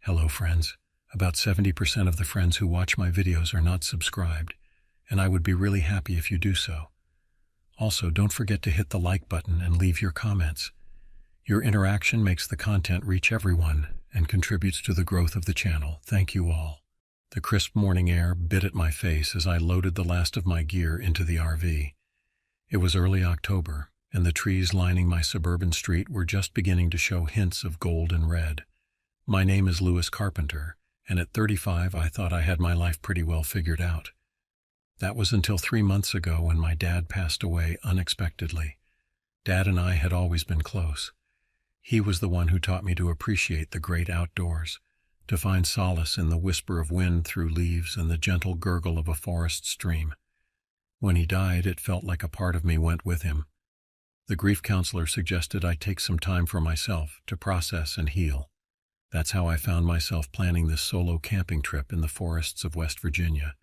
Hello friends. About 70% of the friends who watch my videos are not subscribed, and I would be really happy if you do so. Also, don't forget to hit the like button and leave your comments. Your interaction makes the content reach everyone and contributes to the growth of the channel. Thank you all. The crisp morning air bit at my face as I loaded the last of my gear into the RV. It was early October, and the trees lining my suburban street were just beginning to show hints of gold and red. My name is Lewis Carpenter, and at 35 I thought I had my life pretty well figured out. That was until 3 months ago when my dad passed away unexpectedly. Dad and I had always been close. He was the one who taught me to appreciate the great outdoors, to find solace in the whisper of wind through leaves and the gentle gurgle of a forest stream. When he died, it felt like a part of me went with him. The grief counselor suggested I take some time for myself to process and heal. That's how I found myself planning this solo camping trip in the forests of West Virginia.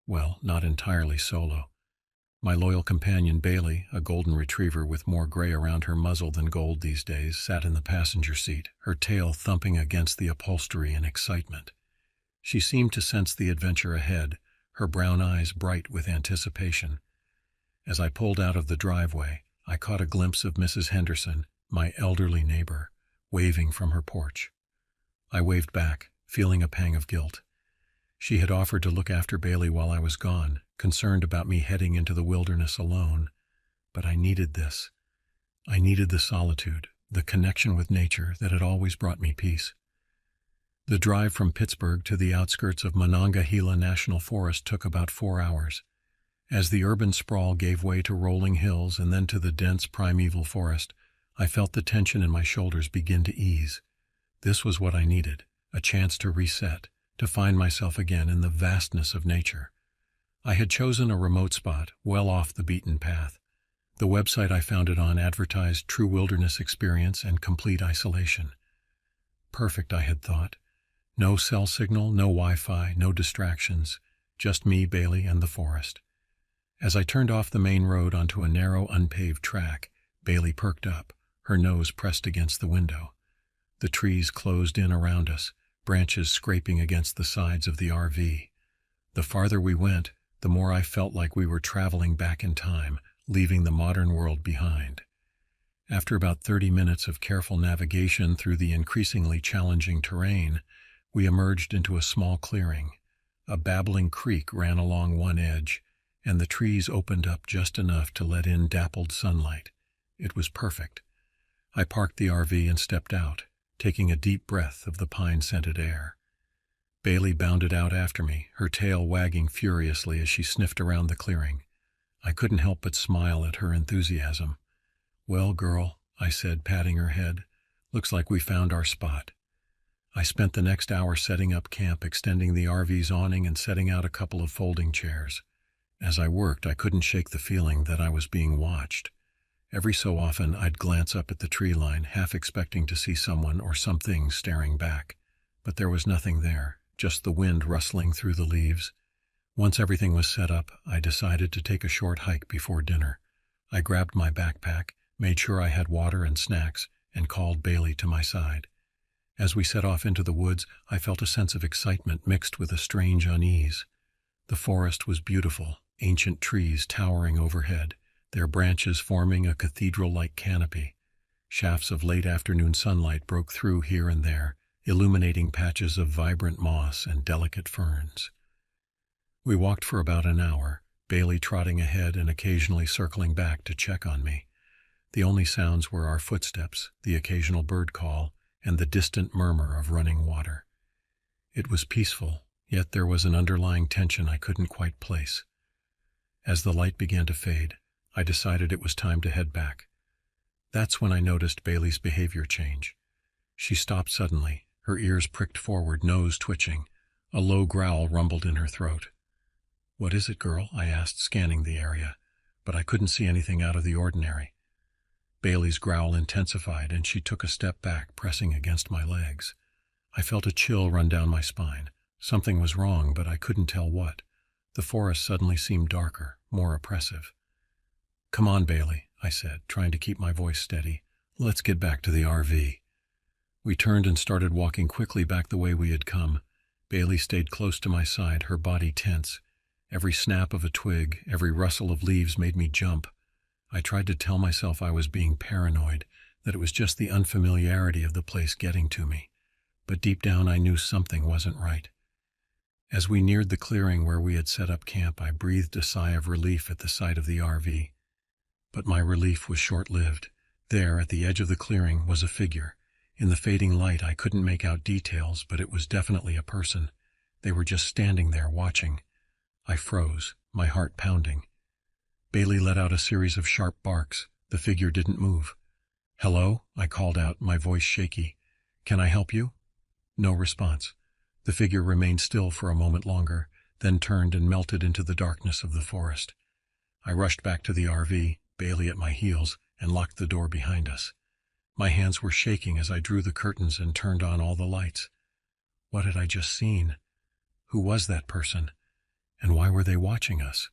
Well, not entirely solo. My loyal companion Bailey, a golden retriever with more gray around her muzzle than gold these days, sat in the passenger seat, her tail thumping against the upholstery in excitement. She seemed to sense the adventure ahead, her brown eyes bright with anticipation. As I pulled out of the driveway, I caught a glimpse of Mrs. Henderson, my elderly neighbor, waving from her porch. I waved back, feeling a pang of guilt. She had offered to look after Bailey while I was gone, concerned about me heading into the wilderness alone. But I needed this. I needed the solitude, the connection with nature that had always brought me peace. The drive from Pittsburgh to the outskirts of Monongahela National Forest took about 4 hours. As the urban sprawl gave way to rolling hills and then to the dense primeval forest, I felt the tension in my shoulders begin to ease. This was what I needed, a chance to reset, to find myself again in the vastness of nature. I had chosen a remote spot, well off the beaten path. The website I found it on advertised true wilderness experience and complete isolation. Perfect, I had thought. No cell signal, no Wi-Fi, no distractions, just me, Bailey, and the forest. As I turned off the main road onto a narrow, unpaved track, Bailey perked up, her nose pressed against the window. The trees closed in around us, branches scraping against the sides of the RV. The farther we went, the more I felt like we were traveling back in time, leaving the modern world behind. After about 30 minutes of careful navigation through the increasingly challenging terrain, we emerged into a small clearing. A babbling creek ran along one edge, and the trees opened up just enough to let in dappled sunlight. It was perfect. I parked the RV and stepped out, taking a deep breath of the pine-scented air. Bailey bounded out after me, her tail wagging furiously as she sniffed around the clearing. I couldn't help but smile at her enthusiasm. "Well, girl," I said, patting her head, "looks like we found our spot." I spent the next hour setting up camp, extending the RV's awning and setting out a couple of folding chairs. As I worked, I couldn't shake the feeling that I was being watched. Every so often, I'd glance up at the tree line, half expecting to see someone or something staring back. But there was nothing there, just the wind rustling through the leaves. Once everything was set up, I decided to take a short hike before dinner. I grabbed my backpack, made sure I had water and snacks, and called Bailey to my side. As we set off into the woods, I felt a sense of excitement mixed with a strange unease. The forest was beautiful, ancient trees towering overhead, their branches forming a cathedral-like canopy. Shafts of late-afternoon sunlight broke through here and there, illuminating patches of vibrant moss and delicate ferns. We walked for about an hour, Bailey trotting ahead and occasionally circling back to check on me. The only sounds were our footsteps, the occasional bird call, and the distant murmur of running water. It was peaceful, yet there was an underlying tension I couldn't quite place. As the light began to fade, I decided it was time to head back. That's when I noticed Bailey's behavior change. She stopped suddenly, her ears pricked forward, nose twitching. A low growl rumbled in her throat. "What is it, girl?" I asked, scanning the area, but I couldn't see anything out of the ordinary. Bailey's growl intensified, and she took a step back, pressing against my legs. I felt a chill run down my spine. Something was wrong, but I couldn't tell what. The forest suddenly seemed darker, more oppressive. "Come on, Bailey," I said, trying to keep my voice steady. "Let's get back to the RV." We turned and started walking quickly back the way we had come. Bailey stayed close to my side, her body tense. Every snap of a twig, every rustle of leaves made me jump. I tried to tell myself I was being paranoid, that it was just the unfamiliarity of the place getting to me. But deep down I knew something wasn't right. As we neared the clearing where we had set up camp, I breathed a sigh of relief at the sight of the RV. But my relief was short-lived. There, at the edge of the clearing, was a figure. In the fading light, I couldn't make out details, but it was definitely a person. They were just standing there, watching. I froze, my heart pounding. Bailey let out a series of sharp barks. The figure didn't move. "Hello?" I called out, my voice shaky. "Can I help you?" No response. The figure remained still for a moment longer, then turned and melted into the darkness of the forest. I rushed back to the RV, Bailey at my heels, and locked the door behind us. My hands were shaking as I drew the curtains and turned on all the lights. What had I just seen? Who was that person? And why were they watching us?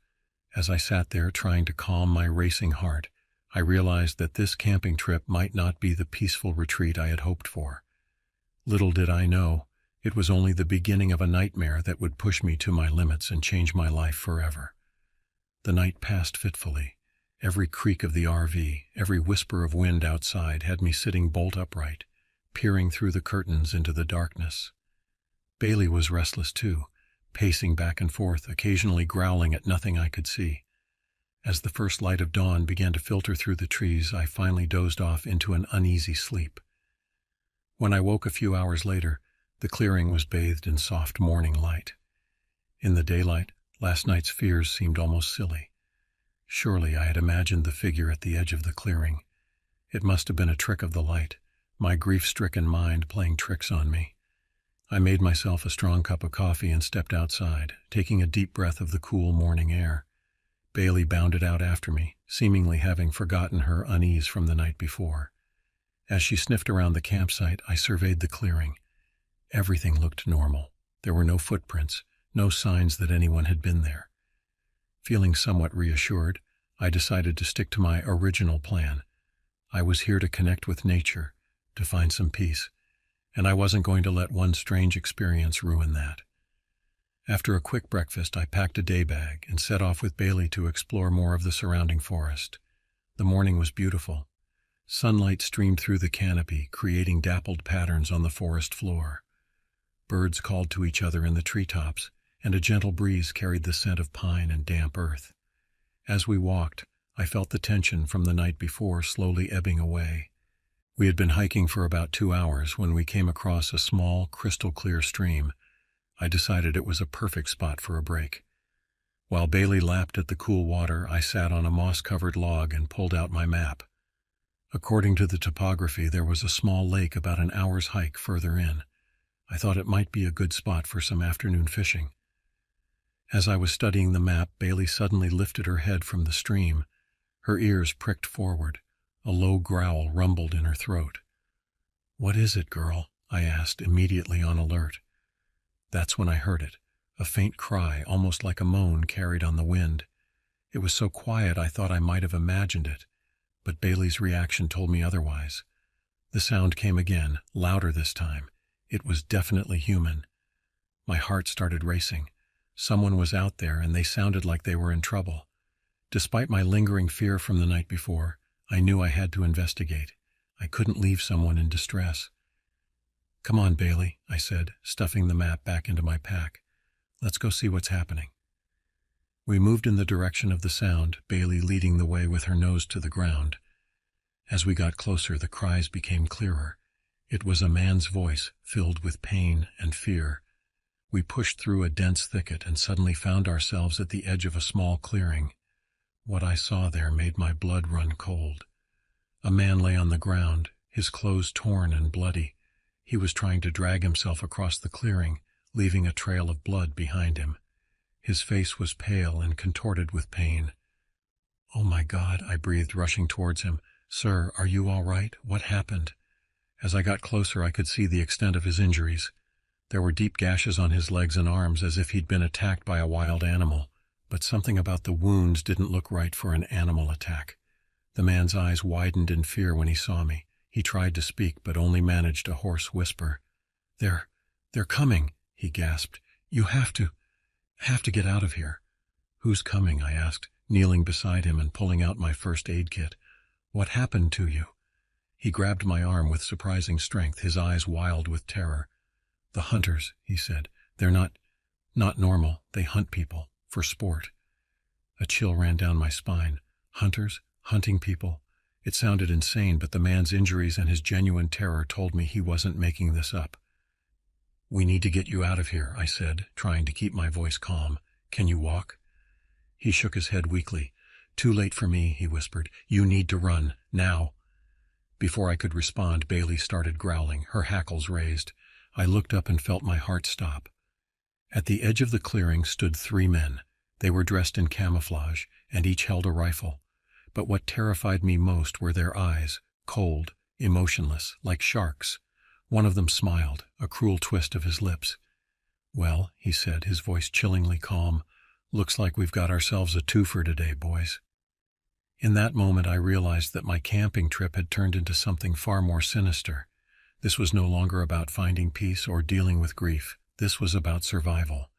As I sat there trying to calm my racing heart, I realized that this camping trip might not be the peaceful retreat I had hoped for. Little did I know, it was only the beginning of a nightmare that would push me to my limits and change my life forever. The night passed fitfully. Every creak of the RV, every whisper of wind outside had me sitting bolt upright, peering through the curtains into the darkness. Bailey was restless too, pacing back and forth, occasionally growling at nothing I could see. As the first light of dawn began to filter through the trees, I finally dozed off into an uneasy sleep. When I woke a few hours later, the clearing was bathed in soft morning light. In the daylight, last night's fears seemed almost silly. Surely I had imagined the figure at the edge of the clearing. It must have been a trick of the light, my grief-stricken mind playing tricks on me. I made myself a strong cup of coffee and stepped outside, taking a deep breath of the cool morning air. Bailey bounded out after me, seemingly having forgotten her unease from the night before. As she sniffed around the campsite, I surveyed the clearing. Everything looked normal. There were no footprints, no signs that anyone had been there. Feeling somewhat reassured, I decided to stick to my original plan. I was here to connect with nature, to find some peace, and I wasn't going to let one strange experience ruin that. After a quick breakfast, I packed a day bag and set off with Bailey to explore more of the surrounding forest. The morning was beautiful. Sunlight streamed through the canopy, creating dappled patterns on the forest floor. Birds called to each other in the treetops, and a gentle breeze carried the scent of pine and damp earth. As we walked, I felt the tension from the night before slowly ebbing away. We had been hiking for about 2 hours when we came across a small, crystal-clear stream. I decided it was a perfect spot for a break. While Bailey lapped at the cool water, I sat on a moss-covered log and pulled out my map. According to the topography, there was a small lake about an hour's hike further in. I thought it might be a good spot for some afternoon fishing. As I was studying the map, Bailey suddenly lifted her head from the stream. Her ears pricked forward. A low growl rumbled in her throat. "What is it, girl?" I asked, immediately on alert. That's when I heard it, a faint cry, almost like a moan carried on the wind. It was so quiet I thought I might have imagined it, but Bailey's reaction told me otherwise. The sound came again, louder this time. It was definitely human. My heart started racing. Someone was out there, and they sounded like they were in trouble. Despite my lingering fear from the night before, I knew I had to investigate. I couldn't leave someone in distress. "Come on, Bailey," I said, stuffing the map back into my pack. "Let's go see what's happening." We moved in the direction of the sound, Bailey leading the way with her nose to the ground. As we got closer, the cries became clearer. It was a man's voice, filled with pain and fear. We pushed through a dense thicket and suddenly found ourselves at the edge of a small clearing. What I saw there made my blood run cold. A man lay on the ground, his clothes torn and bloody. He was trying to drag himself across the clearing, leaving a trail of blood behind him. His face was pale and contorted with pain. "Oh my God," I breathed, rushing towards him. "Sir, are you all right? What happened?" As I got closer, I could see the extent of his injuries. There were deep gashes on his legs and arms, as if he'd been attacked by a wild animal. But something about the wounds didn't look right for an animal attack. The man's eyes widened in fear when he saw me. He tried to speak, but only managed a hoarse whisper. They're coming, he gasped. You have to get out of here. Who's coming? I asked, kneeling beside him and pulling out my first aid kit. What happened to you? He grabbed my arm with surprising strength, his eyes wild with terror. The hunters, he said. They're not normal. They hunt people, for sport. A chill ran down my spine. Hunters? Hunting people? It sounded insane, but the man's injuries and his genuine terror told me he wasn't making this up. We need to get you out of here, I said, trying to keep my voice calm. Can you walk? He shook his head weakly. Too late for me, he whispered. You need to run, now. Before I could respond, Bailey started growling, her hackles raised. I looked up and felt my heart stop. At the edge of the clearing stood 3 men. They were dressed in camouflage, and each held a rifle. But what terrified me most were their eyes, cold, emotionless, like sharks. One of them smiled, a cruel twist of his lips. Well, he said, his voice chillingly calm, looks like we've got ourselves a twofer today, boys. In that moment I realized that my camping trip had turned into something far more sinister. This was no longer about finding peace or dealing with grief. This was about survival.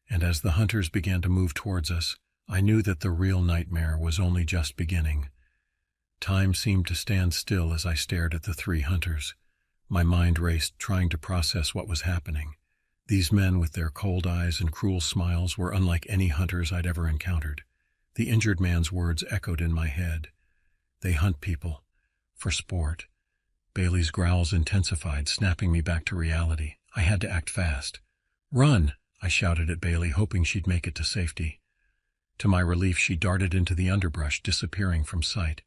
And as the hunters began to move towards us, I knew that the real nightmare was only just beginning. Time seemed to stand still as I stared at the 3 hunters. My mind raced, trying to process what was happening. These men with their cold eyes and cruel smiles were unlike any hunters I'd ever encountered. The injured man's words echoed in my head. They hunt people. For sport. Bailey's growls intensified, snapping me back to reality. I had to act fast. Run! I shouted at Bailey, hoping she'd make it to safety. To my relief, she darted into the underbrush, disappearing from sight.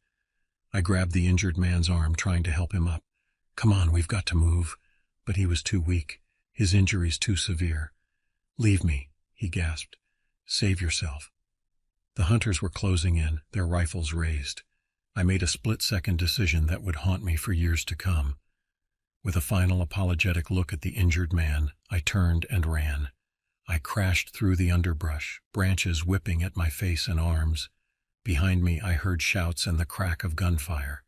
I grabbed the injured man's arm, trying to help him up. Come on, we've got to move. But he was too weak, his injuries too severe. Leave me, he gasped. Save yourself. The hunters were closing in, their rifles raised. I made a split-second decision that would haunt me for years to come. With a final apologetic look at the injured man, I turned and ran. I crashed through the underbrush, branches whipping at my face and arms. Behind me, I heard shouts and the crack of gunfire.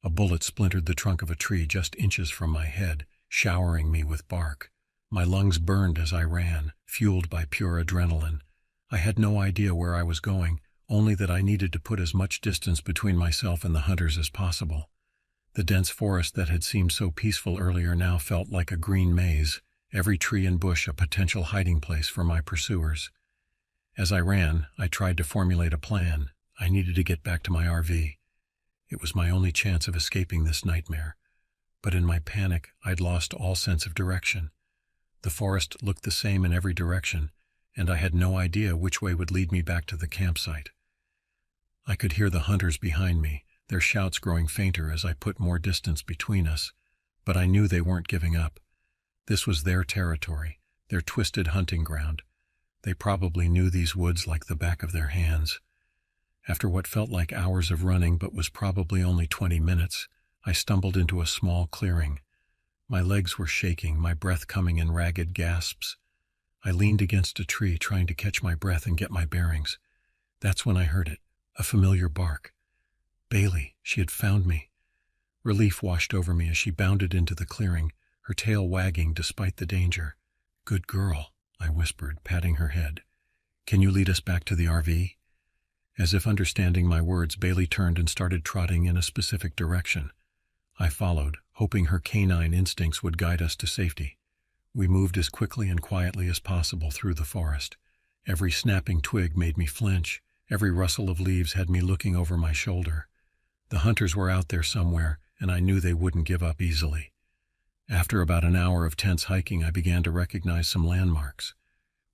A bullet splintered the trunk of a tree just inches from my head, showering me with bark. My lungs burned as I ran, fueled by pure adrenaline. I had no idea where I was going, only that I needed to put as much distance between myself and the hunters as possible. The dense forest that had seemed so peaceful earlier now felt like a green maze, every tree and bush a potential hiding place for my pursuers. As I ran, I tried to formulate a plan. I needed to get back to my RV. It was my only chance of escaping this nightmare. But in my panic, I'd lost all sense of direction. The forest looked the same in every direction, and I had no idea which way would lead me back to the campsite. I could hear the hunters behind me, their shouts growing fainter as I put more distance between us, but I knew they weren't giving up. This was their territory, their twisted hunting ground. They probably knew these woods like the back of their hands. After what felt like hours of running but was probably only 20 minutes, I stumbled into a small clearing. My legs were shaking, my breath coming in ragged gasps. I leaned against a tree, trying to catch my breath and get my bearings. That's when I heard it, a familiar bark. Bailey, she had found me. Relief washed over me as she bounded into the clearing, her tail wagging despite the danger. Good girl, I whispered, patting her head. Can you lead us back to the RV? As if understanding my words, Bailey turned and started trotting in a specific direction. I followed, hoping her canine instincts would guide us to safety. We moved as quickly and quietly as possible through the forest. Every snapping twig made me flinch. Every rustle of leaves had me looking over my shoulder. The hunters were out there somewhere, and I knew they wouldn't give up easily. After about an hour of tense hiking, I began to recognize some landmarks.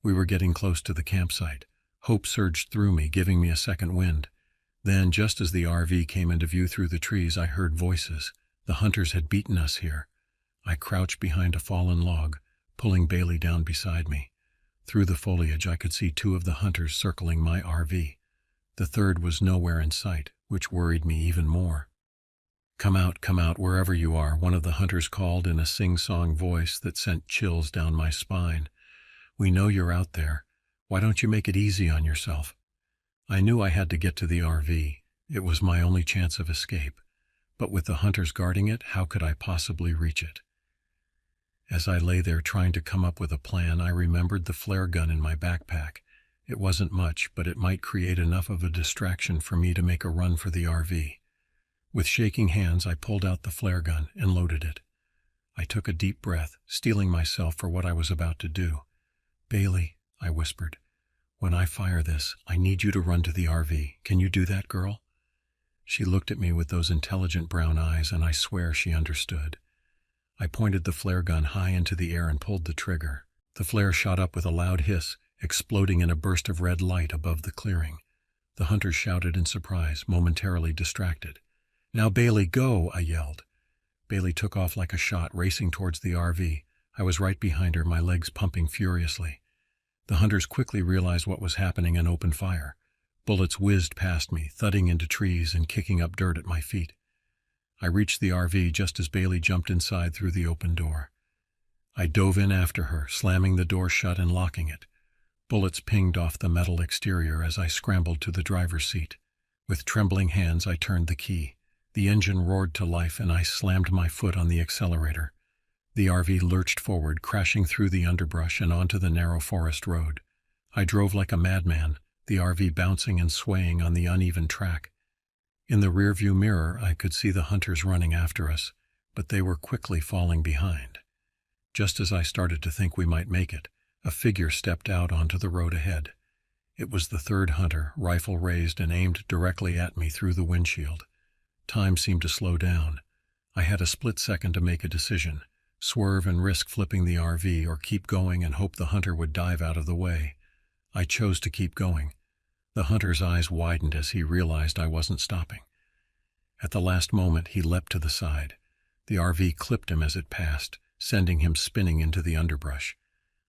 We were getting close to the campsite. Hope surged through me, giving me a second wind. Then, just as the RV came into view through the trees, I heard voices. The hunters had beaten us here. I crouched behind a fallen log, pulling Bailey down beside me. Through the foliage, I could see 2 of the hunters circling my RV. The third was nowhere in sight, which worried me even more. Come out, wherever you are," one of the hunters called in a sing-song voice that sent chills down my spine. "We know you're out there. Why don't you make it easy on yourself?" I knew I had to get to the RV. It was my only chance of escape. But with the hunters guarding it, how could I possibly reach it? As I lay there trying to come up with a plan, I remembered the flare gun in my backpack. It wasn't much, but it might create enough of a distraction for me to make a run for the RV. With shaking hands, I pulled out the flare gun and loaded it. I took a deep breath, steeling myself for what I was about to do. "Bailey," I whispered, "when I fire this, I need you to run to the RV. Can you do that, girl?" She looked at me with those intelligent brown eyes, and I swear she understood. I pointed the flare gun high into the air and pulled the trigger. The flare shot up with a loud hiss, exploding in a burst of red light above the clearing. The hunters shouted in surprise, momentarily distracted. "Now, Bailey, go!" I yelled. Bailey took off like a shot, racing towards the RV. I was right behind her, my legs pumping furiously. The hunters quickly realized what was happening and opened fire. Bullets whizzed past me, thudding into trees and kicking up dirt at my feet. I reached the RV just as Bailey jumped inside through the open door. I dove in after her, slamming the door shut and locking it. Bullets pinged off the metal exterior as I scrambled to the driver's seat. With trembling hands, I turned the key. The engine roared to life, and I slammed my foot on the accelerator. The RV lurched forward, crashing through the underbrush and onto the narrow forest road. I drove like a madman, the RV bouncing and swaying on the uneven track. In the rearview mirror, I could see the hunters running after us, but they were quickly falling behind. Just as I started to think we might make it, a figure stepped out onto the road ahead. It was the third hunter, rifle raised and aimed directly at me through the windshield. Time seemed to slow down. I had a split second to make a decision: swerve and risk flipping the RV, or keep going and hope the hunter would dive out of the way. I chose to keep going. The hunter's eyes widened as he realized I wasn't stopping. At the last moment, he leapt to the side. The RV clipped him as it passed, sending him spinning into the underbrush.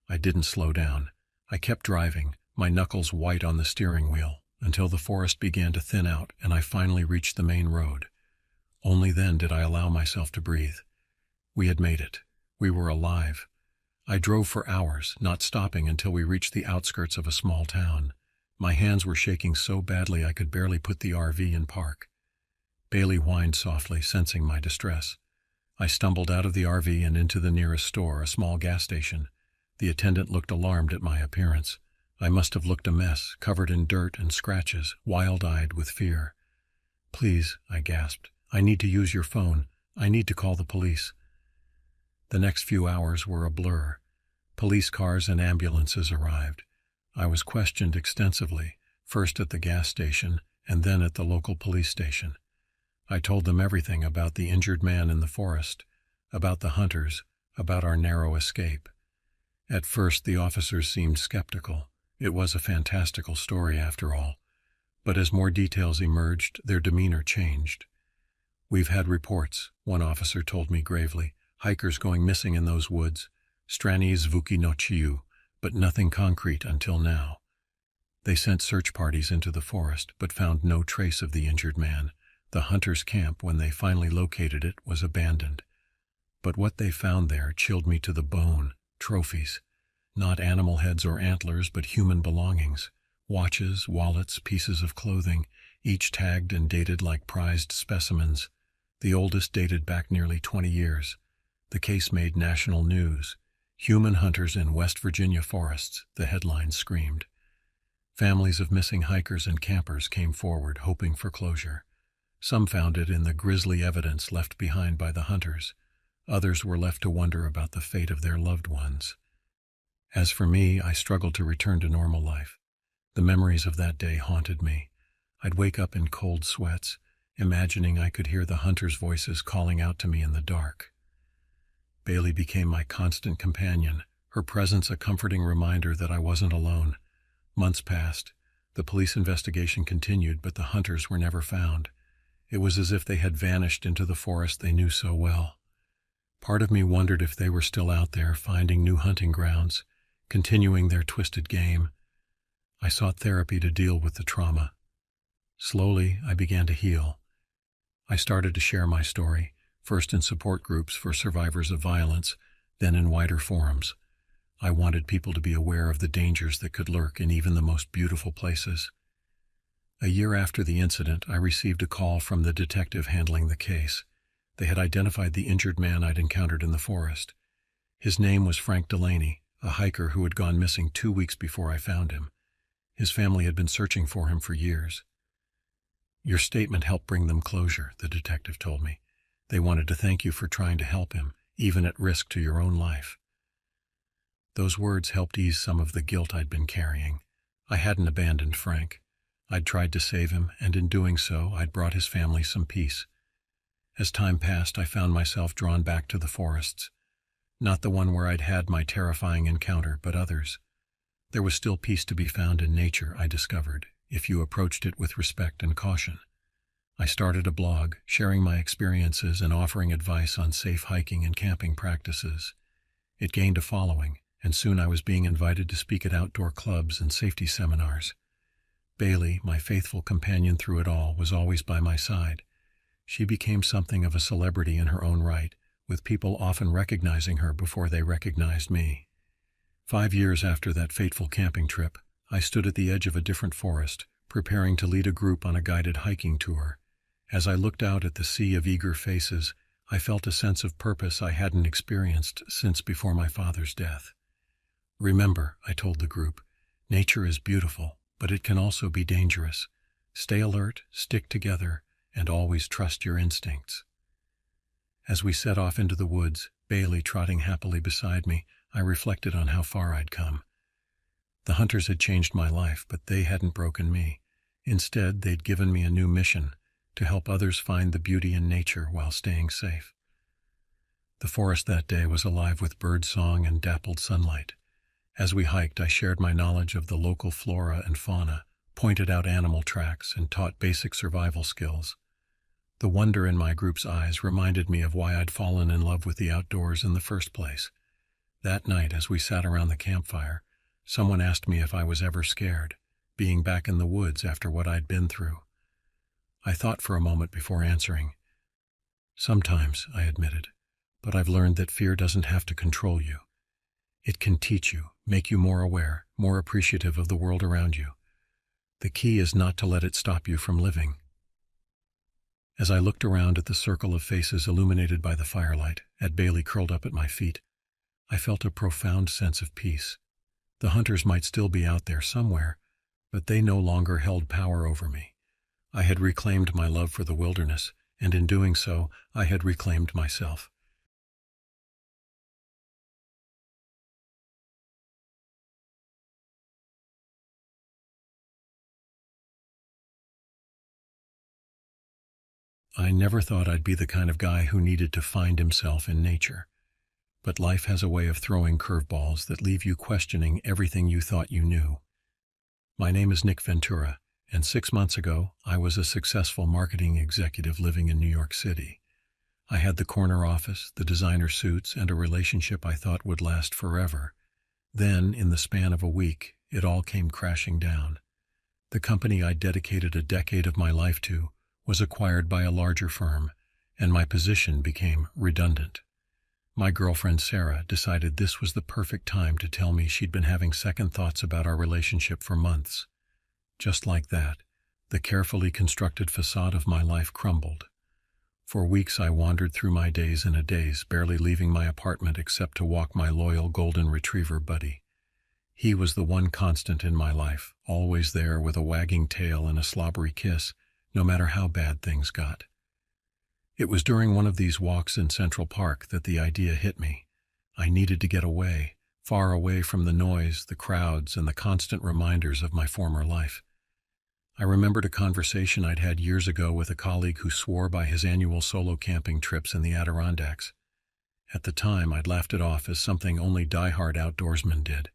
I didn't slow down. I kept driving, my knuckles white on the steering wheel, until the forest began to thin out and I finally reached the main road. Only then did I allow myself to breathe. We had made it. We were alive. I drove for hours, not stopping until we reached the outskirts of a small town. My hands were shaking so badly I could barely put the RV in park. Bailey whined softly, sensing my distress. I stumbled out of the RV and into the nearest store, a small gas station. The attendant looked alarmed at my appearance. I must have looked a mess, covered in dirt and scratches, wild-eyed with fear. "Please," I gasped, "I need to use your phone. I need to call the police." The next few hours were a blur. Police cars and ambulances arrived. I was questioned extensively, first at the gas station and then at the local police station. I told them everything about the injured man in the forest, about the hunters, about our narrow escape. At first, the officers seemed skeptical. It was a fantastical story, after all. But as more details emerged, their demeanor changed. "We've had reports," one officer told me gravely, "hikers going missing in those woods. Strani zvuki nociu, but nothing concrete until now." They sent search parties into the forest, but found no trace of the injured man. The hunters' camp, when they finally located it, was abandoned. But what they found there chilled me to the bone: trophies. Not animal heads or antlers, but human belongings. Watches, wallets, pieces of clothing, each tagged and dated like prized specimens. The oldest dated back nearly 20 years. The case made national news. "Human hunters in West Virginia forests," the headline screamed. Families of missing hikers and campers came forward, hoping for closure. Some found it in the grisly evidence left behind by the hunters. Others were left to wonder about the fate of their loved ones. As for me, I struggled to return to normal life. The memories of that day haunted me. I'd wake up in cold sweats, imagining I could hear the hunters' voices calling out to me in the dark. Bailey became my constant companion, her presence a comforting reminder that I wasn't alone. Months passed. The police investigation continued, but the hunters were never found. It was as if they had vanished into the forest they knew so well. Part of me wondered if they were still out there, finding new hunting grounds, continuing their twisted game. I sought therapy to deal with the trauma. Slowly, I began to heal. I started to share my story, first in support groups for survivors of violence, then in wider forums. I wanted people to be aware of the dangers that could lurk in even the most beautiful places. A year after the incident, I received a call from the detective handling the case. They had identified the injured man I'd encountered in the forest. His name was Frank Delaney, a hiker who had gone missing 2 weeks before I found him. His family had been searching for him for years. "Your statement helped bring them closure," the detective told me. "They wanted to thank you for trying to help him, even at risk to your own life." Those words helped ease some of the guilt I'd been carrying. I hadn't abandoned Frank. I'd tried to save him, and in doing so, I'd brought his family some peace. As time passed, I found myself drawn back to the forests. Not the one where I'd had my terrifying encounter, but others. There was still peace to be found in nature, I discovered, if you approached it with respect and caution. I started a blog, sharing my experiences and offering advice on safe hiking and camping practices. It gained a following, and soon I was being invited to speak at outdoor clubs and safety seminars. Bailey, my faithful companion through it all, was always by my side. She became something of a celebrity in her own right, with people often recognizing her before they recognized me. 5 years after that fateful camping trip, I stood at the edge of a different forest, preparing to lead a group on a guided hiking tour. As I looked out at the sea of eager faces, I felt a sense of purpose I hadn't experienced since before my father's death. "Remember," I told the group, "nature is beautiful, but it can also be dangerous. Stay alert, stick together, and always trust your instincts." As we set off into the woods, Bailey trotting happily beside me, I reflected on how far I'd come. The hunters had changed my life, but they hadn't broken me. Instead, they'd given me a new mission, to help others find the beauty in nature while staying safe. The forest that day was alive with bird song and dappled sunlight. As we hiked, I shared my knowledge of the local flora and fauna, pointed out animal tracks, and taught basic survival skills. The wonder in my group's eyes reminded me of why I'd fallen in love with the outdoors in the first place. That night, as we sat around the campfire, someone asked me if I was ever scared, being back in the woods after what I'd been through. I thought for a moment before answering. "Sometimes," I admitted, "but I've learned that fear doesn't have to control you. It can teach you, make you more aware, more appreciative of the world around you. The key is not to let it stop you from living." As I looked around at the circle of faces illuminated by the firelight, at Bailey curled up at my feet, I felt a profound sense of peace. The hunters might still be out there somewhere, but they no longer held power over me. I had reclaimed my love for the wilderness, and in doing so, I had reclaimed myself. I never thought I'd be the kind of guy who needed to find himself in nature. But life has a way of throwing curveballs that leave you questioning everything you thought you knew. My name is Nick Ventura, and 6 months ago, I was a successful marketing executive living in New York City. I had the corner office, the designer suits, and a relationship I thought would last forever. Then, in the span of a week, it all came crashing down. The company I dedicated a decade of my life to was acquired by a larger firm, and my position became redundant. My girlfriend Sarah decided this was the perfect time to tell me she'd been having second thoughts about our relationship for months. Just like that, the carefully constructed facade of my life crumbled. For weeks I wandered through my days in a daze, barely leaving my apartment except to walk my loyal golden retriever buddy. He was the one constant in my life, always there with a wagging tail and a slobbery kiss, no matter how bad things got. It was during one of these walks in Central Park that the idea hit me. I needed to get away, far away from the noise, the crowds, and the constant reminders of my former life. I remembered a conversation I'd had years ago with a colleague who swore by his annual solo camping trips in the Adirondacks. At the time, I'd laughed it off as something only die-hard outdoorsmen did.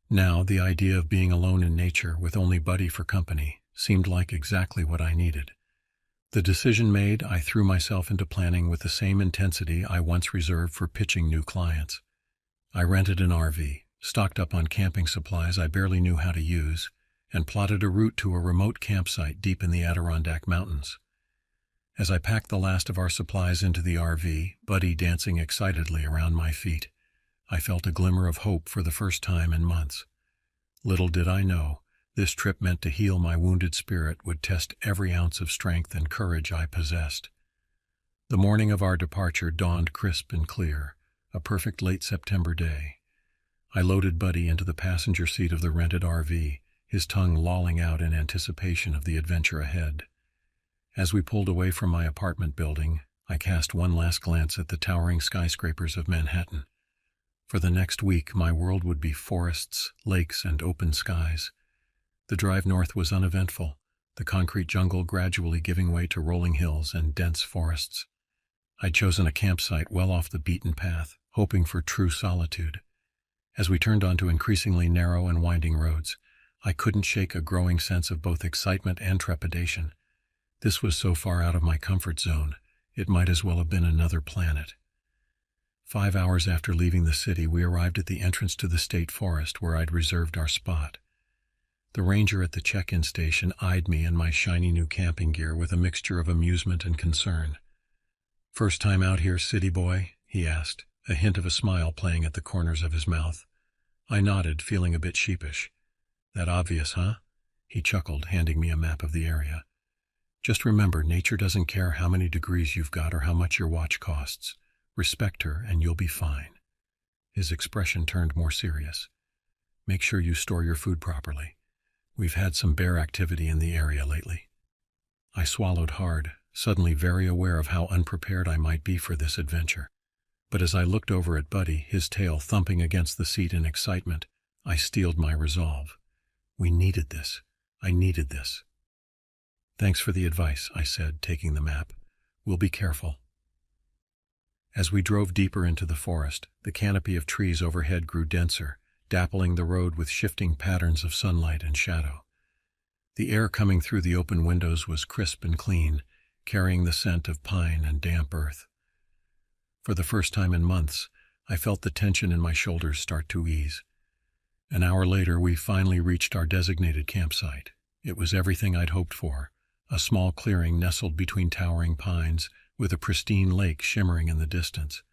Now, the idea of being alone in nature with only Buddy for company seemed like exactly what I needed. The decision made, I threw myself into planning with the same intensity I once reserved for pitching new clients. I rented an RV, stocked up on camping supplies I barely knew how to use, and plotted a route to a remote campsite deep in the Adirondack Mountains. As I packed the last of our supplies into the RV, Buddy dancing excitedly around my feet, I felt a glimmer of hope for the first time in months. Little did I know, This trip meant to heal my wounded spirit, would test every ounce of strength and courage I possessed. The morning of our departure dawned crisp and clear, a perfect late September day. I loaded Buddy into the passenger seat of the rented RV, his tongue lolling out in anticipation of the adventure ahead. As we pulled away from my apartment building, I cast one last glance at the towering skyscrapers of Manhattan. For the next week, my world would be forests, lakes, and open skies. The drive north was uneventful, the concrete jungle gradually giving way to rolling hills and dense forests. I'd chosen a campsite well off the beaten path, hoping for true solitude. As we turned onto increasingly narrow and winding roads, I couldn't shake a growing sense of both excitement and trepidation. This was so far out of my comfort zone, it might as well have been another planet. 5 hours after leaving the city, we arrived at the entrance to the state forest where I'd reserved our spot. The ranger at the check-in station eyed me and my shiny new camping gear with a mixture of amusement and concern. "First time out here, city boy?" he asked, a hint of a smile playing at the corners of his mouth. I nodded, feeling a bit sheepish. "That obvious, huh?" He chuckled, handing me a map of the area. "Just remember, nature doesn't care how many degrees you've got or how much your watch costs. Respect her and you'll be fine." His expression turned more serious. "Make sure you store your food properly. We've had some bear activity in the area lately." I swallowed hard, suddenly very aware of how unprepared I might be for this adventure. But as I looked over at Buddy, his tail thumping against the seat in excitement, I steeled my resolve. We needed this. I needed this. "Thanks for the advice," I said, taking the map. "We'll be careful." As we drove deeper into the forest, the canopy of trees overhead grew denser, dappling the road with shifting patterns of sunlight and shadow. The air coming through the open windows was crisp and clean, carrying the scent of pine and damp earth. For the first time in months, I felt the tension in my shoulders start to ease. An hour later, we finally reached our designated campsite. It was everything I'd hoped for, a small clearing nestled between towering pines, with a pristine lake shimmering in the distance.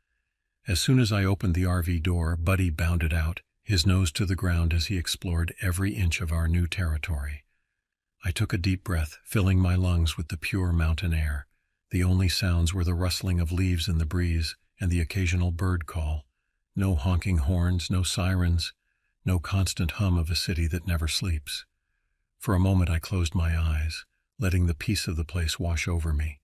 As soon as I opened the RV door, Buddy bounded out, his nose to the ground as he explored every inch of our new territory. I took a deep breath, filling my lungs with the pure mountain air. The only sounds were the rustling of leaves in the breeze and the occasional bird call. No honking horns, no sirens, no constant hum of a city that never sleeps. For a moment I closed my eyes, letting the peace of the place wash over me.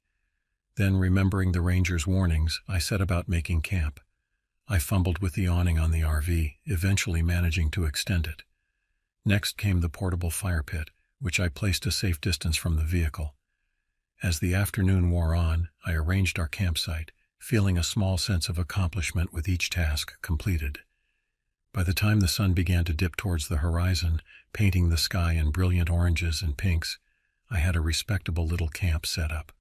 Then, remembering the ranger's warnings, I set about making camp. I fumbled with the awning on the RV, eventually managing to extend it. Next came the portable fire pit, which I placed a safe distance from the vehicle. As the afternoon wore on, I arranged our campsite, feeling a small sense of accomplishment with each task completed. By the time the sun began to dip towards the horizon, painting the sky in brilliant oranges and pinks, I had a respectable little camp set up.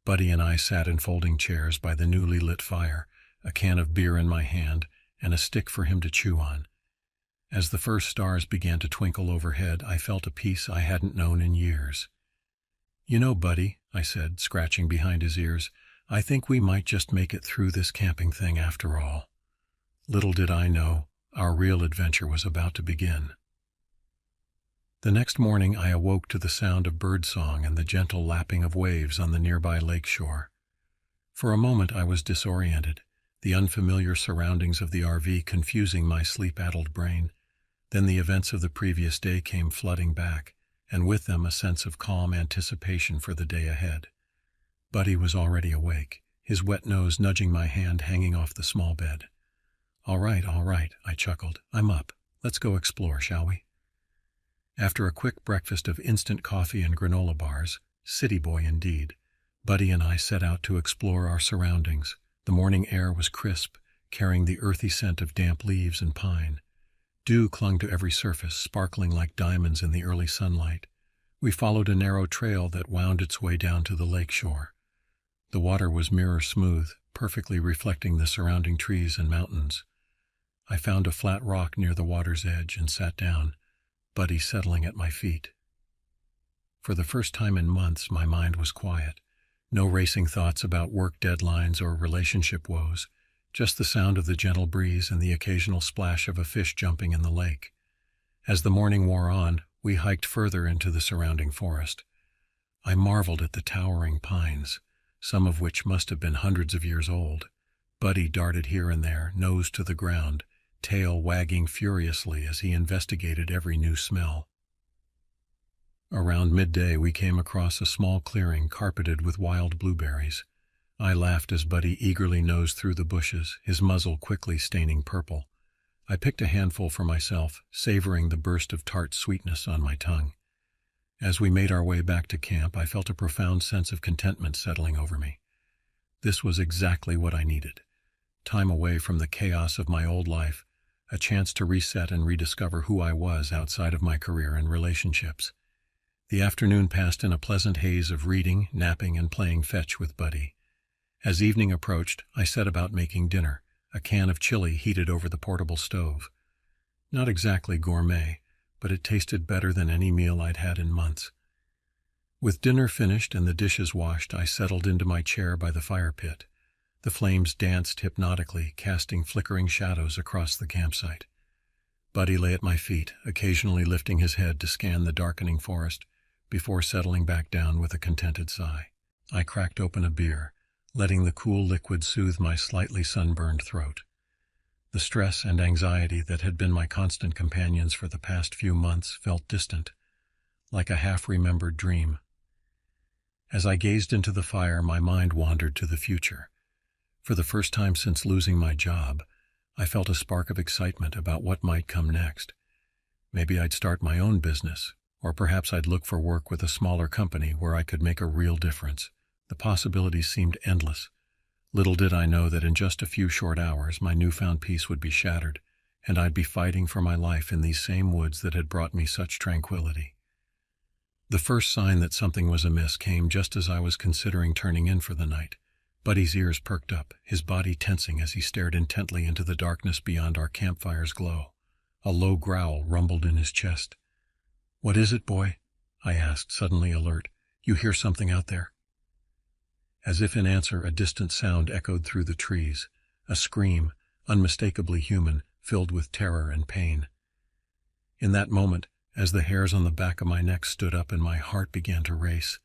Buddy and I sat in folding chairs by the newly lit fire, a can of beer in my hand, and a stick for him to chew on. As the first stars began to twinkle overhead, I felt a peace I hadn't known in years. "You know, Buddy," I said, scratching behind his ears, "I think we might just make it through this camping thing after all." Little did I know, our real adventure was about to begin. The next morning I awoke to the sound of birdsong and the gentle lapping of waves on the nearby lake shore. For a moment I was disoriented, the unfamiliar surroundings of the RV confusing my sleep-addled brain. Then the events of the previous day came flooding back, and with them a sense of calm anticipation for the day ahead. Buddy was already awake, his wet nose nudging my hand hanging off the small bed. All right, I chuckled. "I'm up. Let's go explore, shall we?" After a quick breakfast of instant coffee and granola bars, city boy indeed, Buddy and I set out to explore our surroundings. The morning air was crisp, carrying the earthy scent of damp leaves and pine. Dew clung to every surface, sparkling like diamonds in the early sunlight. We followed a narrow trail that wound its way down to the lake shore. The water was mirror smooth, perfectly reflecting the surrounding trees and mountains. I found a flat rock near the water's edge and sat down, Buddy settling at my feet. For the first time in months, my mind was quiet. No racing thoughts about work deadlines or relationship woes, just the sound of the gentle breeze and the occasional splash of a fish jumping in the lake. As the morning wore on, we hiked further into the surrounding forest. I marveled at the towering pines, some of which must have been hundreds of years old. Buddy darted here and there, nose to the ground, tail wagging furiously as he investigated every new smell. Around midday, we came across a small clearing carpeted with wild blueberries. I laughed as Buddy eagerly nosed through the bushes, his muzzle quickly staining purple. I picked a handful for myself, savoring the burst of tart sweetness on my tongue. As we made our way back to camp, I felt a profound sense of contentment settling over me. This was exactly what I needed. Time away from the chaos of my old life, a chance to reset and rediscover who I was outside of my career and relationships. The afternoon passed in a pleasant haze of reading, napping, and playing fetch with Buddy. As evening approached, I set about making dinner, a can of chili heated over the portable stove. Not exactly gourmet, but it tasted better than any meal I'd had in months. With dinner finished and the dishes washed, I settled into my chair by the fire pit. The flames danced hypnotically, casting flickering shadows across the campsite. Buddy lay at my feet, occasionally lifting his head to scan the darkening forest, before settling back down with a contented sigh. I cracked open a beer, letting the cool liquid soothe my slightly sunburned throat. The stress and anxiety that had been my constant companions for the past few months felt distant, like a half-remembered dream. As I gazed into the fire, my mind wandered to the future. For the first time since losing my job, I felt a spark of excitement about what might come next. Maybe I'd start my own business, or perhaps I'd look for work with a smaller company where I could make a real difference. The possibilities seemed endless. Little did I know that in just a few short hours my newfound peace would be shattered, and I'd be fighting for my life in these same woods that had brought me such tranquility. The first sign that something was amiss came just as I was considering turning in for the night. Buddy's ears perked up, his body tensing as he stared intently into the darkness beyond our campfire's glow. A low growl rumbled in his chest. "What is it, boy?" I asked, suddenly alert. "You hear something out there?" As if in answer, a distant sound echoed through the trees, a scream, unmistakably human, filled with terror and pain. In that moment, as the hairs on the back of my neck stood up and my heart began to race,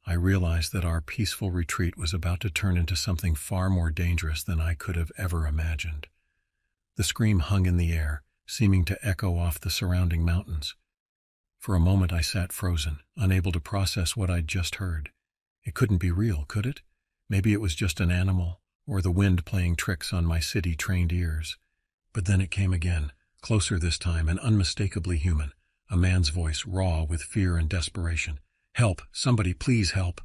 I realized that our peaceful retreat was about to turn into something far more dangerous than I could have ever imagined. The scream hung in the air, seeming to echo off the surrounding mountains. For a moment I sat frozen, unable to process what I'd just heard. It couldn't be real, could it? Maybe it was just an animal, or the wind playing tricks on my city-trained ears. But then it came again, closer this time and unmistakably human, a man's voice raw with fear and desperation. "Help! Somebody please help!"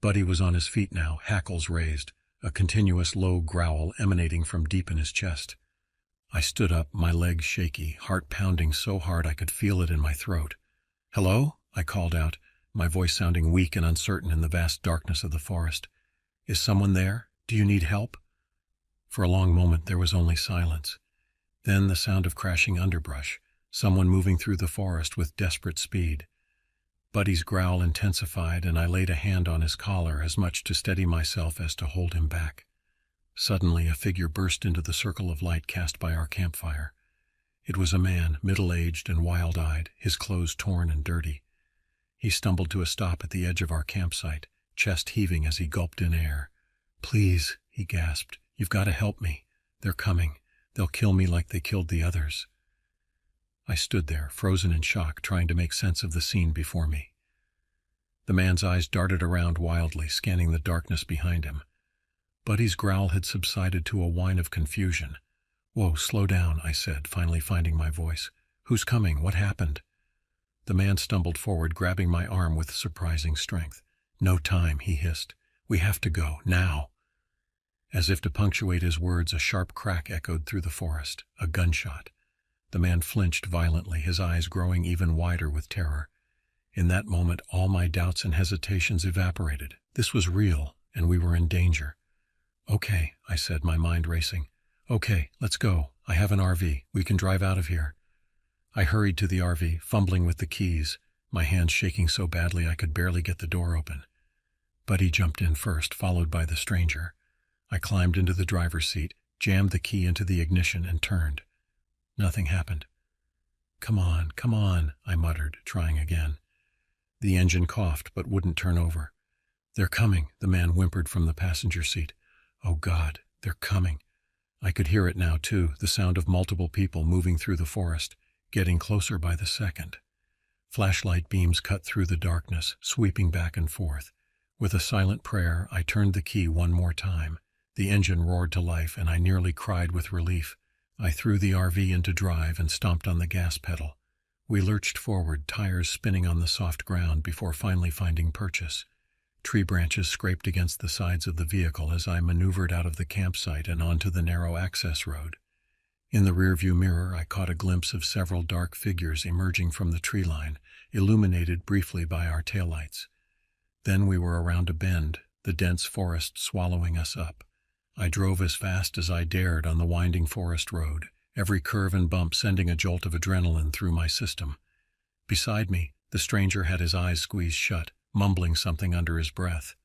Buddy was on his feet now, hackles raised, a continuous low growl emanating from deep in his chest. I stood up, my legs shaky, heart pounding so hard I could feel it in my throat. "Hello?" I called out, my voice sounding weak and uncertain in the vast darkness of the forest. "Is someone there? Do you need help?" For a long moment there was only silence. Then the sound of crashing underbrush, someone moving through the forest with desperate speed. Buddy's growl intensified, and I laid a hand on his collar, as much to steady myself as to hold him back. Suddenly a figure burst into the circle of light cast by our campfire. It was a man, middle-aged and wild-eyed, his clothes torn and dirty. He stumbled to a stop at the edge of our campsite, chest heaving as he gulped in air. "Please," he gasped, "you've got to help me. They're coming. They'll kill me like they killed the others." I stood there, frozen in shock, trying to make sense of the scene before me. The man's eyes darted around wildly, scanning the darkness behind him. Buddy's growl had subsided to a whine of confusion. "Whoa, slow down," I said, finally finding my voice. "Who's coming? What happened?" The man stumbled forward, grabbing my arm with surprising strength. "No time," he hissed. "We have to go, now." As if to punctuate his words, a sharp crack echoed through the forest, a gunshot. The man flinched violently, his eyes growing even wider with terror. In that moment, all my doubts and hesitations evaporated. This was real, and we were in danger. "Okay," I said, my mind racing. "Okay, let's go. I have an RV. We can drive out of here." I hurried to the RV, fumbling with the keys, my hands shaking so badly I could barely get the door open. Buddy jumped in first, followed by the stranger. I climbed into the driver's seat, jammed the key into the ignition, and turned. Nothing happened. come on, I muttered, trying again. The engine coughed but wouldn't turn over. They're coming, the man whimpered from the passenger seat. Oh God, they're coming. I could hear it now too, the sound of multiple people moving through the forest, getting closer by the second. Flashlight beams cut through the darkness, sweeping back and forth. With a silent prayer, I turned the key one more time. The engine roared to life, and I nearly cried with relief. I threw the RV into drive and stomped on the gas pedal. We lurched forward, tires spinning on the soft ground before finally finding purchase. Tree branches scraped against the sides of the vehicle as I maneuvered out of the campsite and onto the narrow access road. In the rearview mirror, I caught a glimpse of several dark figures emerging from the tree line, illuminated briefly by our taillights. Then we were around a bend, the dense forest swallowing us up. I drove as fast as I dared on the winding forest road, every curve and bump sending a jolt of adrenaline through my system. Beside me, the stranger had his eyes squeezed shut, mumbling something under his breath.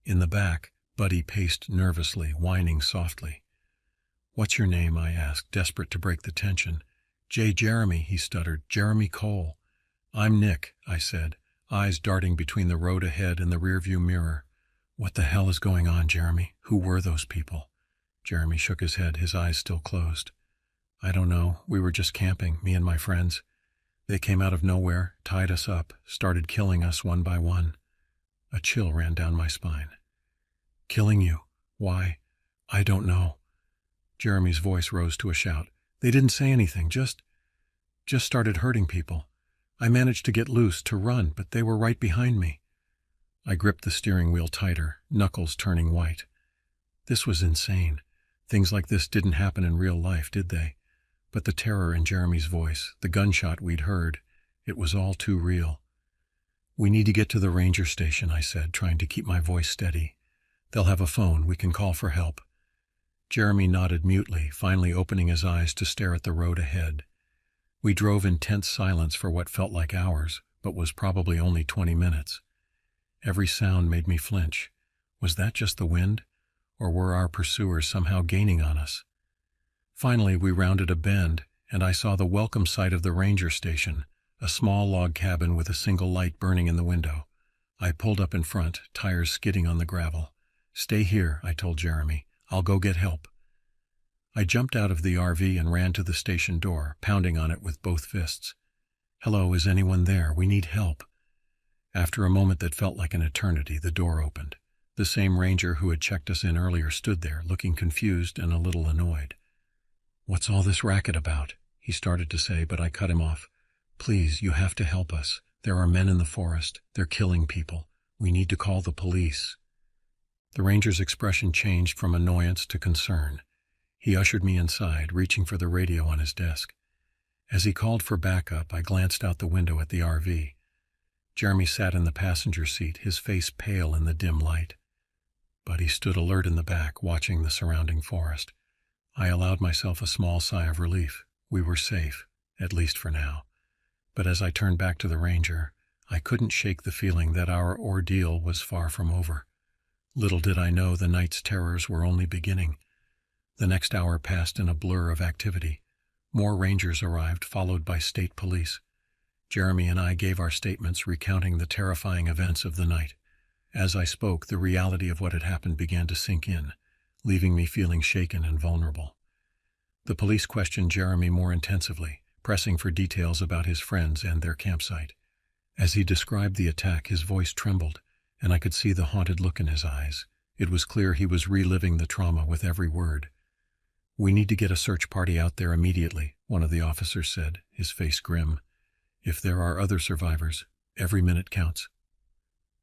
In the back, Buddy paced nervously, whining softly. "What's your name?" I asked, desperate to break the tension. Jeremy," he stuttered. "Jeremy Cole." "I'm Nick," I said, eyes darting between the road ahead and the rearview mirror. "What the hell is going on, Jeremy? Who were those people?" Jeremy shook his head, his eyes still closed. "I don't know. We were just camping, me and my friends. They came out of nowhere, tied us up, started killing us one by one." A chill ran down my spine. "Killing you? Why? I don't know." Jeremy's voice rose to a shout. "They didn't say anything, just started hurting people. I managed to get loose, to run, but they were right behind me." I gripped the steering wheel tighter, knuckles turning white. This was insane. Things like this didn't happen in real life, did they? But the terror in Jeremy's voice, the gunshot we'd heard, it was all too real. "We need to get to the ranger station," I said, trying to keep my voice steady. "They'll have a phone. We can call for help." Jeremy nodded mutely, finally opening his eyes to stare at the road ahead. We drove in tense silence for what felt like hours, but was probably only 20 minutes. Every sound made me flinch. Was that just the wind? Or were our pursuers somehow gaining on us? Finally, we rounded a bend, and I saw the welcome sight of the ranger station, a small log cabin with a single light burning in the window. I pulled up in front, tires skidding on the gravel. "Stay here," I told Jeremy. "I'll go get help." I jumped out of the RV and ran to the station door, pounding on it with both fists. "Hello, is anyone there? We need help." After a moment that felt like an eternity, the door opened. The same ranger who had checked us in earlier stood there, looking confused and a little annoyed. "What's all this racket about?" he started to say, but I cut him off. "Please, you have to help us. There are men in the forest. They're killing people. We need to call the police." The ranger's expression changed from annoyance to concern. He ushered me inside, reaching for the radio on his desk. As he called for backup, I glanced out the window at the RV. Jeremy sat in the passenger seat, his face pale in the dim light. Buddy stood alert in the back, watching the surrounding forest. I allowed myself a small sigh of relief. We were safe, at least for now. But as I turned back to the ranger, I couldn't shake the feeling that our ordeal was far from over. Little did I know the night's terrors were only beginning. The next hour passed in a blur of activity. More rangers arrived, followed by state police. Jeremy and I gave our statements recounting the terrifying events of the night. As I spoke, the reality of what had happened began to sink in, leaving me feeling shaken and vulnerable. The police questioned Jeremy more intensively, pressing for details about his friends and their campsite. As he described the attack, his voice trembled, and I could see the haunted look in his eyes. It was clear he was reliving the trauma with every word. "We need to get a search party out there immediately," one of the officers said, his face grim. "If there are other survivors, every minute counts."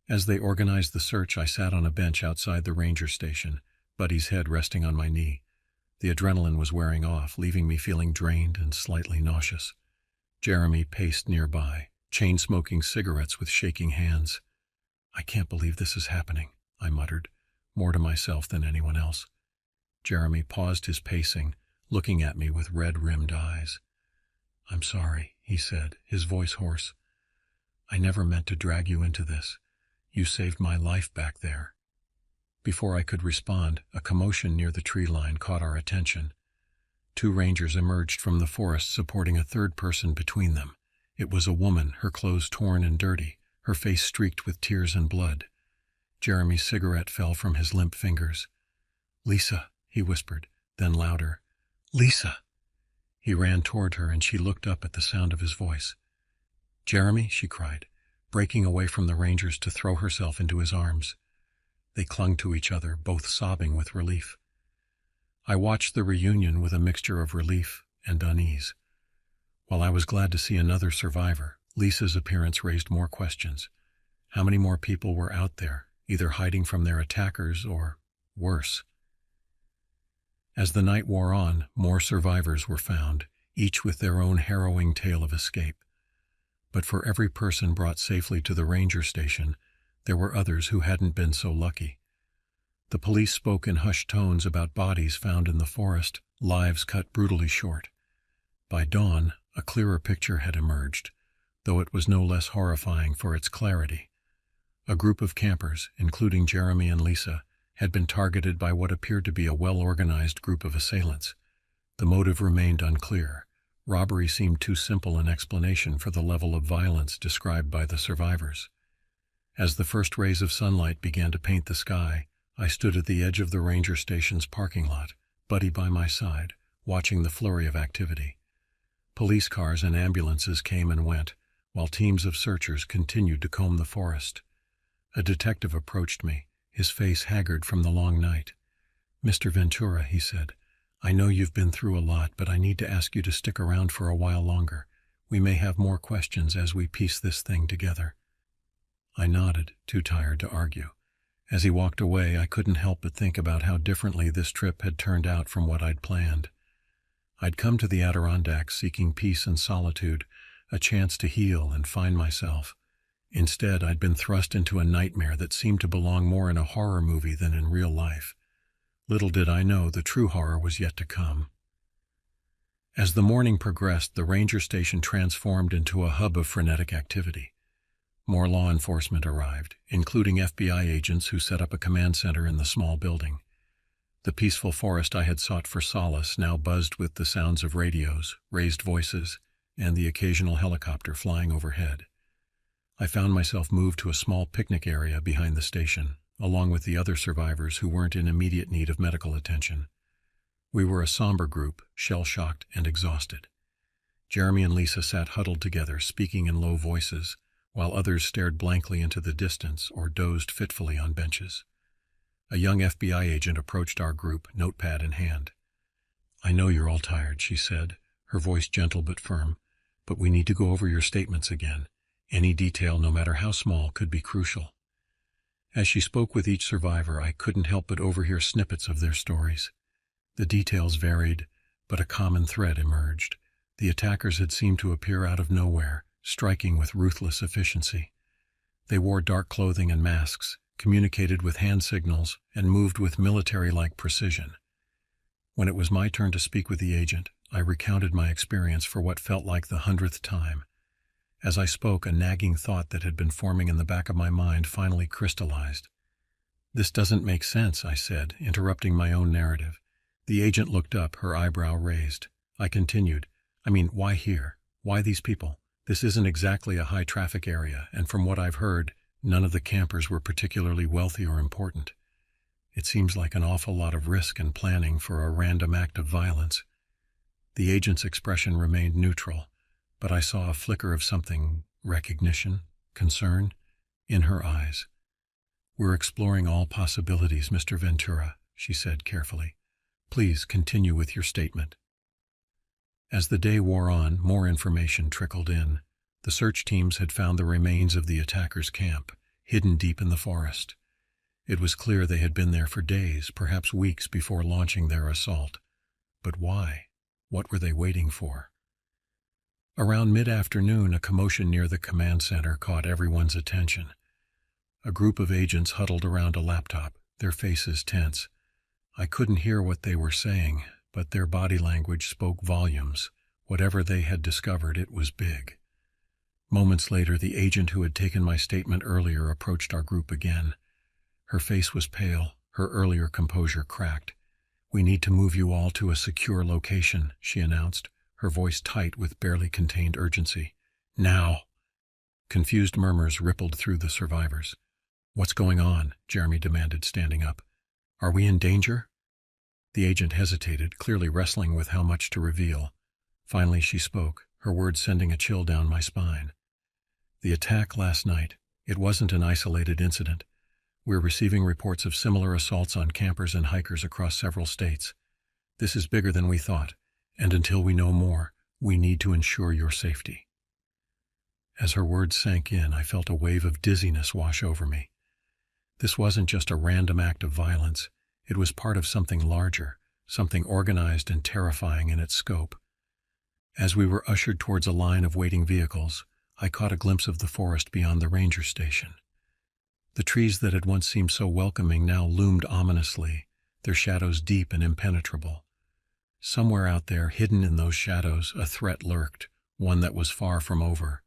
As they organized the search, I sat on a bench outside the ranger station, Buddy's head resting on my knee. The adrenaline was wearing off, leaving me feeling drained and slightly nauseous. Jeremy paced nearby, chain-smoking cigarettes with shaking hands. "I can't believe this is happening," I muttered, more to myself than anyone else. Jeremy paused his pacing, looking at me with red-rimmed eyes. "I'm sorry," he said, his voice hoarse. "I never meant to drag you into this. You saved my life back there." Before I could respond, a commotion near the tree line caught our attention. 2 rangers emerged from the forest supporting a third person between them. It was a woman, her clothes torn and dirty, her face streaked with tears and blood. Jeremy's cigarette fell from his limp fingers. "Lisa," he whispered, then louder, "Lisa." He ran toward her and she looked up at the sound of his voice. "Jeremy," she cried, breaking away from the rangers to throw herself into his arms. They clung to each other, both sobbing with relief. I watched the reunion with a mixture of relief and unease. While I was glad to see another survivor, Lisa's appearance raised more questions. How many more people were out there, either hiding from their attackers or, worse? As the night wore on, more survivors were found, each with their own harrowing tale of escape. But for every person brought safely to the ranger station, there were others who hadn't been so lucky. The police spoke in hushed tones about bodies found in the forest, lives cut brutally short. By dawn, a clearer picture had emerged, though it was no less horrifying for its clarity. A group of campers, including Jeremy and Lisa, had been targeted by what appeared to be a well-organized group of assailants. The motive remained unclear. Robbery seemed too simple an explanation for the level of violence described by the survivors. As the first rays of sunlight began to paint the sky, I stood at the edge of the ranger station's parking lot, Buddy by my side, watching the flurry of activity. Police cars and ambulances came and went, while teams of searchers continued to comb the forest. A detective approached me, his face haggard from the long night. "Mr. Ventura," he said, "I know you've been through a lot, but I need to ask you to stick around for a while longer. We may have more questions as we piece this thing together." I nodded, too tired to argue. As he walked away, I couldn't help but think about how differently this trip had turned out from what I'd planned. I'd come to the Adirondacks seeking peace and solitude, a chance to heal and find myself. Instead, I'd been thrust into a nightmare that seemed to belong more in a horror movie than in real life. Little did I know the true horror was yet to come. As the morning progressed, the ranger station transformed into a hub of frenetic activity. More law enforcement arrived, including FBI agents who set up a command center in the small building. The peaceful forest I had sought for solace now buzzed with the sounds of radios, raised voices, and the occasional helicopter flying overhead. I found myself moved to a small picnic area behind the station, along with the other survivors who weren't in immediate need of medical attention. We were a somber group, shell-shocked and exhausted. Jeremy and Lisa sat huddled together, speaking in low voices, while others stared blankly into the distance or dozed fitfully on benches. A young FBI agent approached our group, notepad in hand. "I know you're all tired," she said, her voice gentle but firm, "but we need to go over your statements again. Any detail, no matter how small, could be crucial." As she spoke with each survivor, I couldn't help but overhear snippets of their stories. The details varied, but a common thread emerged. The attackers had seemed to appear out of nowhere, striking with ruthless efficiency. They wore dark clothing and masks, communicated with hand signals, and moved with military-like precision. When it was my turn to speak with the agent, I recounted my experience for what felt like the 100th time. As I spoke, a nagging thought that had been forming in the back of my mind finally crystallized. "This doesn't make sense," I said, interrupting my own narrative. The agent looked up, her eyebrow raised. I continued, "Why here? Why these people? This isn't exactly a high-traffic area, and from what I've heard, none of the campers were particularly wealthy or important. It seems like an awful lot of risk and planning for a random act of violence." The agent's expression remained neutral, but I saw a flicker of something, recognition, concern, in her eyes. "We're exploring all possibilities, Mr. Ventura," she said carefully. "Please continue with your statement." As the day wore on, more information trickled in. The search teams had found the remains of the attackers' camp, hidden deep in the forest. It was clear they had been there for days, perhaps weeks, before launching their assault. But why? What were they waiting for? Around mid-afternoon, a commotion near the command center caught everyone's attention. A group of agents huddled around a laptop, their faces tense. I couldn't hear what they were saying, but their body language spoke volumes. Whatever they had discovered, it was big. Moments later, the agent who had taken my statement earlier approached our group again. Her face was pale, her earlier composure cracked. "We need to move you all to a secure location," she announced, her voice tight with barely contained urgency. "Now!" Confused murmurs rippled through the survivors. "What's going on?" Jeremy demanded, standing up. "Are we in danger?" The agent hesitated, clearly wrestling with how much to reveal. Finally she spoke, her words sending a chill down my spine. "The attack last night, it wasn't an isolated incident. We're receiving reports of similar assaults on campers and hikers across several states. This is bigger than we thought, and until we know more, we need to ensure your safety." As her words sank in, I felt a wave of dizziness wash over me. This wasn't just a random act of violence. It was part of something larger, something organized and terrifying in its scope. As we were ushered towards a line of waiting vehicles, I caught a glimpse of the forest beyond the ranger station. The trees that had once seemed so welcoming now loomed ominously, their shadows deep and impenetrable. Somewhere out there, hidden in those shadows, a threat lurked, one that was far from over.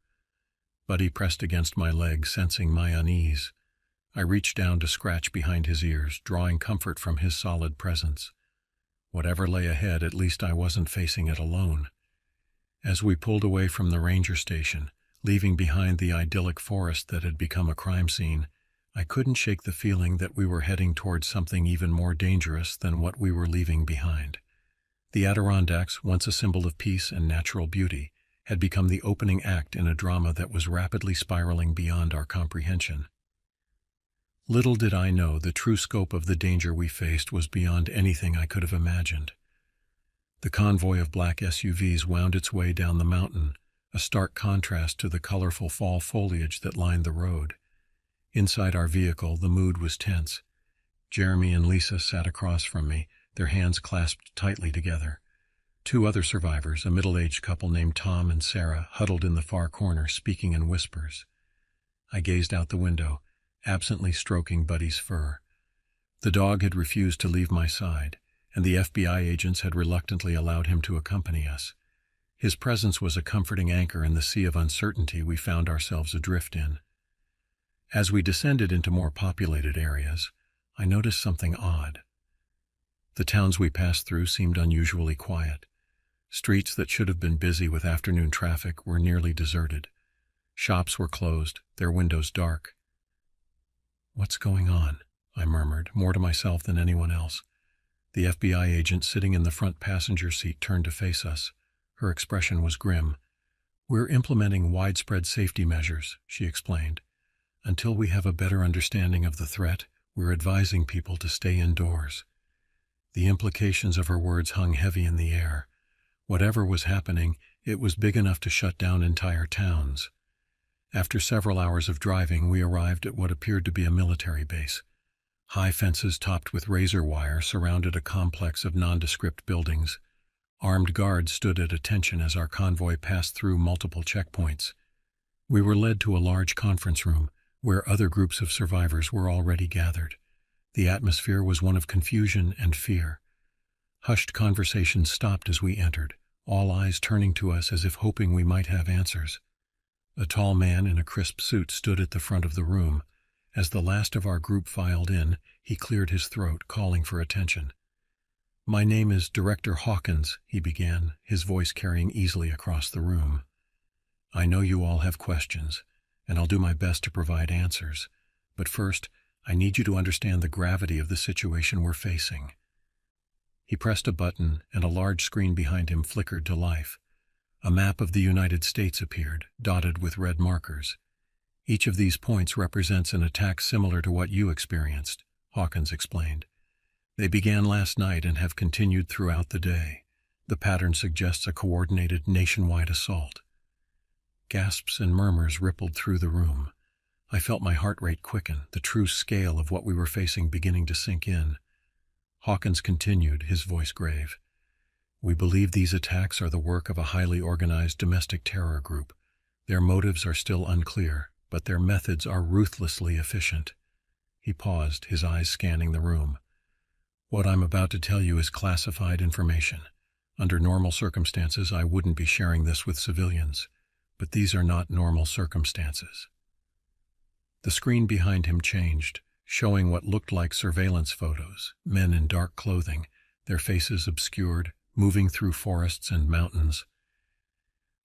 Buddy pressed against my leg, sensing my unease. I reached down to scratch behind his ears, drawing comfort from his solid presence. Whatever lay ahead, at least I wasn't facing it alone. As we pulled away from the ranger station, leaving behind the idyllic forest that had become a crime scene, I couldn't shake the feeling that we were heading towards something even more dangerous than what we were leaving behind. The Adirondacks, once a symbol of peace and natural beauty, had become the opening act in a drama that was rapidly spiraling beyond our comprehension. Little did I know the true scope of the danger we faced was beyond anything I could have imagined. The convoy of black SUVs wound its way down the mountain, a stark contrast to the colorful fall foliage that lined the road. Inside our vehicle, the mood was tense. Jeremy and Lisa sat across from me, their hands clasped tightly together. Two other survivors, a middle-aged couple named Tom and Sarah, huddled in the far corner, speaking in whispers. I gazed out the window, absently stroking Buddy's fur. The dog had refused to leave my side, and the FBI agents had reluctantly allowed him to accompany us. His presence was a comforting anchor in the sea of uncertainty we found ourselves adrift in. As we descended into more populated areas, I noticed something odd. The towns we passed through seemed unusually quiet. Streets that should have been busy with afternoon traffic were nearly deserted. Shops were closed, their windows dark. "What's going on?" I murmured, more to myself than anyone else. The FBI agent sitting in the front passenger seat turned to face us. Her expression was grim. "We're implementing widespread safety measures," she explained. "Until we have a better understanding of the threat, we're advising people to stay indoors." The implications of her words hung heavy in the air. Whatever was happening, it was big enough to shut down entire towns. After several hours of driving, we arrived at what appeared to be a military base. High fences topped with razor wire surrounded a complex of nondescript buildings. Armed guards stood at attention as our convoy passed through multiple checkpoints. We were led to a large conference room, where other groups of survivors were already gathered. The atmosphere was one of confusion and fear. Hushed conversations stopped as we entered, all eyes turning to us as if hoping we might have answers. A tall man in a crisp suit stood at the front of the room. As the last of our group filed in, he cleared his throat, calling for attention. "My name is Director Hawkins," he began, his voice carrying easily across the room. "I know you all have questions, and I'll do my best to provide answers. But first, I need you to understand the gravity of the situation we're facing." He pressed a button, and a large screen behind him flickered to life. A map of the United States appeared, dotted with red markers. "Each of these points represents an attack similar to what you experienced," Hawkins explained. "They began last night and have continued throughout the day. The pattern suggests a coordinated nationwide assault." Gasps and murmurs rippled through the room. I felt my heart rate quicken, the true scale of what we were facing beginning to sink in. Hawkins continued, his voice grave. "We believe these attacks are the work of a highly organized domestic terror group. Their motives are still unclear, but their methods are ruthlessly efficient." He paused, his eyes scanning the room. "What I'm about to tell you is classified information. Under normal circumstances, I wouldn't be sharing this with civilians. But these are not normal circumstances." The screen behind him changed, showing what looked like surveillance photos, men in dark clothing, their faces obscured, moving through forests and mountains.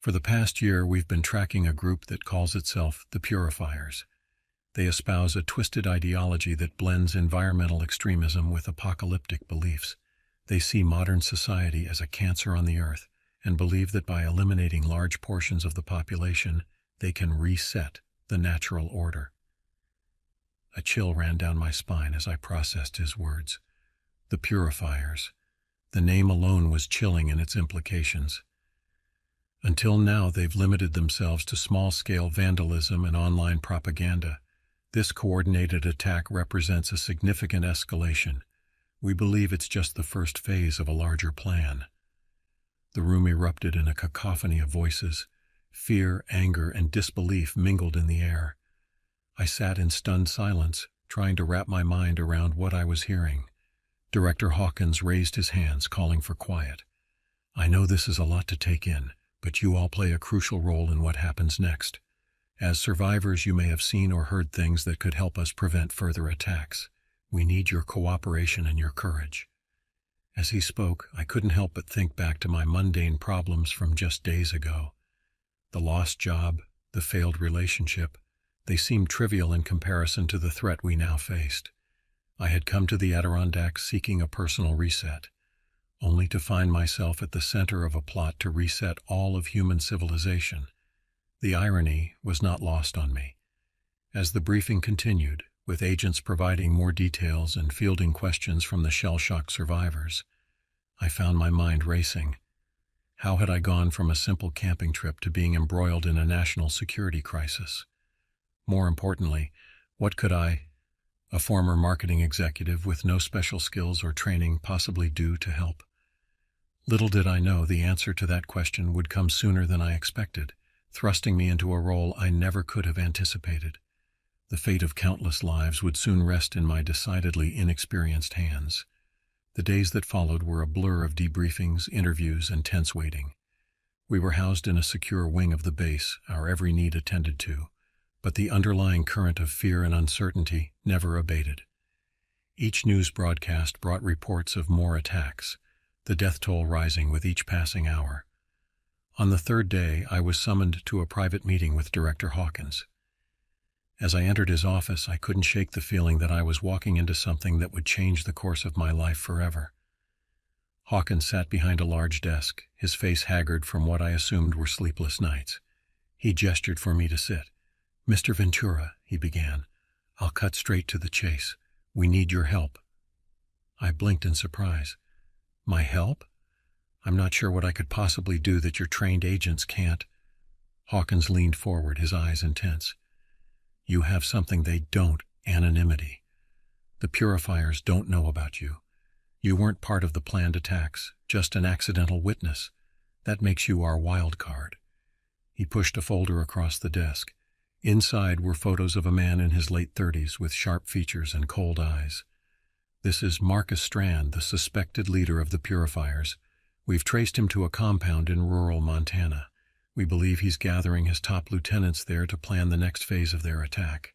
For the past year, we've been tracking a group that calls itself the Purifiers. They espouse a twisted ideology that blends environmental extremism with apocalyptic beliefs. They see modern society as a cancer on the earth and believe that by eliminating large portions of the population, they can reset the natural order. A chill ran down my spine as I processed his words. The Purifiers. The name alone was chilling in its implications. Until now, they've limited themselves to small-scale vandalism and online propaganda. This coordinated attack represents a significant escalation. We believe it's just the first phase of a larger plan. The room erupted in a cacophony of voices. Fear, anger, and disbelief mingled in the air. I sat in stunned silence, trying to wrap my mind around what I was hearing. Director Hawkins raised his hands, calling for quiet. I know this is a lot to take in, but you all play a crucial role in what happens next. As survivors, you may have seen or heard things that could help us prevent further attacks. We need your cooperation and your courage. As he spoke, I couldn't help but think back to my mundane problems from just days ago. The lost job, the failed relationship, they seemed trivial in comparison to the threat we now faced. I had come to the Adirondacks seeking a personal reset, only to find myself at the center of a plot to reset all of human civilization. The irony was not lost on me. As the briefing continued, with agents providing more details and fielding questions from the shell-shocked survivors, I found my mind racing. How had I gone from a simple camping trip to being embroiled in a national security crisis? More importantly, what could I, a former marketing executive with no special skills or training, possibly do to help? Little did I know the answer to that question would come sooner than I expected, thrusting me into a role I never could have anticipated. The fate of countless lives would soon rest in my decidedly inexperienced hands. The days that followed were a blur of debriefings, interviews, and tense waiting. We were housed in a secure wing of the base, our every need attended to, but the underlying current of fear and uncertainty never abated. Each news broadcast brought reports of more attacks, the death toll rising with each passing hour. On the third day, I was summoned to a private meeting with Director Hawkins. As I entered his office, I couldn't shake the feeling that I was walking into something that would change the course of my life forever. Hawkins sat behind a large desk, his face haggard from what I assumed were sleepless nights. He gestured for me to sit. "Mr. Ventura," he began, "I'll cut straight to the chase. We need your help." I blinked in surprise. My help? I'm not sure what I could possibly do that your trained agents can't. Hawkins leaned forward, his eyes intense. You have something they don't, anonymity. The Purifiers don't know about you. You weren't part of the planned attacks, just an accidental witness. That makes you our wild card. He pushed a folder across the desk. Inside were photos of a man in his late 30s with sharp features and cold eyes. This is Marcus Strand, the suspected leader of the Purifiers. We've traced him to a compound in rural Montana. We believe he's gathering his top lieutenants there to plan the next phase of their attack.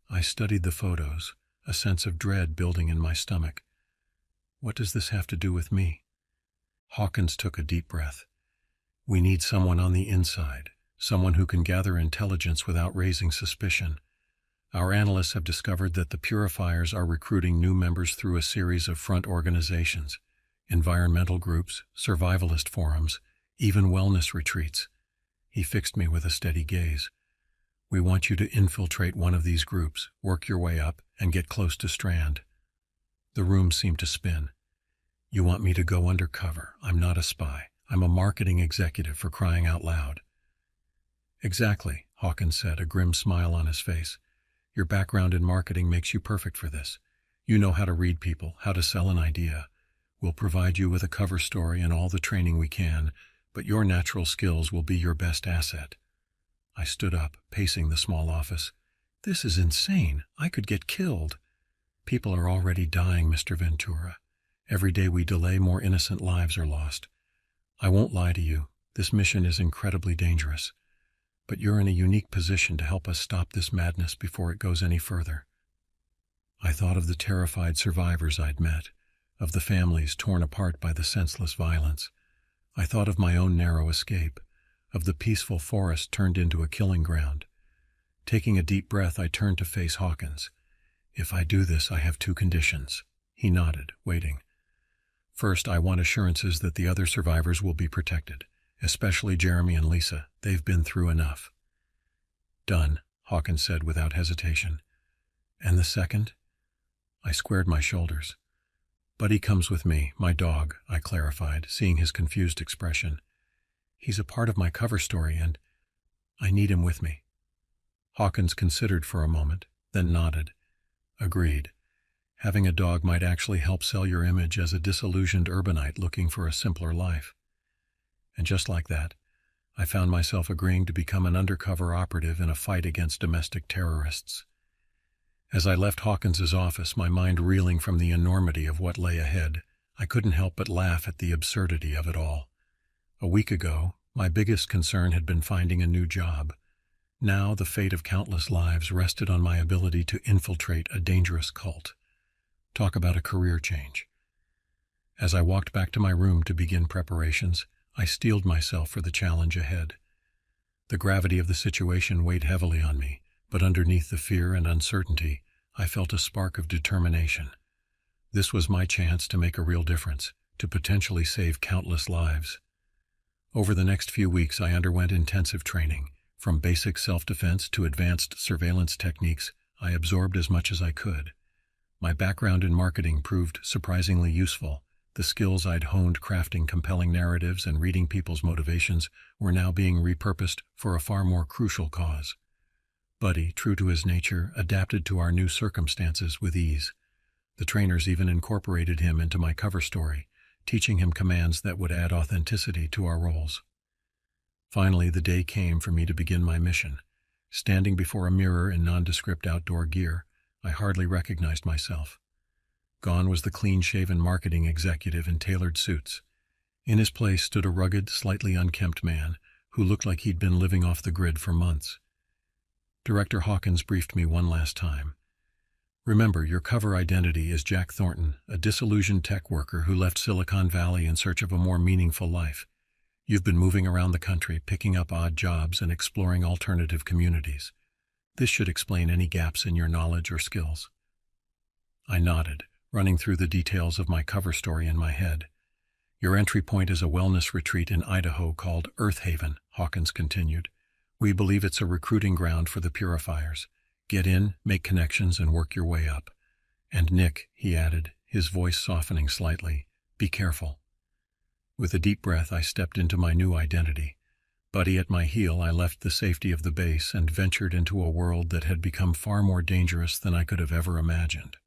I studied the photos, a sense of dread building in my stomach. What does this have to do with me? Hawkins took a deep breath. We need someone on the inside, someone who can gather intelligence without raising suspicion. Our analysts have discovered that the Purifiers are recruiting new members through a series of front organizations, environmental groups, survivalist forums, even wellness retreats. He fixed me with a steady gaze. We want you to infiltrate one of these groups, work your way up, and get close to Strand. The room seemed to spin. You want me to go undercover? I'm not a spy. I'm a marketing executive, for crying out loud. Exactly, Hawkins said, a grim smile on his face. Your background in marketing makes you perfect for this. You know how to read people, how to sell an idea. We'll provide you with a cover story and all the training we can, but your natural skills will be your best asset. I stood up, pacing the small office. This is insane. I could get killed. People are already dying, Mr. Ventura. Every day we delay, more innocent lives are lost. I won't lie to you. This mission is incredibly dangerous. But you're in a unique position to help us stop this madness before it goes any further. I thought of the terrified survivors I'd met, of the families torn apart by the senseless violence. I thought of my own narrow escape, of the peaceful forest turned into a killing ground. Taking a deep breath, I turned to face Hawkins. "If I do this, I have two conditions." He nodded, waiting. "First, I want assurances that the other survivors will be protected, especially Jeremy and Lisa. They've been through enough." "Done," Hawkins said without hesitation. "And the second?" I squared my shoulders. "Buddy comes with me, my dog," I clarified, seeing his confused expression. "He's a part of my cover story, and I need him with me." Hawkins considered for a moment, then nodded. "Agreed. Having a dog might actually help sell your image as a disillusioned urbanite looking for a simpler life." And just like that, I found myself agreeing to become an undercover operative in a fight against domestic terrorists. As I left Hawkins's office, my mind reeling from the enormity of what lay ahead, I couldn't help but laugh at the absurdity of it all. A week ago, my biggest concern had been finding a new job. Now the fate of countless lives rested on my ability to infiltrate a dangerous cult. Talk about a career change. As I walked back to my room to begin preparations, I steeled myself for the challenge ahead. The gravity of the situation weighed heavily on me, but underneath the fear and uncertainty, I felt a spark of determination. This was my chance to make a real difference, to potentially save countless lives. Over the next few weeks, I underwent intensive training. From basic self-defense to advanced surveillance techniques, I absorbed as much as I could. My background in marketing proved surprisingly useful. The skills I'd honed crafting compelling narratives and reading people's motivations were now being repurposed for a far more crucial cause. Buddy, true to his nature, adapted to our new circumstances with ease. The trainers even incorporated him into my cover story, teaching him commands that would add authenticity to our roles. Finally, the day came for me to begin my mission. Standing before a mirror in nondescript outdoor gear, I hardly recognized myself. Gone was the clean-shaven marketing executive in tailored suits. In his place stood a rugged, slightly unkempt man who looked like he'd been living off the grid for months. Director Hawkins briefed me one last time. "Remember, your cover identity is Jack Thornton, a disillusioned tech worker who left Silicon Valley in search of a more meaningful life. You've been moving around the country, picking up odd jobs and exploring alternative communities. This should explain any gaps in your knowledge or skills." I nodded, running through the details of my cover story in my head. "Your entry point is a wellness retreat in Idaho called Earth Haven," Hawkins continued. "We believe it's a recruiting ground for the purifiers. Get in, make connections, and work your way up. And Nick," he added, his voice softening slightly, "be careful." With a deep breath, I stepped into my new identity. Buddy at my heel, I left the safety of the base and ventured into a world that had become far more dangerous than I could have ever imagined.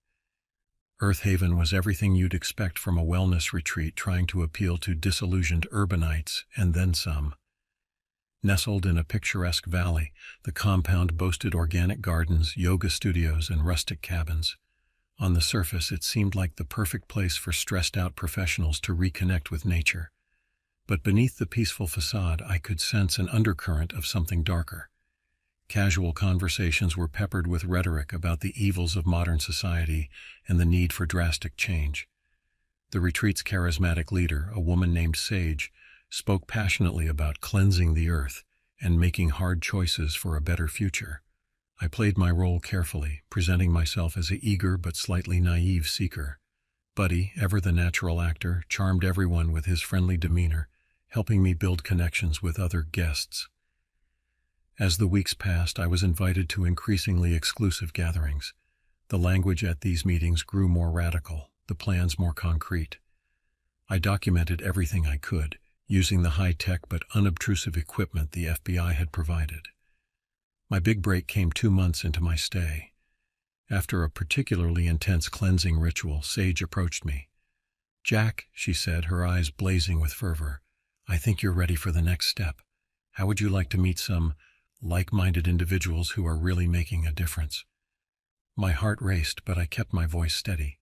Earth Haven was everything you'd expect from a wellness retreat trying to appeal to disillusioned urbanites, and then some. Nestled in a picturesque valley, the compound boasted organic gardens, yoga studios, and rustic cabins. On the surface, it seemed like the perfect place for stressed-out professionals to reconnect with nature. But beneath the peaceful facade, I could sense an undercurrent of something darker. Casual conversations were peppered with rhetoric about the evils of modern society and the need for drastic change. The retreat's charismatic leader, a woman named Sage, spoke passionately about cleansing the earth and making hard choices for a better future. I played my role carefully, presenting myself as an eager but slightly naive seeker. Buddy, ever the natural actor, charmed everyone with his friendly demeanor, helping me build connections with other guests. As the weeks passed, I was invited to increasingly exclusive gatherings. The language at these meetings grew more radical, the plans more concrete. I documented everything I could, using the high-tech but unobtrusive equipment the FBI had provided. My big break came 2 months into my stay. After a particularly intense cleansing ritual, Sage approached me. "Jack," she said, her eyes blazing with fervor, "I think you're ready for the next step. How would you like to meet some like-minded individuals who are really making a difference?" My heart raced, but I kept my voice steady.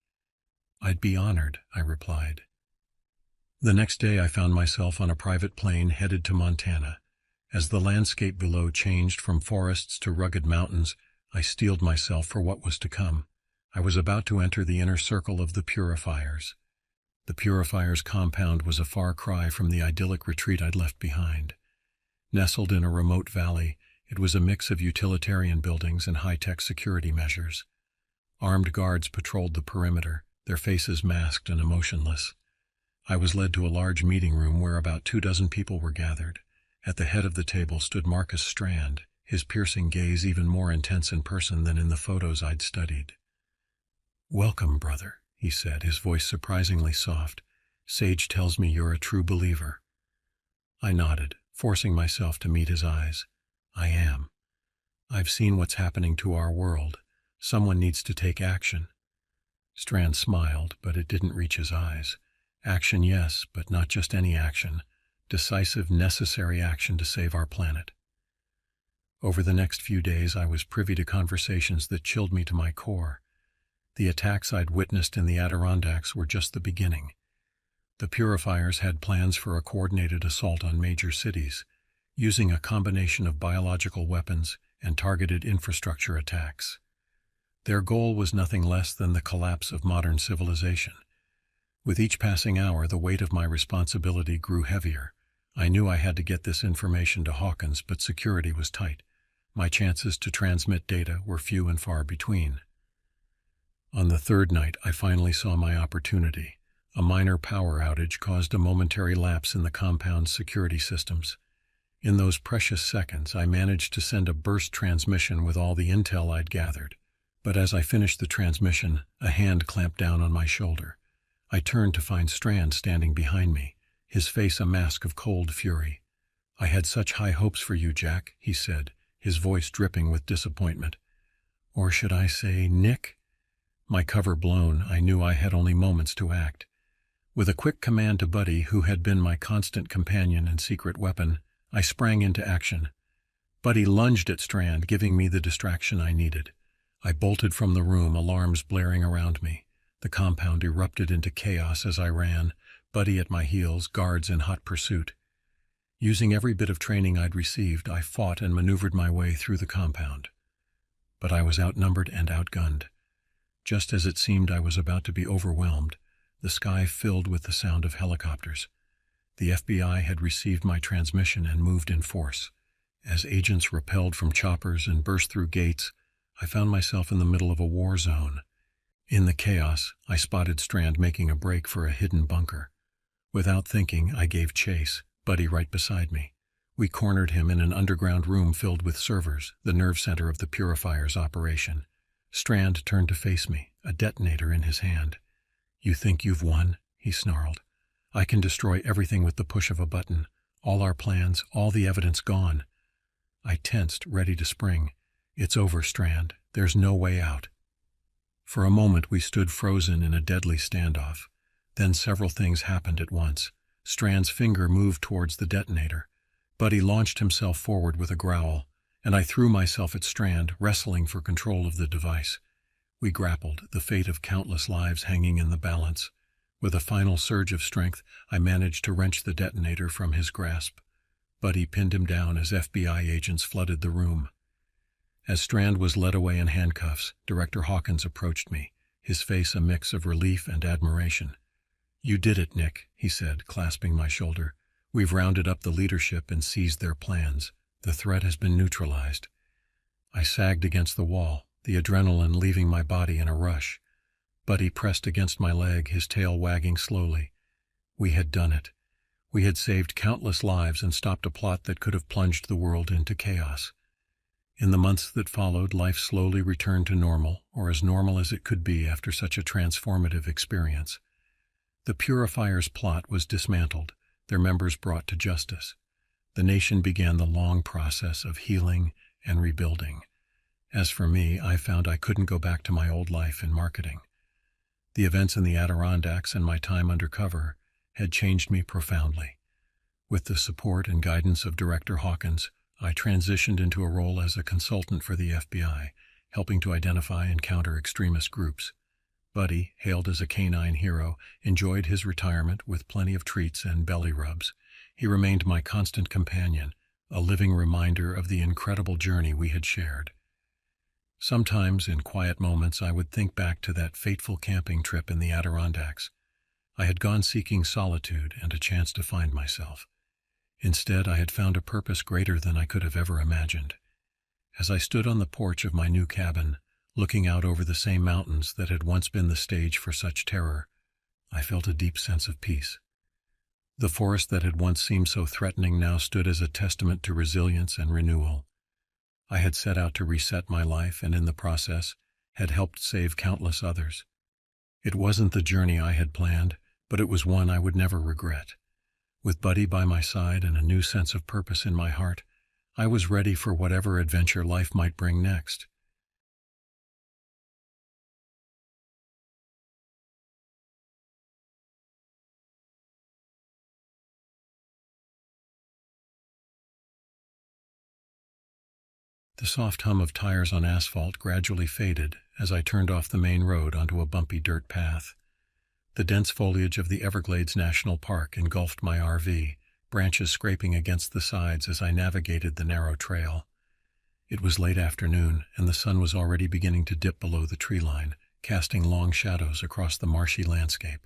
"I'd be honored," I replied. The next day I found myself on a private plane headed to Montana. As the landscape below changed from forests to rugged mountains, I steeled myself for what was to come. I was about to enter the inner circle of the purifiers. The Purifier's compound was a far cry from the idyllic retreat I'd left behind. Nestled in a remote valley, it was a mix of utilitarian buildings and high-tech security measures. Armed guards patrolled the perimeter, their faces masked and emotionless. I was led to a large meeting room where about 24 people were gathered. At the head of the table stood Marcus Strand, his piercing gaze even more intense in person than in the photos I'd studied. "Welcome, brother," he said, his voice surprisingly soft. "Sage tells me you're a true believer." I nodded, forcing myself to meet his eyes. "I am. I've seen what's happening to our world. Someone needs to take action." Strand smiled, but it didn't reach his eyes. "Action, yes, but not just any action. Decisive, necessary action to save our planet." Over the next few days, I was privy to conversations that chilled me to my core. The attacks I'd witnessed in the Adirondacks were just the beginning. The Purifiers had plans for a coordinated assault on major cities, using a combination of biological weapons and targeted infrastructure attacks. Their goal was nothing less than the collapse of modern civilization. With each passing hour, the weight of my responsibility grew heavier. I knew I had to get this information to Hawkins, but security was tight. My chances to transmit data were few and far between. On the third night, I finally saw my opportunity. A minor power outage caused a momentary lapse in the compound's security systems. In those precious seconds, I managed to send a burst transmission with all the intel I'd gathered. But as I finished the transmission, a hand clamped down on my shoulder. I turned to find Strand standing behind me, his face a mask of cold fury. "I had such high hopes for you, Jack," he said, his voice dripping with disappointment. "Or should I say, Nick?" My cover blown, I knew I had only moments to act. With a quick command to Buddy, who had been my constant companion and secret weapon, I sprang into action. Buddy lunged at Strand, giving me the distraction I needed. I bolted from the room, alarms blaring around me. The compound erupted into chaos as I ran, Buddy at my heels, guards in hot pursuit. Using every bit of training I'd received, I fought and maneuvered my way through the compound. But I was outnumbered and outgunned. Just as it seemed I was about to be overwhelmed, the sky filled with the sound of helicopters. The FBI had received my transmission and moved in force. As agents rappelled from choppers and burst through gates, I found myself in the middle of a war zone. In the chaos, I spotted Strand making a break for a hidden bunker. Without thinking, I gave chase, Buddy right beside me. We cornered him in an underground room filled with servers, the nerve center of the Purifier's operation. Strand turned to face me, a detonator in his hand. "You think you've won?" he snarled. "I can destroy everything with the push of a button. All our plans, all the evidence gone." I tensed, ready to spring. "It's over, Strand. There's no way out." For a moment we stood frozen in a deadly standoff. Then several things happened at once. Strand's finger moved towards the detonator. Buddy launched himself forward with a growl, and I threw myself at Strand, wrestling for control of the device. We grappled, the fate of countless lives hanging in the balance. With a final surge of strength, I managed to wrench the detonator from his grasp. Buddy pinned him down as FBI agents flooded the room. As Strand was led away in handcuffs, Director Hawkins approached me, his face a mix of relief and admiration. "You did it, Nick," he said, clasping my shoulder. "We've rounded up the leadership and seized their plans. The threat has been neutralized." I sagged against the wall, the adrenaline leaving my body in a rush. Buddy pressed against my leg, his tail wagging slowly. We had done it. We had saved countless lives and stopped a plot that could have plunged the world into chaos. In the months that followed, life slowly returned to normal, or as normal as it could be after such a transformative experience. The Purifier's plot was dismantled, their members brought to justice. The nation began the long process of healing and rebuilding. As for me, I found I couldn't go back to my old life in marketing. The events in the Adirondacks and my time undercover had changed me profoundly. With the support and guidance of Director Hawkins, I transitioned into a role as a consultant for the FBI, helping to identify and counter extremist groups. Buddy, hailed as a canine hero, enjoyed his retirement with plenty of treats and belly rubs. He remained my constant companion, a living reminder of the incredible journey we had shared. Sometimes, in quiet moments, I would think back to that fateful camping trip in the Adirondacks. I had gone seeking solitude and a chance to find myself. Instead, I had found a purpose greater than I could have ever imagined. As I stood on the porch of my new cabin, looking out over the same mountains that had once been the stage for such terror, I felt a deep sense of peace. The forest that had once seemed so threatening now stood as a testament to resilience and renewal. I had set out to reset my life and in the process had helped save countless others. It wasn't the journey I had planned, but it was one I would never regret. With Buddy by my side and a new sense of purpose in my heart, I was ready for whatever adventure life might bring next. The soft hum of tires on asphalt gradually faded as I turned off the main road onto a bumpy dirt path. The dense foliage of the Everglades National Park engulfed my RV, branches scraping against the sides as I navigated the narrow trail. It was late afternoon, and the sun was already beginning to dip below the tree line, casting long shadows across the marshy landscape.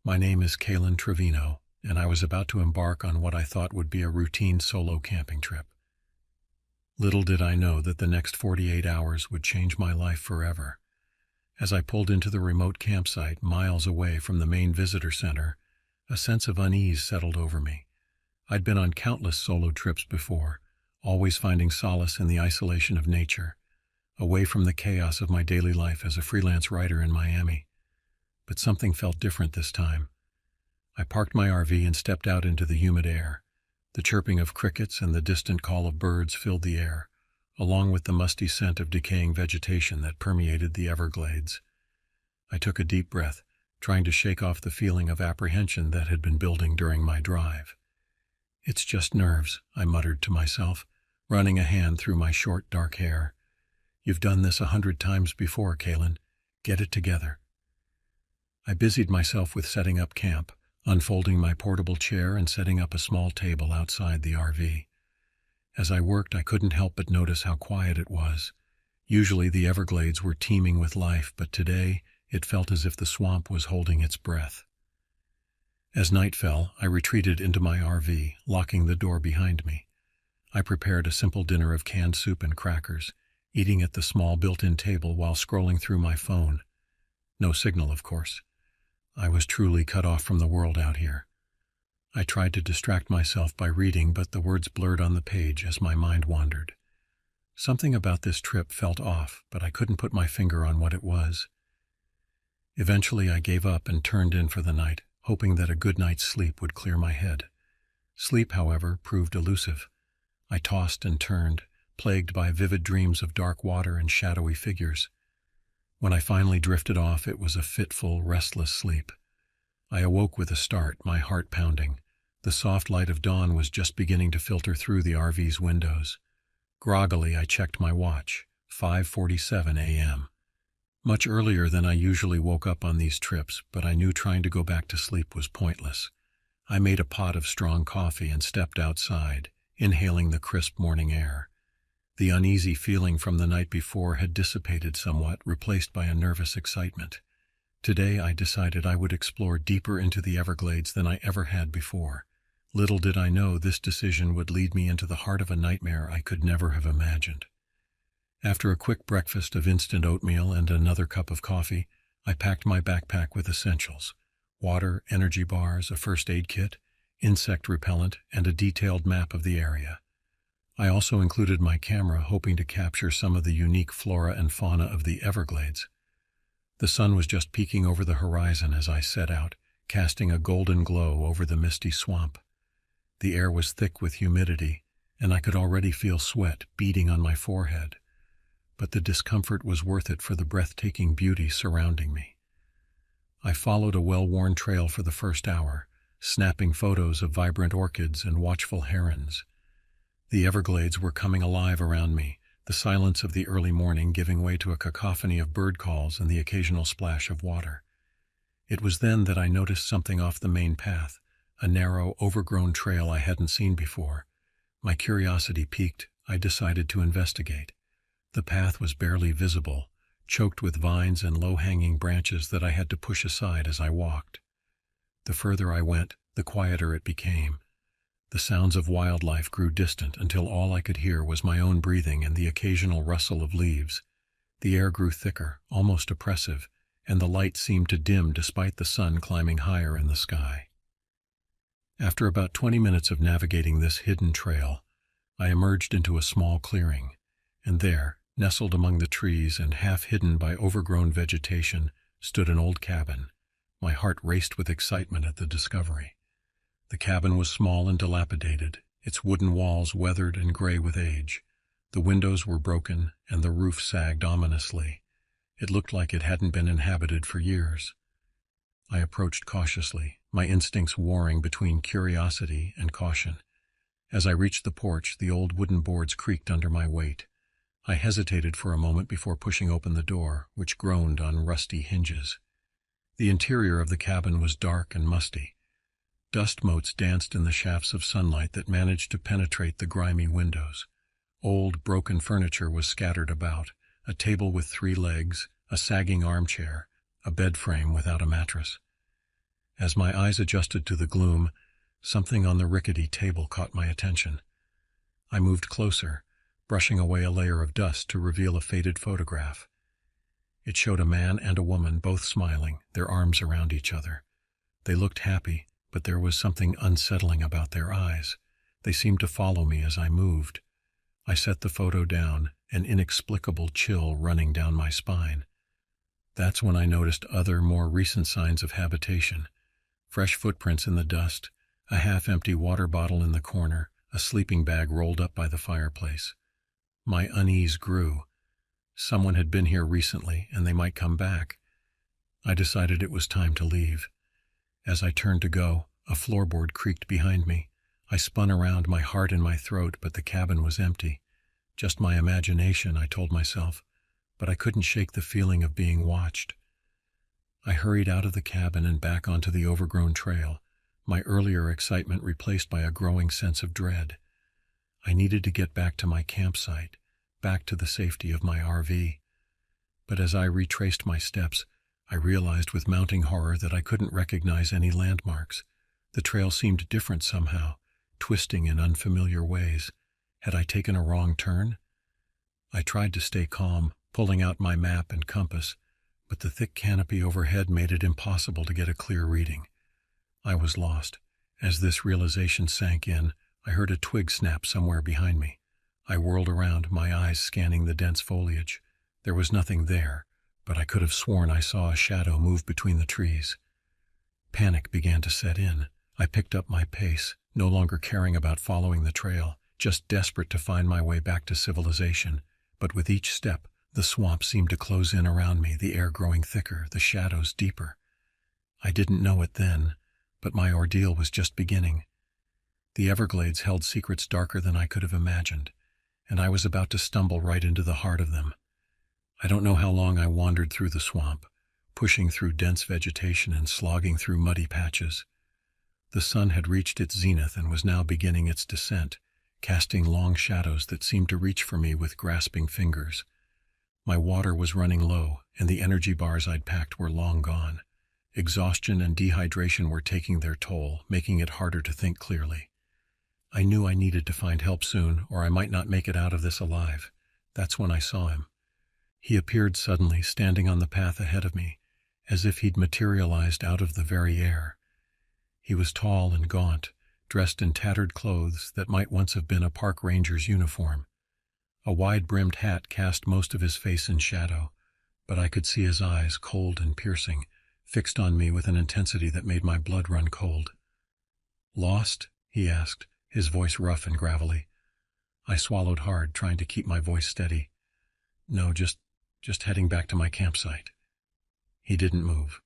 My name is Kalen Trevino, and I was about to embark on what I thought would be a routine solo camping trip. Little did I know that the next 48 hours would change my life forever. As I pulled into the remote campsite miles away from the main visitor center, a sense of unease settled over me. I'd been on countless solo trips before, always finding solace in the isolation of nature, away from the chaos of my daily life as a freelance writer in Miami. But something felt different this time. I parked my RV and stepped out into the humid air. The chirping of crickets and the distant call of birds filled the air, along with the musty scent of decaying vegetation that permeated the Everglades. I took a deep breath, trying to shake off the feeling of apprehension that had been building during my drive. "It's just nerves," I muttered to myself, running a hand through my short, dark hair. "You've done this 100 times before, Kalen. Get it together." I busied myself with setting up camp, unfolding my portable chair and setting up a small table outside the RV. As I worked, I couldn't help but notice how quiet it was. Usually the Everglades were teeming with life, but today it felt as if the swamp was holding its breath. As night fell, I retreated into my RV, locking the door behind me. I prepared a simple dinner of canned soup and crackers, eating at the small built-in table while scrolling through my phone. No signal, of course. I was truly cut off from the world out here. I tried to distract myself by reading, but the words blurred on the page as my mind wandered. Something about this trip felt off, but I couldn't put my finger on what it was. Eventually I gave up and turned in for the night, hoping that a good night's sleep would clear my head. Sleep, however, proved elusive. I tossed and turned, plagued by vivid dreams of dark water and shadowy figures. When I finally drifted off, it was a fitful, restless sleep. I awoke with a start, my heart pounding. The soft light of dawn was just beginning to filter through the RV's windows. Groggily, I checked my watch. 5:47 a.m. Much earlier than I usually woke up on these trips, but I knew trying to go back to sleep was pointless. I made a pot of strong coffee and stepped outside, inhaling the crisp morning air. The uneasy feeling from the night before had dissipated somewhat, replaced by a nervous excitement. Today I decided I would explore deeper into the Everglades than I ever had before. Little did I know this decision would lead me into the heart of a nightmare I could never have imagined. After a quick breakfast of instant oatmeal and another cup of coffee, I packed my backpack with essentials: water, energy bars, a first aid kit, insect repellent, and a detailed map of the area. I also included my camera, hoping to capture some of the unique flora and fauna of the Everglades. The sun was just peeking over the horizon as I set out, casting a golden glow over the misty swamp. The air was thick with humidity, and I could already feel sweat beading on my forehead. But the discomfort was worth it for the breathtaking beauty surrounding me. I followed a well-worn trail for the first hour, snapping photos of vibrant orchids and watchful herons. The Everglades were coming alive around me, the silence of the early morning giving way to a cacophony of bird calls and the occasional splash of water. It was then that I noticed something off the main path, a narrow, overgrown trail I hadn't seen before. My curiosity piqued, I decided to investigate. The path was barely visible, choked with vines and low-hanging branches that I had to push aside as I walked. The further I went, the quieter it became. The sounds of wildlife grew distant until all I could hear was my own breathing and the occasional rustle of leaves. The air grew thicker, almost oppressive, and the light seemed to dim despite the sun climbing higher in the sky. After about 20 minutes of navigating this hidden trail, I emerged into a small clearing, and there, nestled among the trees and half hidden by overgrown vegetation, stood an old cabin. My heart raced with excitement at the discovery. The cabin was small and dilapidated, its wooden walls weathered and gray with age. The windows were broken, and the roof sagged ominously. It looked like it hadn't been inhabited for years. I approached cautiously, my instincts warring between curiosity and caution. As I reached the porch, the old wooden boards creaked under my weight. I hesitated for a moment before pushing open the door, which groaned on rusty hinges. The interior of the cabin was dark and musty. Dust motes danced in the shafts of sunlight that managed to penetrate the grimy windows. Old, broken furniture was scattered about, a table with 3 legs, a sagging armchair, a bed frame without a mattress. As my eyes adjusted to the gloom, something on the rickety table caught my attention. I moved closer, brushing away a layer of dust to reveal a faded photograph. It showed a man and a woman both smiling, their arms around each other. They looked happy, but there was something unsettling about their eyes. They seemed to follow me as I moved. I set the photo down, an inexplicable chill running down my spine. That's when I noticed other, more recent signs of habitation. Fresh footprints in the dust, a half-empty water bottle in the corner, a sleeping bag rolled up by the fireplace. My unease grew. Someone had been here recently, and they might come back. I decided it was time to leave. As I turned to go, a floorboard creaked behind me. I spun around, my heart in my throat, but the cabin was empty. Just my imagination, I told myself, but I couldn't shake the feeling of being watched. I hurried out of the cabin and back onto the overgrown trail, my earlier excitement replaced by a growing sense of dread. I needed to get back to my campsite, back to the safety of my RV. But as I retraced my steps, I realized with mounting horror that I couldn't recognize any landmarks. The trail seemed different somehow, twisting in unfamiliar ways. Had I taken a wrong turn? I tried to stay calm, pulling out my map and compass, but the thick canopy overhead made it impossible to get a clear reading. I was lost. As this realization sank in, I heard a twig snap somewhere behind me. I whirled around, my eyes scanning the dense foliage. There was nothing there, but I could have sworn I saw a shadow move between the trees. Panic began to set in. I picked up my pace, no longer caring about following the trail, just desperate to find my way back to civilization. But with each step, the swamp seemed to close in around me, the air growing thicker, the shadows deeper. I didn't know it then, but my ordeal was just beginning. The Everglades held secrets darker than I could have imagined, and I was about to stumble right into the heart of them. I don't know how long I wandered through the swamp, pushing through dense vegetation and slogging through muddy patches. The sun had reached its zenith and was now beginning its descent, casting long shadows that seemed to reach for me with grasping fingers. My water was running low, and the energy bars I'd packed were long gone. Exhaustion and dehydration were taking their toll, making it harder to think clearly. I knew I needed to find help soon, or I might not make it out of this alive. That's when I saw him. He appeared suddenly, standing on the path ahead of me, as if he'd materialized out of the very air. He was tall and gaunt, dressed in tattered clothes that might once have been a park ranger's uniform. A wide-brimmed hat cast most of his face in shadow, but I could see his eyes, cold and piercing, fixed on me with an intensity that made my blood run cold. "Lost?" he asked, his voice rough and gravelly. I swallowed hard, trying to keep my voice steady. "No, just heading back to my campsite." He didn't move.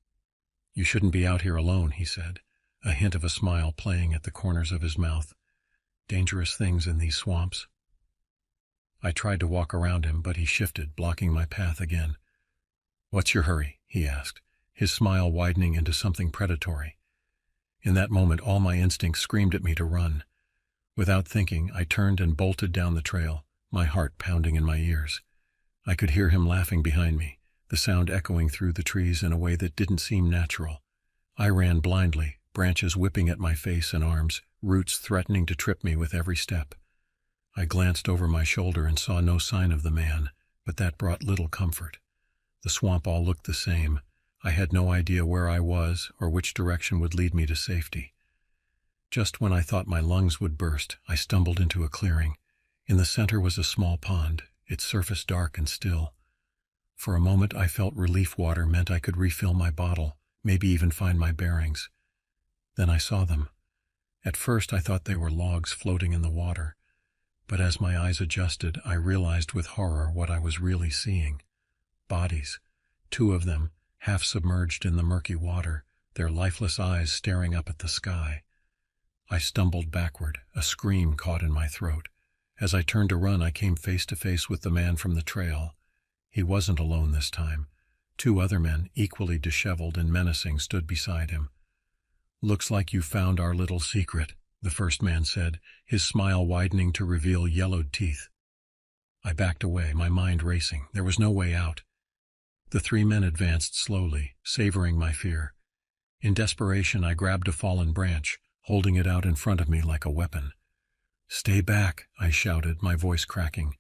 "You shouldn't be out here alone," he said, a hint of a smile playing at the corners of his mouth. "Dangerous things in these swamps." I tried to walk around him, but he shifted, blocking my path again. "What's your hurry?" he asked, his smile widening into something predatory. In that moment, all my instincts screamed at me to run. Without thinking, I turned and bolted down the trail, my heart pounding in my ears. I could hear him laughing behind me, the sound echoing through the trees in a way that didn't seem natural. I ran blindly, branches whipping at my face and arms, roots threatening to trip me with every step. I glanced over my shoulder and saw no sign of the man, but that brought little comfort. The swamp all looked the same. I had no idea where I was or which direction would lead me to safety. Just when I thought my lungs would burst, I stumbled into a clearing. In the center was a small pond, its surface dark and still. For a moment I felt relief water meant I could refill my bottle, maybe even find my bearings. Then I saw them. At first I thought they were logs floating in the water, but as my eyes adjusted, I realized with horror what I was really seeing. Bodies, 2 of them, half submerged in the murky water, their lifeless eyes staring up at the sky. I stumbled backward, a scream caught in my throat. As I turned to run, I came face to face with the man from the trail. He wasn't alone this time. 2 other men, equally disheveled and menacing, stood beside him. "Looks like you found our little secret," the first man said, his smile widening to reveal yellowed teeth. I backed away, my mind racing. There was no way out. The 3 men advanced slowly, savoring my fear. In desperation, I grabbed a fallen branch, holding it out in front of me like a weapon. "Stay back," I shouted, my voice cracking.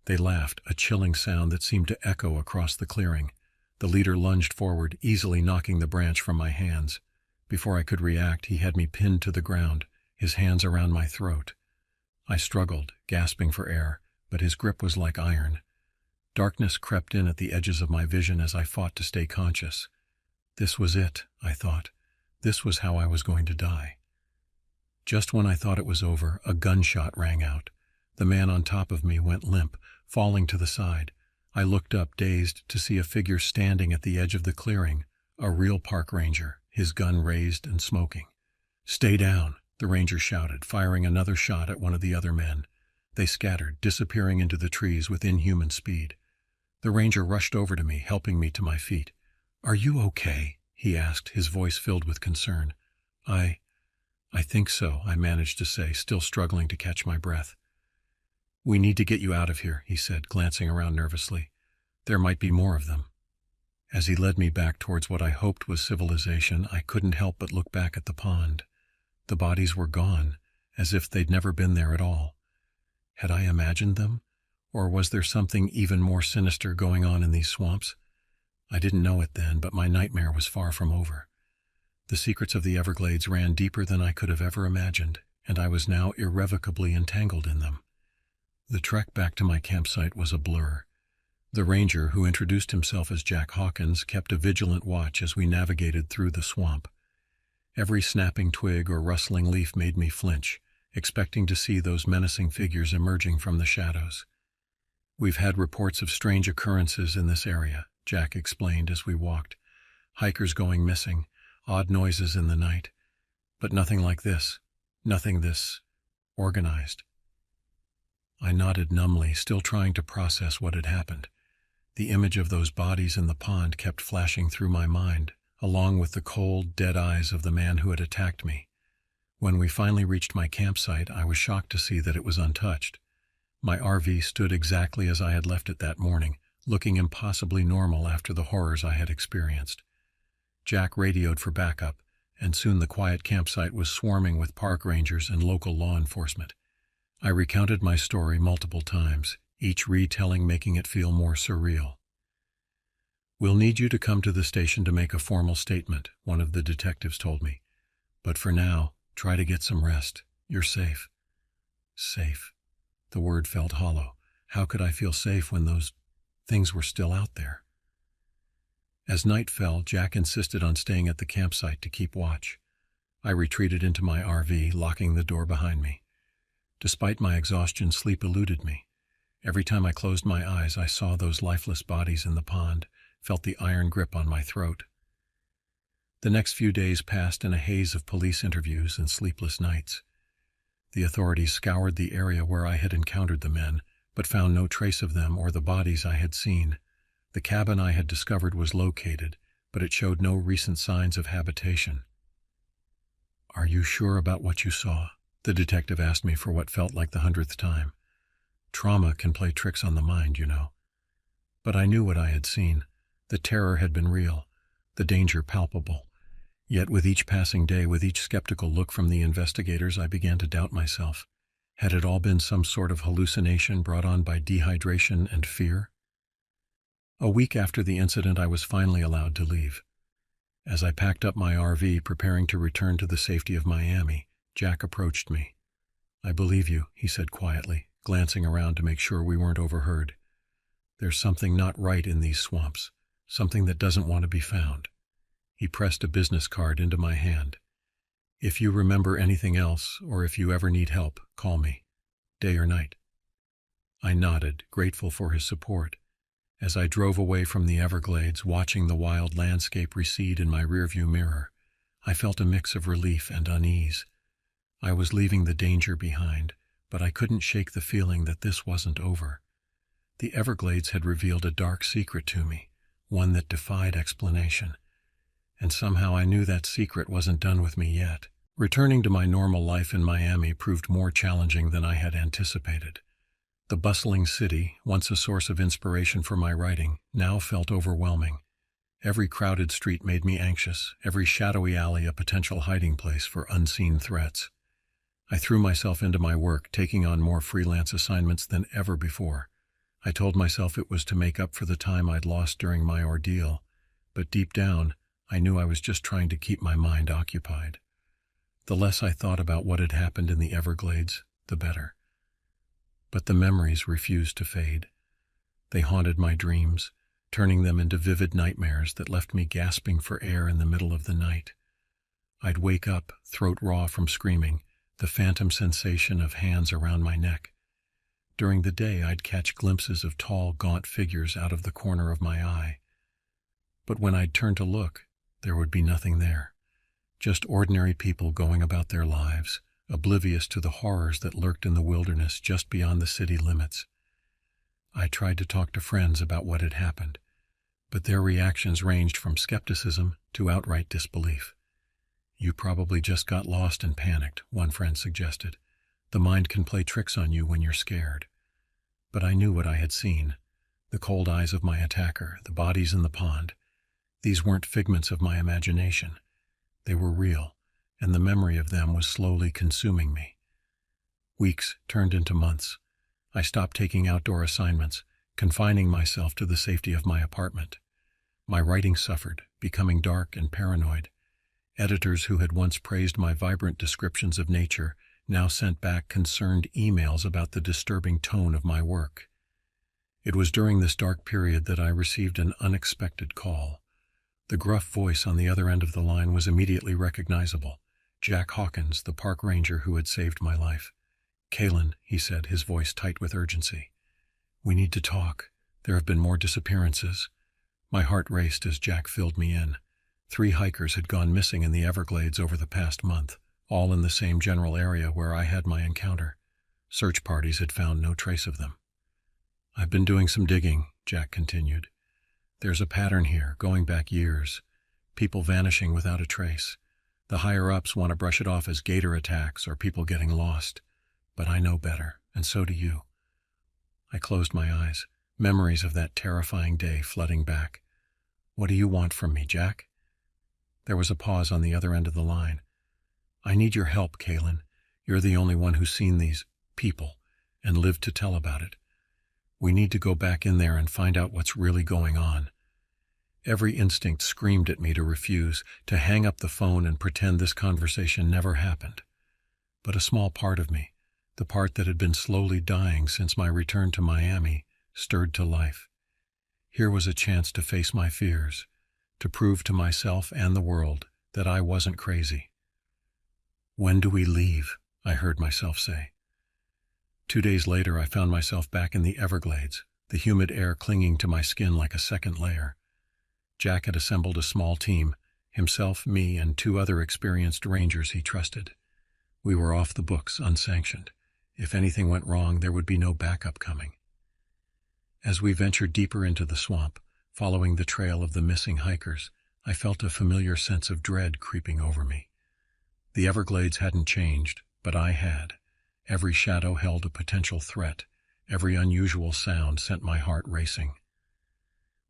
They laughed, a chilling sound that seemed to echo across the clearing. The leader lunged forward, easily knocking the branch from my hands. Before I could react, he had me pinned to the ground, his hands around my throat. I struggled, gasping for air, but his grip was like iron. Darkness crept in at the edges of my vision as I fought to stay conscious. This was it, I thought. This was how I was going to die. Just when I thought it was over, a gunshot rang out. The man on top of me went limp, falling to the side. I looked up, dazed, to see a figure standing at the edge of the clearing, a real park ranger, his gun raised and smoking. "Stay down," the ranger shouted, firing another shot at one of the other men. They scattered, disappearing into the trees with inhuman speed. The ranger rushed over to me, helping me to my feet. "Are you okay?" he asked, his voice filled with concern. I think so," I managed to say, still struggling to catch my breath. "We need to get you out of here," he said, glancing around nervously. "There might be more of them." As he led me back towards what I hoped was civilization, I couldn't help but look back at the pond. The bodies were gone, as if they'd never been there at all. Had I imagined them? Or was there something even more sinister going on in these swamps? I didn't know it then, but my nightmare was far from over. The secrets of the Everglades ran deeper than I could have ever imagined, and I was now irrevocably entangled in them. The trek back to my campsite was a blur. The ranger, who introduced himself as Jack Hawkins, kept a vigilant watch as we navigated through the swamp. Every snapping twig or rustling leaf made me flinch, expecting to see those menacing figures emerging from the shadows. "We've had reports of strange occurrences in this area," Jack explained as we walked. "Hikers going missing, odd noises in the night, but nothing like this, nothing this organized." I nodded numbly, still trying to process what had happened. The image of those bodies in the pond kept flashing through my mind, along with the cold, dead eyes of the man who had attacked me. When we finally reached my campsite, I was shocked to see that it was untouched. My RV stood exactly as I had left it that morning, looking impossibly normal after the horrors I had experienced. Jack radioed for backup, and soon the quiet campsite was swarming with park rangers and local law enforcement. I recounted my story multiple times, each retelling making it feel more surreal. "We'll need you to come to the station to make a formal statement," one of the detectives told me. "But for now, try to get some rest. You're safe." Safe. The word felt hollow. How could I feel safe when those things were still out there? As night fell, Jack insisted on staying at the campsite to keep watch. I retreated into my RV, locking the door behind me. Despite my exhaustion, sleep eluded me. Every time I closed my eyes, I saw those lifeless bodies in the pond, felt the iron grip on my throat. The next few days passed in a haze of police interviews and sleepless nights. The authorities scoured the area where I had encountered the men, but found no trace of them or the bodies I had seen. The cabin I had discovered was located, but it showed no recent signs of habitation. "Are you sure about what you saw?" the detective asked me for what felt like the 100th time. Trauma can play tricks on the mind, you know. But I knew what I had seen. The terror had been real, the danger palpable. Yet with each passing day, with each skeptical look from the investigators, I began to doubt myself. Had it all been some sort of hallucination brought on by dehydration and fear? A week after the incident, I was finally allowed to leave. As I packed up my RV, preparing to return to the safety of Miami, Jack approached me. "I believe you," he said quietly, glancing around to make sure we weren't overheard. "There's something not right in these swamps, something that doesn't want to be found." He pressed a business card into my hand. "If you remember anything else, or if you ever need help, call me, day or night." I nodded, grateful for his support. As I drove away from the Everglades, watching the wild landscape recede in my rearview mirror, I felt a mix of relief and unease. I was leaving the danger behind, but I couldn't shake the feeling that this wasn't over. The Everglades had revealed a dark secret to me, one that defied explanation. And somehow I knew that secret wasn't done with me yet. Returning to my normal life in Miami proved more challenging than I had anticipated. The bustling city, once a source of inspiration for my writing, now felt overwhelming. Every crowded street made me anxious, every shadowy alley a potential hiding place for unseen threats. I threw myself into my work, taking on more freelance assignments than ever before. I told myself it was to make up for the time I'd lost during my ordeal, but deep down, I knew I was just trying to keep my mind occupied. The less I thought about what had happened in the Everglades, the better. But the memories refused to fade. They haunted my dreams, turning them into vivid nightmares that left me gasping for air in the middle of the night. I'd wake up, throat raw from screaming, the phantom sensation of hands around my neck. During the day, I'd catch glimpses of tall, gaunt figures out of the corner of my eye. But when I'd turn to look, there would be nothing there. Just ordinary people going about their lives, oblivious to the horrors that lurked in the wilderness just beyond the city limits. I tried to talk to friends about what had happened, but their reactions ranged from skepticism to outright disbelief. "You probably just got lost and panicked," one friend suggested. "The mind can play tricks on you when you're scared." But I knew what I had seen. The cold eyes of my attacker, the bodies in the pond. These weren't figments of my imagination. They were real, and the memory of them was slowly consuming me. Weeks turned into months. I stopped taking outdoor assignments, confining myself to the safety of my apartment. My writing suffered, becoming dark and paranoid. Editors who had once praised my vibrant descriptions of nature now sent back concerned emails about the disturbing tone of my work. It was during this dark period that I received an unexpected call. The gruff voice on the other end of the line was immediately recognizable. Jack Hawkins, the park ranger who had saved my life. "Kaylin," he said, his voice tight with urgency. "We need to talk. There have been more disappearances." My heart raced as Jack filled me in. 3 hikers had gone missing in the Everglades over the past month, all in the same general area where I had my encounter. Search parties had found no trace of them. "I've been doing some digging," Jack continued. "There's a pattern here, going back years. People vanishing without a trace. The higher-ups want to brush it off as gator attacks or people getting lost. But I know better, and so do you." I closed my eyes, memories of that terrifying day flooding back. "What do you want from me, Jack?" There was a pause on the other end of the line. "I need your help, Kaylin. You're the only one who's seen these people and lived to tell about it. We need to go back in there and find out what's really going on." Every instinct screamed at me to refuse, to hang up the phone and pretend this conversation never happened. But a small part of me, the part that had been slowly dying since my return to Miami, stirred to life. Here was a chance to face my fears, to prove to myself and the world that I wasn't crazy. "When do we leave?" I heard myself say. 2 days later, I found myself back in the Everglades, the humid air clinging to my skin like a second layer. Jack had assembled a small team, himself, me, and 2 other experienced rangers he trusted. We were off the books, unsanctioned. If anything went wrong, there would be no backup coming. As we ventured deeper into the swamp, following the trail of the missing hikers, I felt a familiar sense of dread creeping over me. The Everglades hadn't changed, but I had. Every shadow held a potential threat. Every unusual sound sent my heart racing.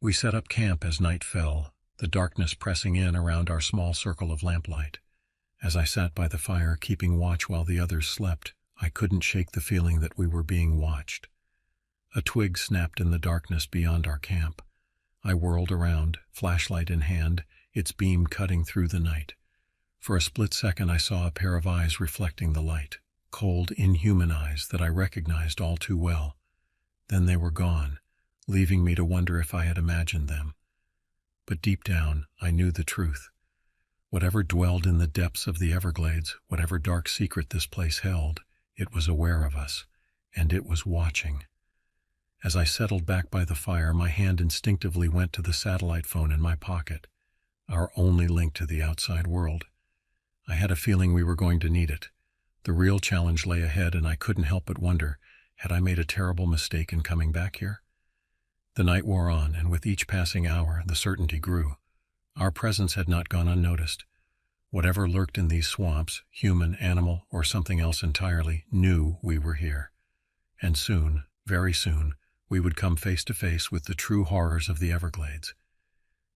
We set up camp as night fell, the darkness pressing in around our small circle of lamplight. As I sat by the fire, keeping watch while the others slept, I couldn't shake the feeling that we were being watched. A twig snapped in the darkness beyond our camp. I whirled around, flashlight in hand, its beam cutting through the night. For a split second I saw a pair of eyes reflecting the light, cold, inhuman eyes that I recognized all too well. Then they were gone, leaving me to wonder if I had imagined them. But deep down, I knew the truth. Whatever dwelled in the depths of the Everglades, whatever dark secret this place held, it was aware of us, and it was watching. As I settled back by the fire, my hand instinctively went to the satellite phone in my pocket, our only link to the outside world. I had a feeling we were going to need it. The real challenge lay ahead, and I couldn't help but wonder, had I made a terrible mistake in coming back here? The night wore on, and with each passing hour, the certainty grew. Our presence had not gone unnoticed. Whatever lurked in these swamps, human, animal, or something else entirely, knew we were here. And soon, very soon, we would come face to face with the true horrors of the Everglades.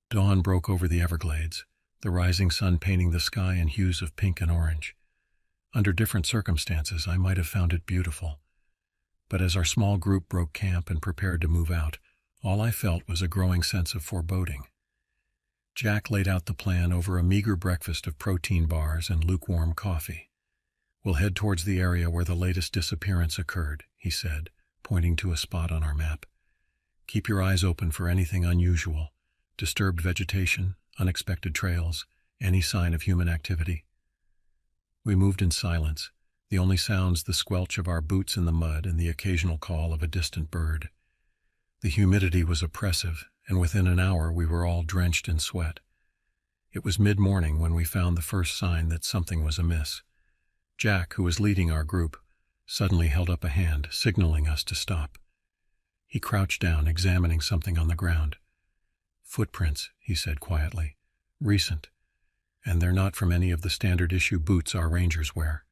Dawn broke over the Everglades, the rising sun painting the sky in hues of pink and orange. Under different circumstances, I might have found it beautiful. But as our small group broke camp and prepared to move out, all I felt was a growing sense of foreboding. Jack laid out the plan over a meager breakfast of protein bars and lukewarm coffee. "We'll head towards the area where the latest disappearance occurred," he said, pointing to a spot on our map. "Keep your eyes open for anything unusual, disturbed vegetation, unexpected trails, any sign of human activity." We moved in silence, the only sounds the squelch of our boots in the mud and the occasional call of a distant bird. The humidity was oppressive, and within an hour we were all drenched in sweat. It was mid-morning when we found the first sign that something was amiss. Jack, who was leading our group, suddenly held up a hand, signaling us to stop. He crouched down, examining something on the ground. "Footprints," he said quietly. "Recent. And they're not from any of the standard-issue boots our rangers wear."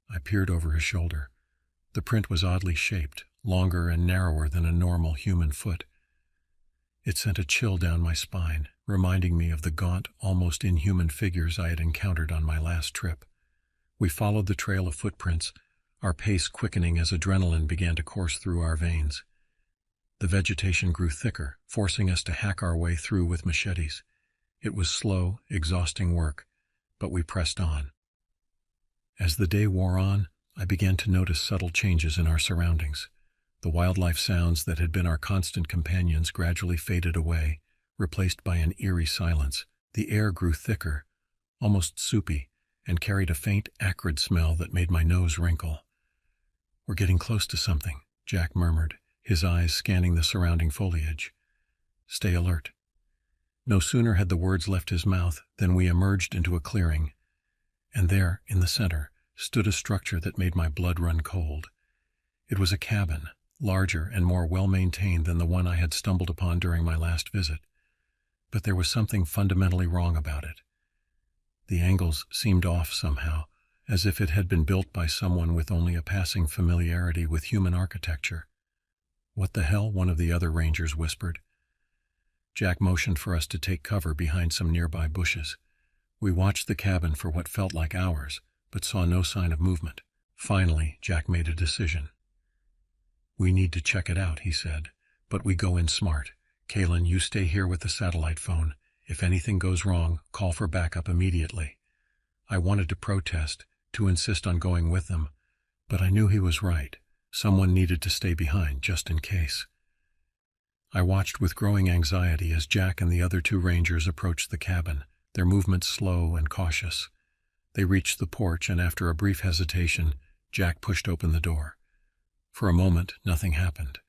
I peered over his shoulder. The print was oddly shaped, longer and narrower than a normal human foot. It sent a chill down my spine, reminding me of the gaunt, almost inhuman figures I had encountered on my last trip. We followed the trail of footprints, our pace quickening as adrenaline began to course through our veins. The vegetation grew thicker, forcing us to hack our way through with machetes. It was slow, exhausting work, but we pressed on. As the day wore on, I began to notice subtle changes in our surroundings. The wildlife sounds that had been our constant companions gradually faded away, replaced by an eerie silence. The air grew thicker, almost soupy, and carried a faint, acrid smell that made my nose wrinkle. "We're getting close to something," Jack murmured, his eyes scanning the surrounding foliage. "Stay alert." No sooner had the words left his mouth than we emerged into a clearing, and there, in the center, stood a structure that made my blood run cold. It was a cabin, larger and more well-maintained than the one I had stumbled upon during my last visit. But there was something fundamentally wrong about it. The angles seemed off somehow, as if it had been built by someone with only a passing familiarity with human architecture. "What the hell?" one of the other rangers whispered. Jack motioned for us to take cover behind some nearby bushes. We watched the cabin for what felt like hours, but saw no sign of movement. Finally, Jack made a decision. "We need to check it out," he said, "but we go in smart. Kaylin, you stay here with the satellite phone. If anything goes wrong, call for backup immediately." I wanted to protest, to insist on going with them, but I knew he was right. Someone needed to stay behind, just in case. I watched with growing anxiety as Jack and the other two rangers approached the cabin, their movements slow and cautious. They reached the porch, and after a brief hesitation, Jack pushed open the door. For a moment, nothing happened.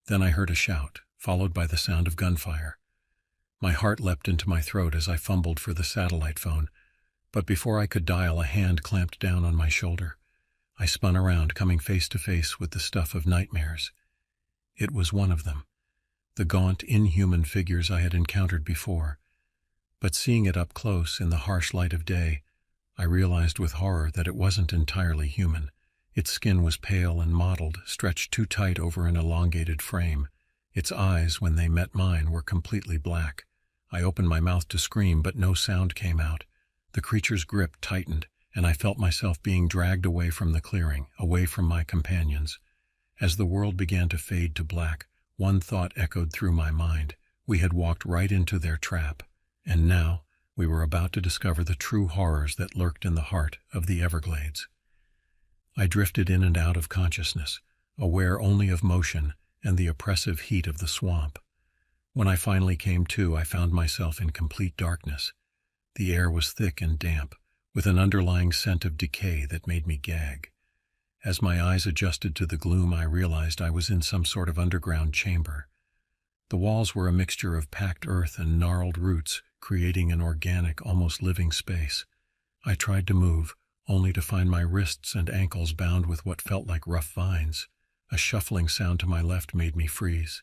Then I heard a shout, followed by the sound of gunfire. My heart leapt into my throat as I fumbled for the satellite phone, but before I could dial, a hand clamped down on my shoulder. I spun around, coming face to face with the stuff of nightmares. It was one of them, the gaunt, inhuman figures I had encountered before. But seeing it up close in the harsh light of day, I realized with horror that it wasn't entirely human. Its skin was pale and mottled, stretched too tight over an elongated frame. Its eyes, when they met mine, were completely black, I opened my mouth to scream, but no sound came out. The creature's grip tightened, and I felt myself being dragged away from the clearing, away from my companions. As the world began to fade to black, one thought echoed through my mind. We had walked right into their trap, and now we were about to discover the true horrors that lurked in the heart of the Everglades. I drifted in and out of consciousness, aware only of motion and the oppressive heat of the swamp. When I finally came to, I found myself in complete darkness. The air was thick and damp, with an underlying scent of decay that made me gag. As my eyes adjusted to the gloom, I realized I was in some sort of underground chamber. The walls were a mixture of packed earth and gnarled roots, creating an organic, almost living space. I tried to move, only to find my wrists and ankles bound with what felt like rough vines. A shuffling sound to my left made me freeze.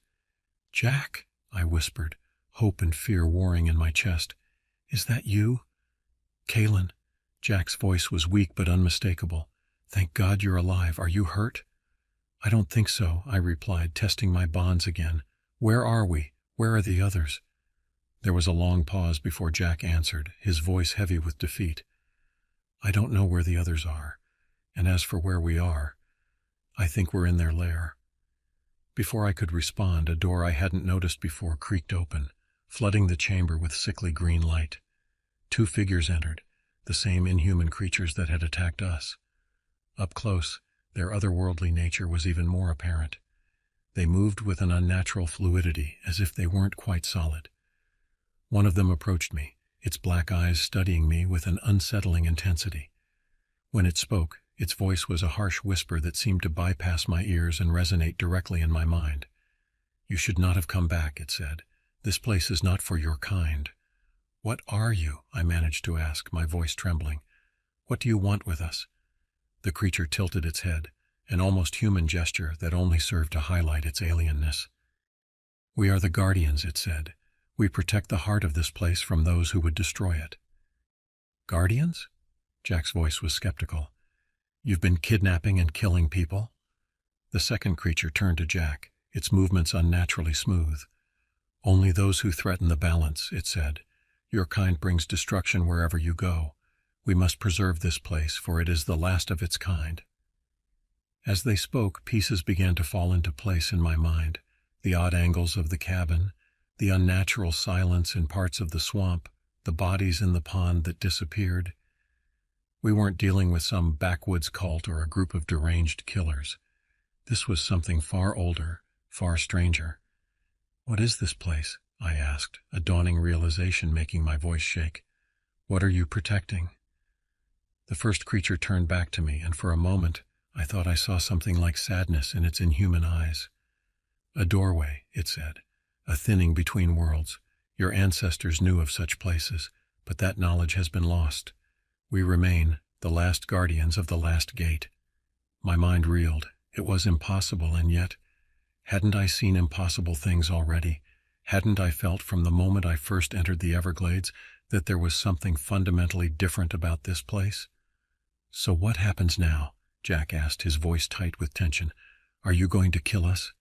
"Jack," I whispered, hope and fear warring in my chest. "Is that you?" "Kaylin." Jack's voice was weak but unmistakable. "Thank God you're alive. Are you hurt?" "I don't think so," I replied, testing my bonds again. "Where are we? Where are the others?" There was a long pause before Jack answered, his voice heavy with defeat. "I don't know where the others are, and as for where we are, I think we're in their lair." Before I could respond, a door I hadn't noticed before creaked open, flooding the chamber with sickly green light. 2 figures entered, the same inhuman creatures that had attacked us. Up close, their otherworldly nature was even more apparent. They moved with an unnatural fluidity, as if they weren't quite solid. One of them approached me, its black eyes studying me with an unsettling intensity. When it spoke, its voice was a harsh whisper that seemed to bypass my ears and resonate directly in my mind. "You should not have come back," it said. "This place is not for your kind." "What are you?" I managed to ask, my voice trembling. "What do you want with us?" The creature tilted its head, an almost human gesture that only served to highlight its alienness. "We are the Guardians," it said. "We protect the heart of this place from those who would destroy it." "Guardians?" Jack's voice was skeptical. "You've been kidnapping and killing people?" The second creature turned to Jack, its movements unnaturally smooth. "Only those who threaten the balance," it said. "Your kind brings destruction wherever you go. We must preserve this place, for it is the last of its kind." As they spoke, pieces began to fall into place in my mind. The odd angles of the cabin, the unnatural silence in parts of the swamp, the bodies in the pond that disappeared. We weren't dealing with some backwoods cult or a group of deranged killers. This was something far older, far stranger. "What is this place?" I asked, a dawning realization making my voice shake. "What are you protecting?" The first creature turned back to me, and for a moment I thought I saw something like sadness in its inhuman eyes. "A doorway," it said, "a thinning between worlds. Your ancestors knew of such places, but that knowledge has been lost. We remain, the last guardians of the last gate." My mind reeled. It was impossible, and yet, hadn't I seen impossible things already? Hadn't I felt from the moment I first entered the Everglades that there was something fundamentally different about this place? "So what happens now?" Jack asked, his voice tight with tension. "Are you going to kill us?"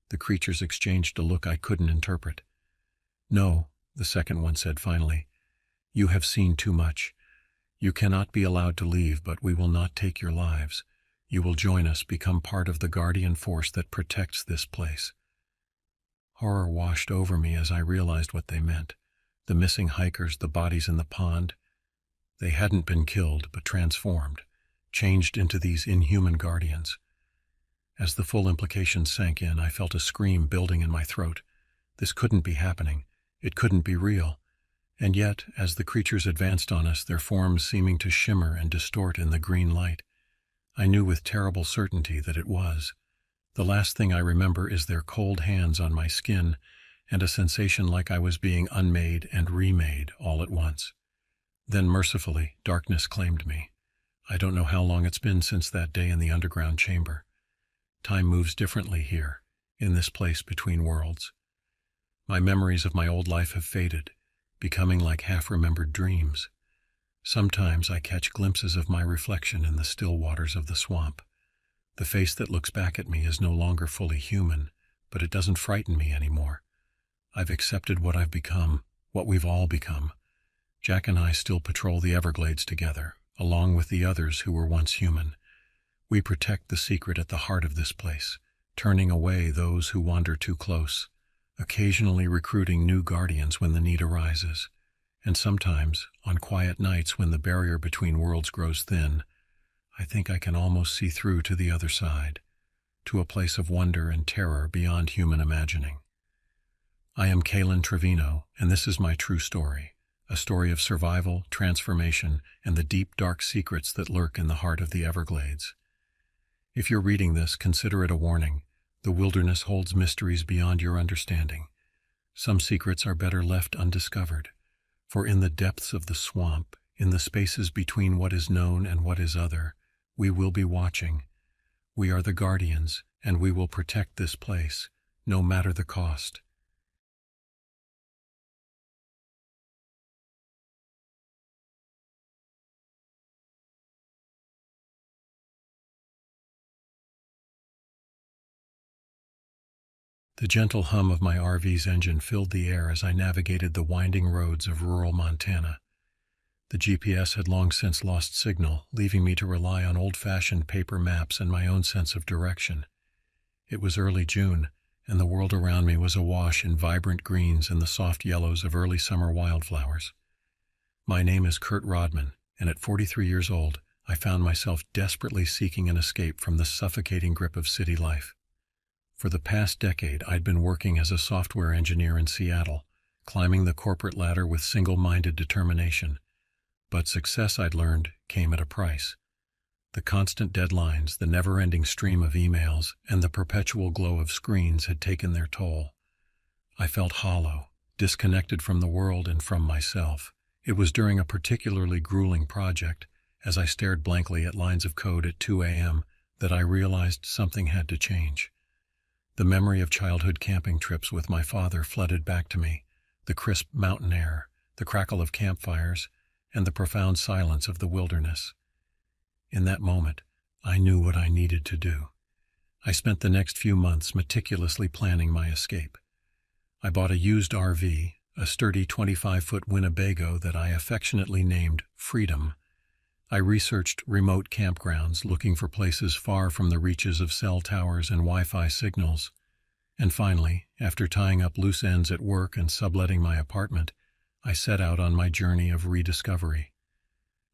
The creatures exchanged a look I couldn't interpret. "No," the second one said finally. "You have seen too much. You cannot be allowed to leave, but we will not take your lives. You will join us, become part of the guardian force that protects this place." Horror washed over me as I realized what they meant. The missing hikers, the bodies in the pond. They hadn't been killed, but transformed, changed into these inhuman guardians. As the full implications sank in, I felt a scream building in my throat. This couldn't be happening. It couldn't be real. And yet, as the creatures advanced on us, their forms seeming to shimmer and distort in the green light, I knew with terrible certainty that it was. The last thing I remember is their cold hands on my skin and a sensation like I was being unmade and remade all at once. Then mercifully, darkness claimed me. I don't know how long it's been since that day in the underground chamber. Time moves differently here, in this place between worlds. My memories of my old life have faded, becoming like half-remembered dreams. Sometimes I catch glimpses of my reflection in the still waters of the swamp. The face that looks back at me is no longer fully human, but it doesn't frighten me anymore. I've accepted what I've become, what we've all become. Jack and I still patrol the Everglades together, along with the others who were once human. We protect the secret at the heart of this place, turning away those who wander too close, occasionally recruiting new guardians when the need arises. And sometimes, on quiet nights when the barrier between worlds grows thin, I think I can almost see through to the other side, to a place of wonder and terror beyond human imagining. I am Kalen Trevino, and this is my true story, a story of survival, transformation, and the deep, dark secrets that lurk in the heart of the Everglades. If you're reading this, consider it a warning. The wilderness holds mysteries beyond your understanding. Some secrets are better left undiscovered, for in the depths of the swamp, in the spaces between what is known and what is other, we will be watching. We are the guardians, and we will protect this place, no matter the cost. The gentle hum of my RV's engine filled the air as I navigated the winding roads of rural Montana. The GPS had long since lost signal, leaving me to rely on old-fashioned paper maps and my own sense of direction. It was early June, and the world around me was awash in vibrant greens and the soft yellows of early summer wildflowers. My name is Kurt Rodman, and at 43 years old, I found myself desperately seeking an escape from the suffocating grip of city life. For the past decade, I'd been working as a software engineer in Seattle, climbing the corporate ladder with single-minded determination. But success, I'd learned, came at a price. The constant deadlines, the never-ending stream of emails, and the perpetual glow of screens had taken their toll. I felt hollow, disconnected from the world and from myself. It was during a particularly grueling project, as I stared blankly at lines of code at 2 a.m., that I realized something had to change. The memory of childhood camping trips with my father flooded back to me, the crisp mountain air, the crackle of campfires, and the profound silence of the wilderness. In that moment, I knew what I needed to do. I spent the next few months meticulously planning my escape. I bought a used RV, a sturdy 25-foot Winnebago that I affectionately named Freedom. I researched remote campgrounds, looking for places far from the reaches of cell towers and Wi-Fi signals. And finally, after tying up loose ends at work and subletting my apartment, I set out on my journey of rediscovery.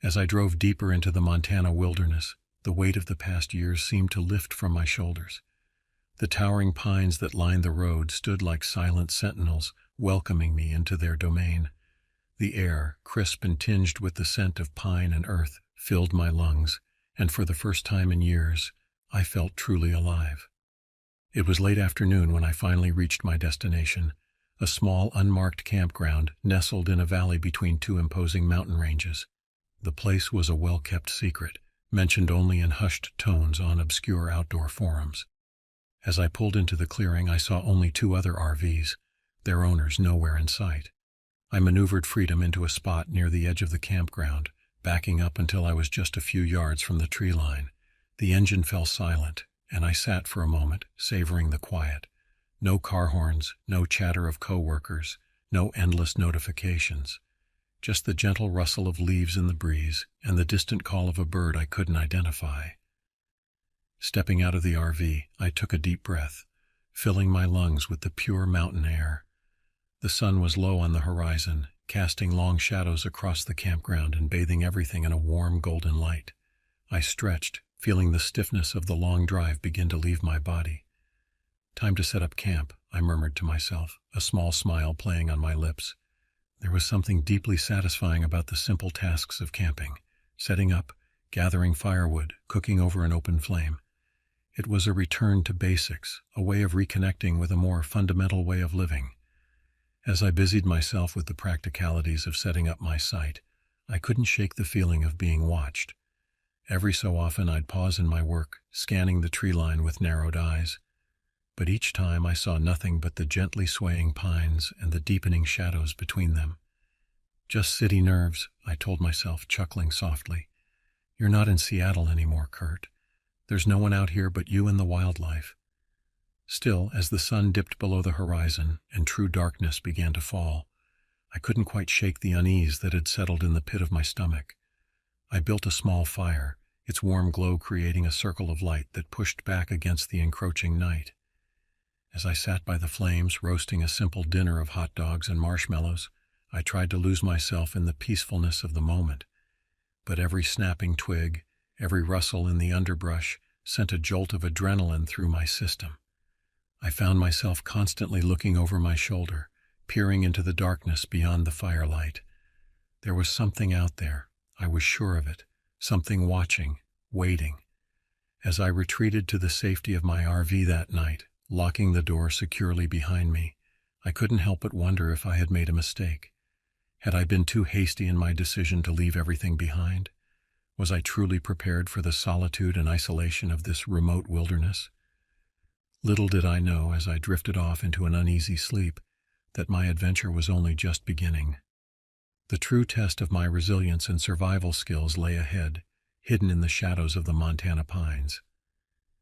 As I drove deeper into the Montana wilderness, the weight of the past years seemed to lift from my shoulders. The towering pines that lined the road stood like silent sentinels, welcoming me into their domain. The air, crisp and tinged with the scent of pine and earth, filled my lungs, and for the first time in years, I felt truly alive. It was late afternoon when I finally reached my destination, a small, unmarked campground nestled in a valley between two imposing mountain ranges. The place was a well-kept secret, mentioned only in hushed tones on obscure outdoor forums. As I pulled into the clearing, I saw only 2 other RVs, their owners nowhere in sight. I maneuvered Freedom into a spot near the edge of the campground, backing up until I was just a few yards from the tree line. The engine fell silent, and I sat for a moment, savoring the quiet. No car horns, no chatter of coworkers, no endless notifications. Just the gentle rustle of leaves in the breeze and the distant call of a bird I couldn't identify. Stepping out of the RV, I took a deep breath, filling my lungs with the pure mountain air. The sun was low on the horizon, casting long shadows across the campground and bathing everything in a warm golden light. I stretched, feeling the stiffness of the long drive begin to leave my body. Time to set up camp, I murmured to myself, a small smile playing on my lips. There was something deeply satisfying about the simple tasks of camping, setting up, gathering firewood, cooking over an open flame. It was a return to basics, a way of reconnecting with a more fundamental way of living. As I busied myself with the practicalities of setting up my site, I couldn't shake the feeling of being watched. Every so often I'd pause in my work, scanning the tree line with narrowed eyes. But each time I saw nothing but the gently swaying pines and the deepening shadows between them. Just city nerves, I told myself, chuckling softly. You're not in Seattle anymore, Kurt. There's no one out here but you and the wildlife. Still, as the sun dipped below the horizon and true darkness began to fall, I couldn't quite shake the unease that had settled in the pit of my stomach. I built a small fire, its warm glow creating a circle of light that pushed back against the encroaching night. As I sat by the flames, roasting a simple dinner of hot dogs and marshmallows, I tried to lose myself in the peacefulness of the moment. But every snapping twig, every rustle in the underbrush sent a jolt of adrenaline through my system. I found myself constantly looking over my shoulder, peering into the darkness beyond the firelight. There was something out there, I was sure of it, something watching, waiting. As I retreated to the safety of my RV that night, locking the door securely behind me, I couldn't help but wonder if I had made a mistake. Had I been too hasty in my decision to leave everything behind? Was I truly prepared for the solitude and isolation of this remote wilderness? Little did I know, as I drifted off into an uneasy sleep, that my adventure was only just beginning. The true test of my resilience and survival skills lay ahead, hidden in the shadows of the Montana pines.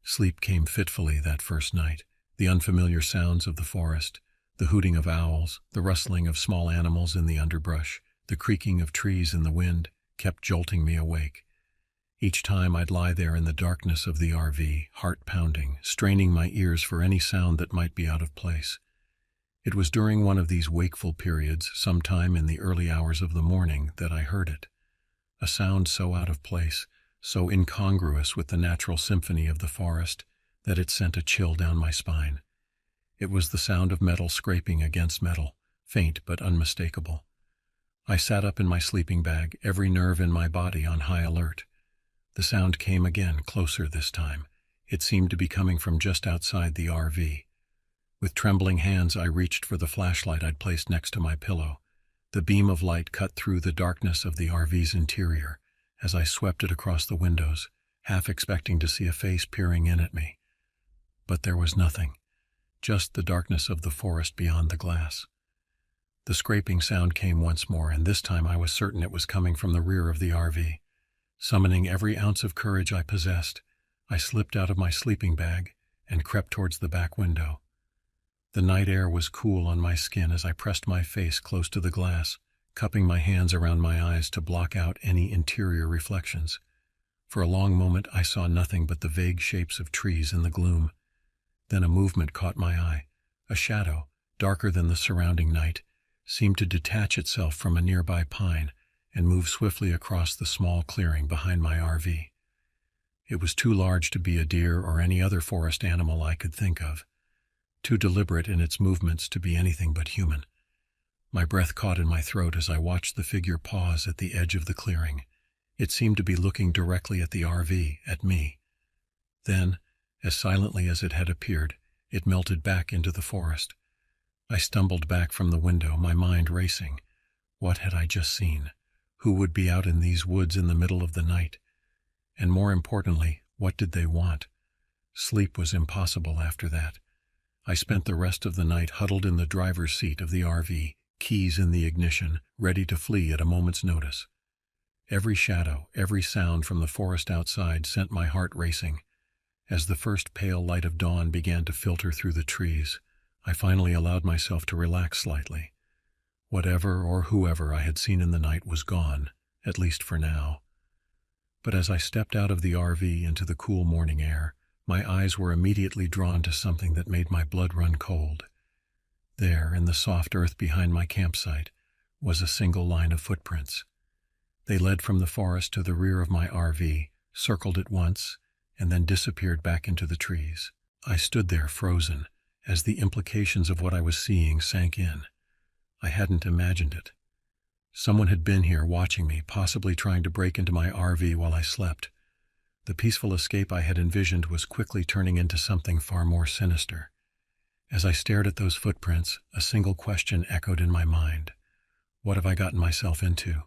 Sleep came fitfully that first night. The unfamiliar sounds of the forest, the hooting of owls, the rustling of small animals in the underbrush, the creaking of trees in the wind, kept jolting me awake. Each time I'd lie there in the darkness of the RV, heart pounding, straining my ears for any sound that might be out of place. It was during one of these wakeful periods, sometime in the early hours of the morning, that I heard it. A sound so out of place, so incongruous with the natural symphony of the forest, that it sent a chill down my spine. It was the sound of metal scraping against metal, faint but unmistakable. I sat up in my sleeping bag, every nerve in my body on high alert. The sound came again, closer this time. It seemed to be coming from just outside the RV. With trembling hands, I reached for the flashlight I'd placed next to my pillow. The beam of light cut through the darkness of the RV's interior as I swept it across the windows, half expecting to see a face peering in at me. But there was nothing, just the darkness of the forest beyond the glass. The scraping sound came once more, and this time I was certain it was coming from the rear of the RV. Summoning every ounce of courage I possessed, I slipped out of my sleeping bag and crept towards the back window. The night air was cool on my skin as I pressed my face close to the glass, cupping my hands around my eyes to block out any interior reflections. For a long moment I saw nothing but the vague shapes of trees in the gloom. Then a movement caught my eye. A shadow, darker than the surrounding night, seemed to detach itself from a nearby pine and move swiftly across the small clearing behind my RV. It was too large to be a deer or any other forest animal I could think of, too deliberate in its movements to be anything but human. My breath caught in my throat as I watched the figure pause at the edge of the clearing. It seemed to be looking directly at the RV, at me. Then, as silently as it had appeared, it melted back into the forest. I stumbled back from the window, my mind racing. What had I just seen? Who would be out in these woods in the middle of the night? And more importantly, what did they want? Sleep was impossible after that. I spent the rest of the night huddled in the driver's seat of the RV, keys in the ignition, ready to flee at a moment's notice. Every shadow, every sound from the forest outside sent my heart racing. As the first pale light of dawn began to filter through the trees, I finally allowed myself to relax slightly. Whatever or whoever I had seen in the night was gone, at least for now. But as I stepped out of the RV into the cool morning air, my eyes were immediately drawn to something that made my blood run cold. There, in the soft earth behind my campsite, was a single line of footprints. They led from the forest to the rear of my RV, circled it once, and then disappeared back into the trees. I stood there frozen, as the implications of what I was seeing sank in. I hadn't imagined it. Someone had been here watching me, possibly trying to break into my RV while I slept. The peaceful escape I had envisioned was quickly turning into something far more sinister. As I stared at those footprints, a single question echoed in my mind. What have I gotten myself into?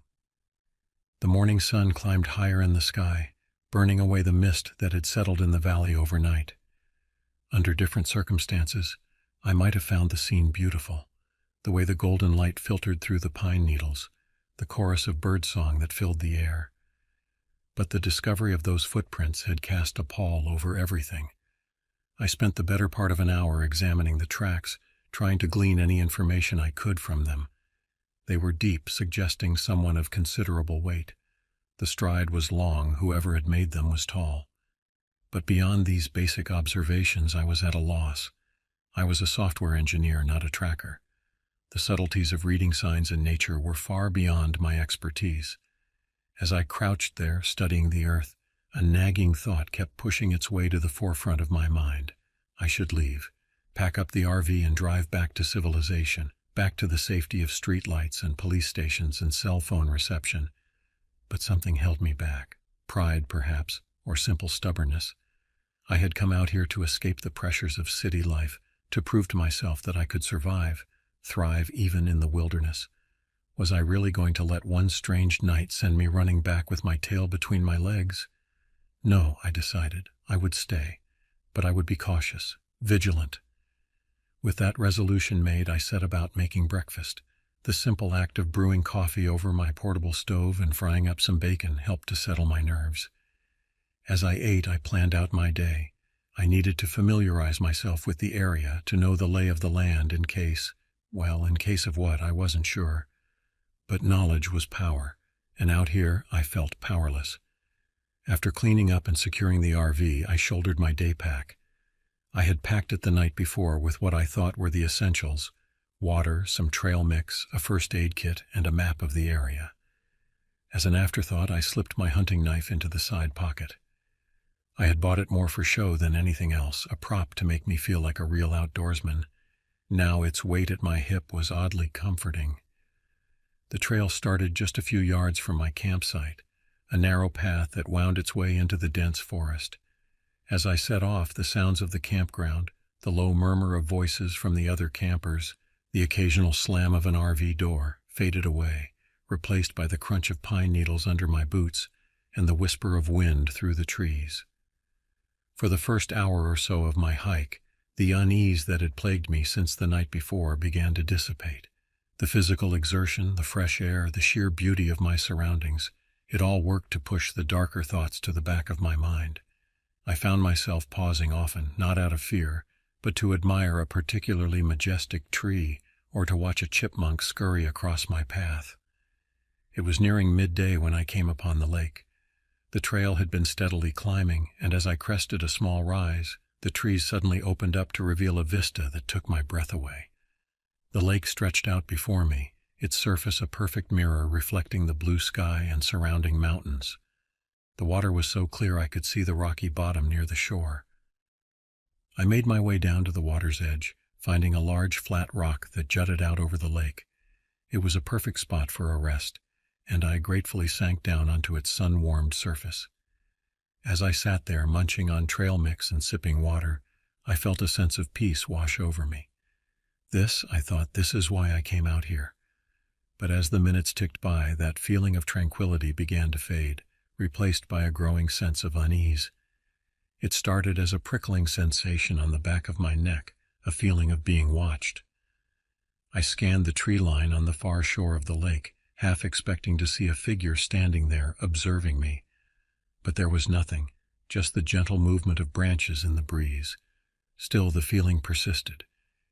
The morning sun climbed higher in the sky, burning away the mist that had settled in the valley overnight. Under different circumstances, I might have found the scene beautiful, the way the golden light filtered through the pine needles, the chorus of birdsong that filled the air. But the discovery of those footprints had cast a pall over everything. I spent the better part of an hour examining the tracks, trying to glean any information I could from them. They were deep, suggesting someone of considerable weight. The stride was long, whoever had made them was tall. But beyond these basic observations, I was at a loss. I was a software engineer, not a tracker. The subtleties of reading signs in nature were far beyond my expertise. As I crouched there, studying the earth, a nagging thought kept pushing its way to the forefront of my mind. I should leave, pack up the RV and drive back to civilization, back to the safety of streetlights and police stations and cell phone reception. But something held me back. Pride, perhaps, or simple stubbornness. I had come out here to escape the pressures of city life, to prove to myself that I could survive, thrive even in the wilderness. Was I really going to let one strange night send me running back with my tail between my legs? No, I decided. I would stay, but I would be cautious, vigilant. With that resolution made, I set about making breakfast. The simple act of brewing coffee over my portable stove and frying up some bacon helped to settle my nerves. As I ate, I planned out my day. I needed to familiarize myself with the area, to know the lay of the land in case of what, I wasn't sure. But knowledge was power, and out here I felt powerless. After cleaning up and securing the RV, I shouldered my day pack. I had packed it the night before with what I thought were the essentials: water, some trail mix, a first aid kit, and a map of the area. As an afterthought, I slipped my hunting knife into the side pocket. I had bought it more for show than anything else, a prop to make me feel like a real outdoorsman. Now its weight at my hip was oddly comforting. The trail started just a few yards from my campsite, a narrow path that wound its way into the dense forest. As I set off, the sounds of the campground, the low murmur of voices from the other campers, the occasional slam of an RV door, faded away, replaced by the crunch of pine needles under my boots and the whisper of wind through the trees. For the first hour or so of my hike, the unease that had plagued me since the night before began to dissipate. The physical exertion, the fresh air, the sheer beauty of my surroundings, it all worked to push the darker thoughts to the back of my mind. I found myself pausing often, not out of fear, but to admire a particularly majestic tree or to watch a chipmunk scurry across my path. It was nearing midday when I came upon the lake. The trail had been steadily climbing, and as I crested a small rise, the trees suddenly opened up to reveal a vista that took my breath away. The lake stretched out before me, its surface a perfect mirror reflecting the blue sky and surrounding mountains. The water was so clear I could see the rocky bottom near the shore. I made my way down to the water's edge, finding a large flat rock that jutted out over the lake. It was a perfect spot for a rest, and I gratefully sank down onto its sun-warmed surface. As I sat there munching on trail mix and sipping water, I felt a sense of peace wash over me. I thought, this is why I came out here. But as the minutes ticked by, that feeling of tranquility began to fade, replaced by a growing sense of unease. It started as a prickling sensation on the back of my neck, a feeling of being watched. I scanned the tree line on the far shore of the lake, half expecting to see a figure standing there, observing me. But there was nothing, just the gentle movement of branches in the breeze. Still, the feeling persisted.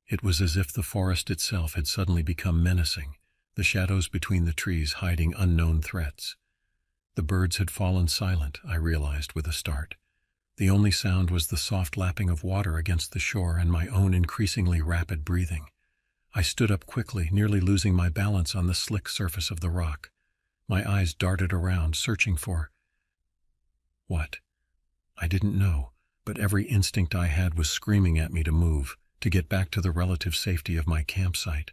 It was as if the forest itself had suddenly become menacing, the shadows between the trees hiding unknown threats. The birds had fallen silent, I realized with a start. The only sound was the soft lapping of water against the shore and my own increasingly rapid breathing. I stood up quickly, nearly losing my balance on the slick surface of the rock. My eyes darted around, searching for what? I didn't know, but every instinct I had was screaming at me to move, to get back to the relative safety of my campsite.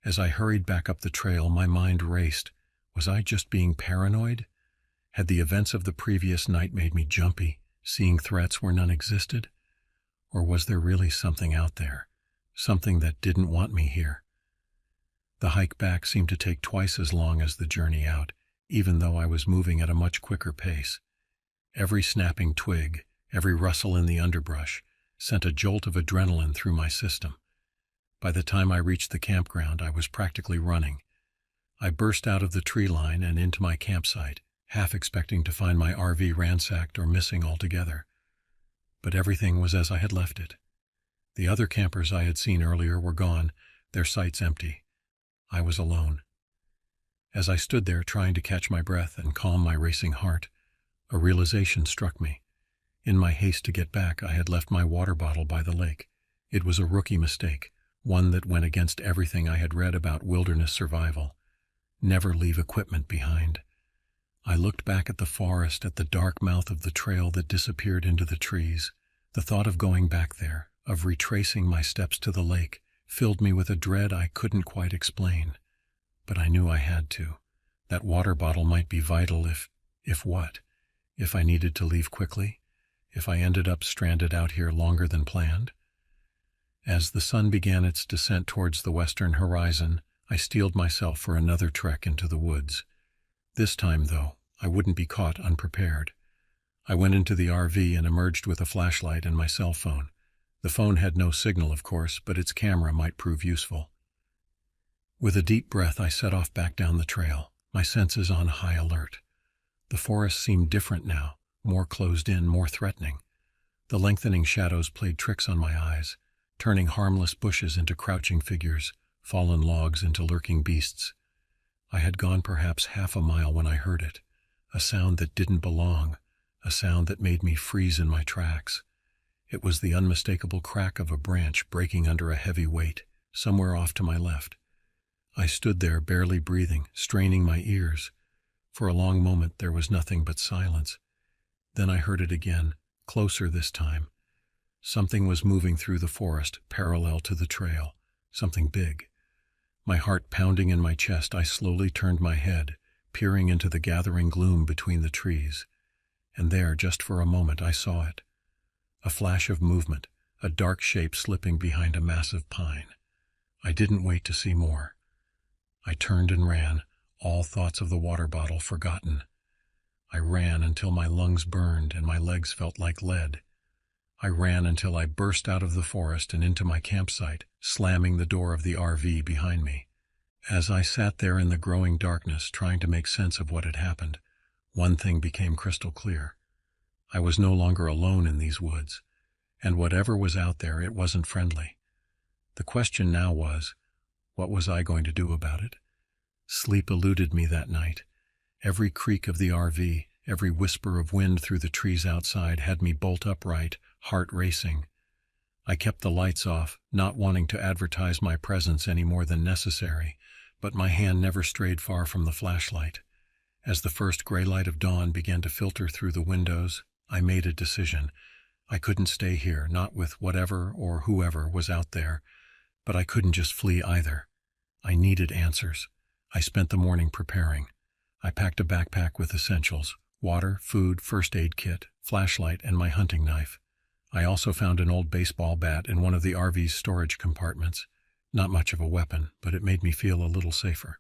As I hurried back up the trail, my mind raced. Was I just being paranoid? Had the events of the previous night made me jumpy, seeing threats where none existed? Or was there really something out there, something that didn't want me here? The hike back seemed to take twice as long as the journey out, even though I was moving at a much quicker pace. Every snapping twig, every rustle in the underbrush, sent a jolt of adrenaline through my system. By the time I reached the campground, I was practically running. I burst out of the tree line and into my campsite, half expecting to find my RV ransacked or missing altogether. But everything was as I had left it. The other campers I had seen earlier were gone, their sites empty. I was alone, As I stood there trying to catch my breath and calm my racing heart, a realization struck me. In my haste to get back, I had left my water bottle by the lake. It was a rookie mistake, one that went against everything I had read about wilderness survival. Never leave equipment behind. I looked back at the forest, at the dark mouth of the trail that disappeared into the trees. The thought of going back there, of retracing my steps to the lake, filled me with a dread I couldn't quite explain. But I knew I had to. That water bottle might be vital if what? If I needed to leave quickly? If I ended up stranded out here longer than planned? As the sun began its descent towards the western horizon, I steeled myself for another trek into the woods. This time, though, I wouldn't be caught unprepared. I went into the RV and emerged with a flashlight and my cell phone. The phone had no signal, of course, but its camera might prove useful. With a deep breath, I set off back down the trail, my senses on high alert. The forest seemed different now, more closed in, more threatening. The lengthening shadows played tricks on my eyes, turning harmless bushes into crouching figures, fallen logs into lurking beasts. I had gone perhaps half a mile when I heard it, a sound that didn't belong, a sound that made me freeze in my tracks. It was the unmistakable crack of a branch breaking under a heavy weight, somewhere off to my left. I stood there, barely breathing, straining my ears. For a long moment there was nothing but silence. Then I heard it again, closer this time. Something was moving through the forest, parallel to the trail, something big. My heart pounding in my chest, I slowly turned my head, peering into the gathering gloom between the trees. And there, just for a moment, I saw it. A flash of movement, a dark shape slipping behind a massive pine. I didn't wait to see more. I turned and ran, all thoughts of the water bottle forgotten. I ran until my lungs burned and my legs felt like lead. I ran until I burst out of the forest and into my campsite, slamming the door of the RV behind me. As I sat there in the growing darkness, trying to make sense of what had happened, one thing became crystal clear. I was no longer alone in these woods, and whatever was out there, it wasn't friendly. The question now was, what was I going to do about it? Sleep eluded me that night. Every creak of the RV, every whisper of wind through the trees outside had me bolt upright, heart racing. I kept the lights off, not wanting to advertise my presence any more than necessary, but my hand never strayed far from the flashlight. As the first gray light of dawn began to filter through the windows, I made a decision. I couldn't stay here, not with whatever or whoever was out there, but I couldn't just flee either. I needed answers. I spent the morning preparing. I packed a backpack with essentials: water, food, first aid kit, flashlight, and my hunting knife. I also found an old baseball bat in one of the RV's storage compartments. Not much of a weapon, but it made me feel a little safer.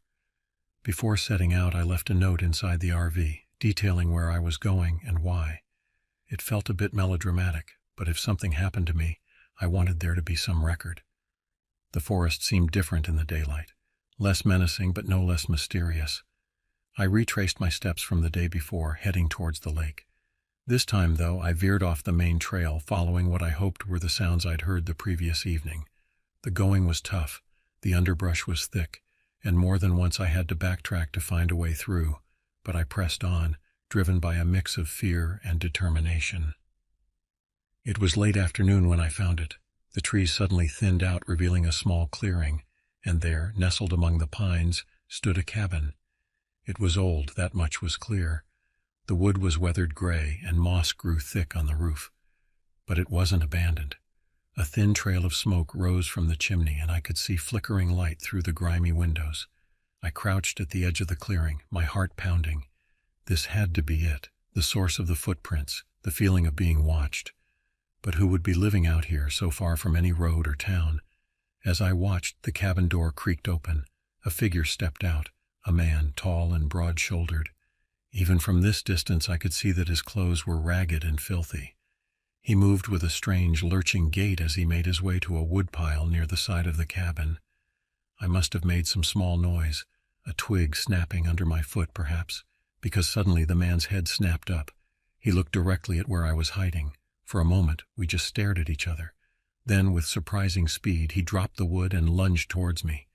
Before setting out, I left a note inside the RV, detailing where I was going and why. It felt a bit melodramatic, but if something happened to me, I wanted there to be some record. The forest seemed different in the daylight, less menacing but no less mysterious. I retraced my steps from the day before, heading towards the lake. This time, though, I veered off the main trail, following what I hoped were the sounds I'd heard the previous evening. The going was tough, the underbrush was thick, and more than once I had to backtrack to find a way through, but I pressed on, driven by a mix of fear and determination. It was late afternoon when I found it. The trees suddenly thinned out, revealing a small clearing, and there, nestled among the pines, stood a cabin. It was old, that much was clear. The wood was weathered gray, and moss grew thick on the roof. But it wasn't abandoned. A thin trail of smoke rose from the chimney, and I could see flickering light through the grimy windows. I crouched at the edge of the clearing, my heart pounding. This had to be it, the source of the footprints, the feeling of being watched. But who would be living out here so far from any road or town? As I watched, the cabin door creaked open. A figure stepped out, a man, tall and broad-shouldered. Even from this distance I could see that his clothes were ragged and filthy. He moved with a strange, lurching gait as he made his way to a woodpile near the side of the cabin. I must have made some small noise, a twig snapping under my foot perhaps, because suddenly the man's head snapped up. He looked directly at where I was hiding. For a moment, we just stared at each other. Then, with surprising speed, he dropped the wood and lunged towards me.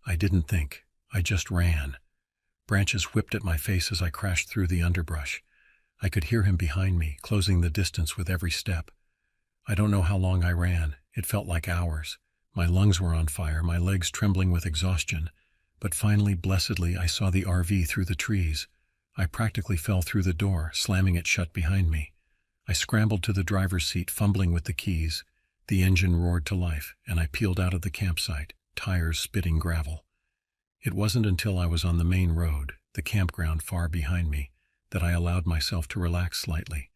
I didn't think. I just ran. Branches whipped at my face as I crashed through the underbrush. I could hear him behind me, closing the distance with every step. I don't know how long I ran. It felt like hours. My lungs were on fire, my legs trembling with exhaustion. But finally, blessedly, I saw the RV through the trees. I practically fell through the door, slamming it shut behind me. I scrambled to the driver's seat, fumbling with the keys. The engine roared to life, and I peeled out of the campsite, tires spitting gravel. It wasn't until I was on the main road, the campground far behind me, that I allowed myself to relax slightly.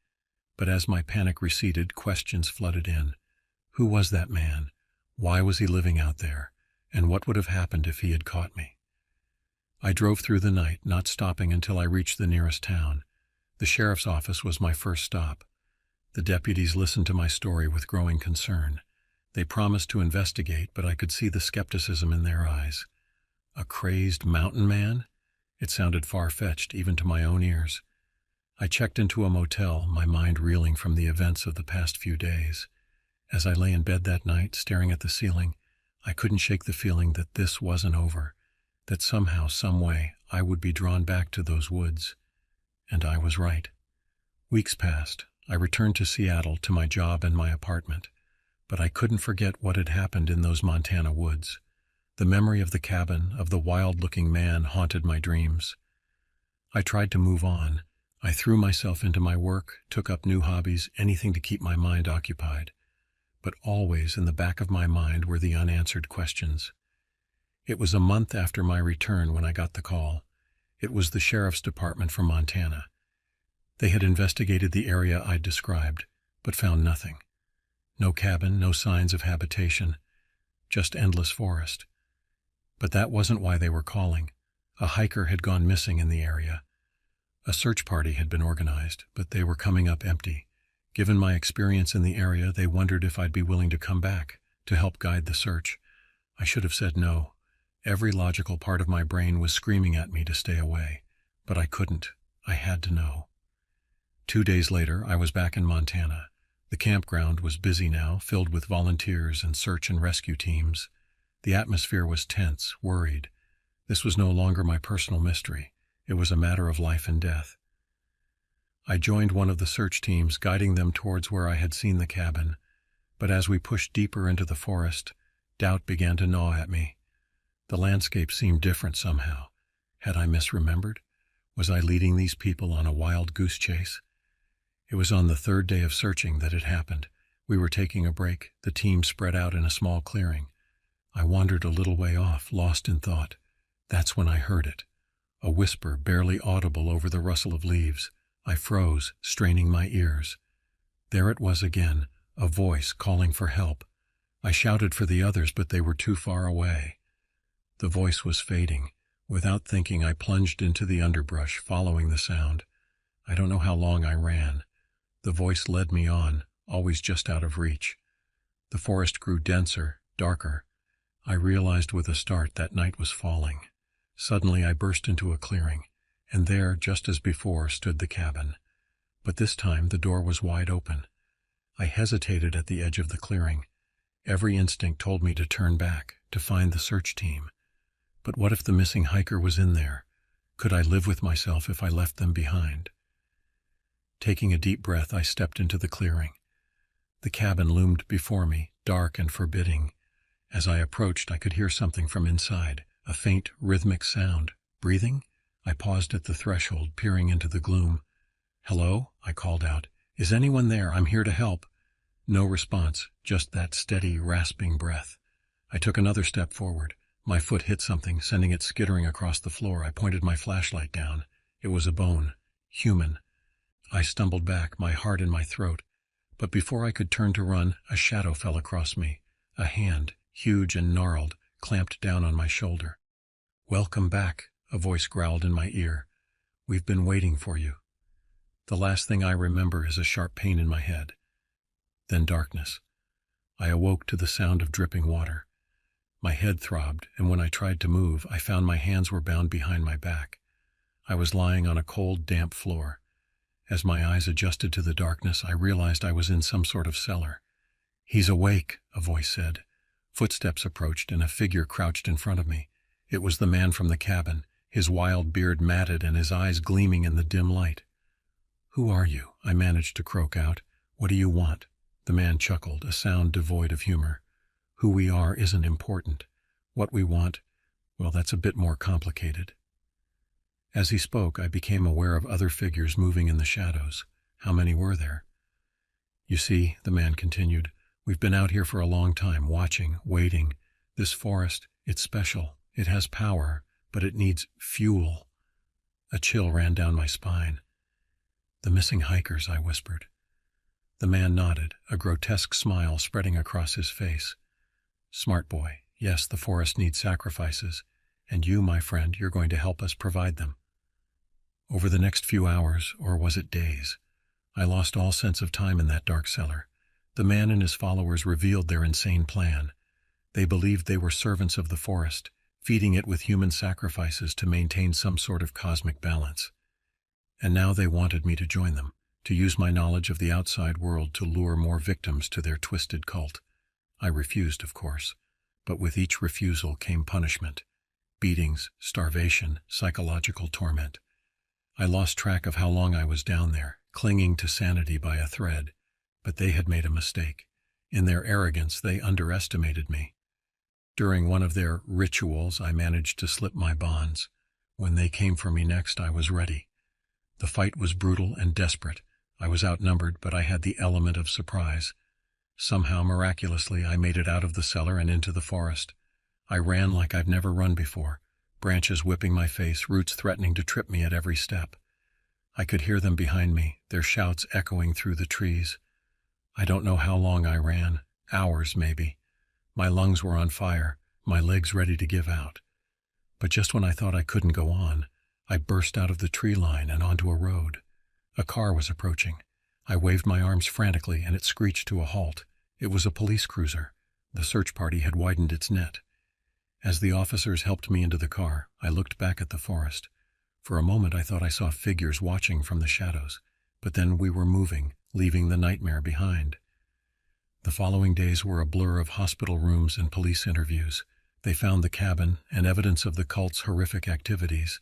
But as my panic receded, questions flooded in. Who was that man? Why was he living out there? And what would have happened if he had caught me? I drove through the night, not stopping until I reached the nearest town. The sheriff's office was my first stop. The deputies listened to my story with growing concern. They promised to investigate, but I could see the skepticism in their eyes. A crazed mountain man? It sounded far-fetched, even to my own ears. I checked into a motel, my mind reeling from the events of the past few days. As I lay in bed that night, staring at the ceiling, I couldn't shake the feeling that this wasn't over, that somehow, some way, I would be drawn back to those woods. And I was right. Weeks passed. I returned to Seattle, to my job and my apartment. But I couldn't forget what had happened in those Montana woods. The memory of the cabin, of the wild-looking man, haunted my dreams. I tried to move on. I threw myself into my work, took up new hobbies, anything to keep my mind occupied. But always in the back of my mind were the unanswered questions. It was a month after my return when I got the call. It was the sheriff's department from Montana. They had investigated the area I'd described, but found nothing. No cabin, no signs of habitation, just endless forest. But that wasn't why they were calling. A hiker had gone missing in the area. A search party had been organized, but they were coming up empty. Given my experience in the area, they wondered if I'd be willing to come back, to help guide the search. I should have said no. Every logical part of my brain was screaming at me to stay away. But I couldn't. I had to know. 2 days later, I was back in Montana. The campground was busy now, filled with volunteers and search and rescue teams. The atmosphere was tense, worried. This was no longer my personal mystery. It was a matter of life and death. I joined one of the search teams, guiding them towards where I had seen the cabin. But as we pushed deeper into the forest, doubt began to gnaw at me. The landscape seemed different somehow. Had I misremembered? Was I leading these people on a wild goose chase? It was on the 3rd day of searching that it happened. We were taking a break, the team spread out in a small clearing. I wandered a little way off, lost in thought. That's when I heard it. A whisper barely audible over the rustle of leaves. I froze, straining my ears. There it was again, a voice calling for help. I shouted for the others, but they were too far away. The voice was fading. Without thinking, I plunged into the underbrush, following the sound. I don't know how long I ran. The voice led me on, always just out of reach. The forest grew denser, darker. I realized with a start that night was falling. Suddenly I burst into a clearing, and there, just as before, stood the cabin. But this time the door was wide open. I hesitated at the edge of the clearing. Every instinct told me to turn back, to find the search team. But what if the missing hiker was in there? Could I live with myself if I left them behind? Taking a deep breath, I stepped into the clearing. The cabin loomed before me, dark and forbidding. As I approached, I could hear something from inside, a faint, rhythmic sound. Breathing? I paused at the threshold, peering into the gloom. "Hello?" I called out. "Is anyone there? I'm here to help." No response, just that steady, rasping breath. I took another step forward. My foot hit something, sending it skittering across the floor. I pointed my flashlight down. It was a bone. Human. I stumbled back, my heart in my throat. But before I could turn to run, a shadow fell across me. A hand, huge and gnarled, clamped down on my shoulder. "Welcome back," a voice growled in my ear. "We've been waiting for you." The last thing I remember is a sharp pain in my head. Then darkness. I awoke to the sound of dripping water. My head throbbed, and when I tried to move, I found my hands were bound behind my back. I was lying on a cold, damp floor. As my eyes adjusted to the darkness, I realized I was in some sort of cellar. "He's awake," a voice said. Footsteps approached, and a figure crouched in front of me. It was the man from the cabin. his wild beard matted and his eyes gleaming in the dim light. "Who are you?" I managed to croak out. "What do you want?" The man chuckled, a sound devoid of humor. "Who we are isn't important. What we want, well, that's a bit more complicated." As he spoke, I became aware of other figures moving in the shadows. How many were there? "You see," the man continued, "we've been out here for a long time, watching, waiting. This forest, it's special. It has power, but it needs fuel." A chill ran down my spine. "The missing hikers," I whispered. The man nodded, a grotesque smile spreading across his face. "Smart boy. Yes, the forest needs sacrifices, and you, my friend, you're going to help us provide them." Over the next few hours, or was it days, I lost all sense of time in that dark cellar. The man and his followers revealed their insane plan. They believed they were servants of the forest, feeding it with human sacrifices to maintain some sort of cosmic balance. And now they wanted me to join them, to use my knowledge of the outside world to lure more victims to their twisted cult. I refused, of course, but with each refusal came punishment. Beatings, starvation, psychological torment. I lost track of how long I was down there, clinging to sanity by a thread, but they had made a mistake. In their arrogance, they underestimated me. During one of their rituals, I managed to slip my bonds. When they came for me next, I was ready. The fight was brutal and desperate. I was outnumbered, but I had the element of surprise. Somehow, miraculously, I made it out of the cellar and into the forest. I ran like I've never run before, branches whipping my face, roots threatening to trip me at every step. I could hear them behind me, their shouts echoing through the trees. I don't know how long I ran, hours maybe. My lungs were on fire, my legs ready to give out. But just when I thought I couldn't go on, I burst out of the tree line and onto a road. A car was approaching. I waved my arms frantically and it screeched to a halt. It was a police cruiser. The search party had widened its net. As the officers helped me into the car, I looked back at the forest. For a moment I thought I saw figures watching from the shadows, but then we were moving, leaving the nightmare behind. The following days were a blur of hospital rooms and police interviews. They found the cabin and evidence of the cult's horrific activities.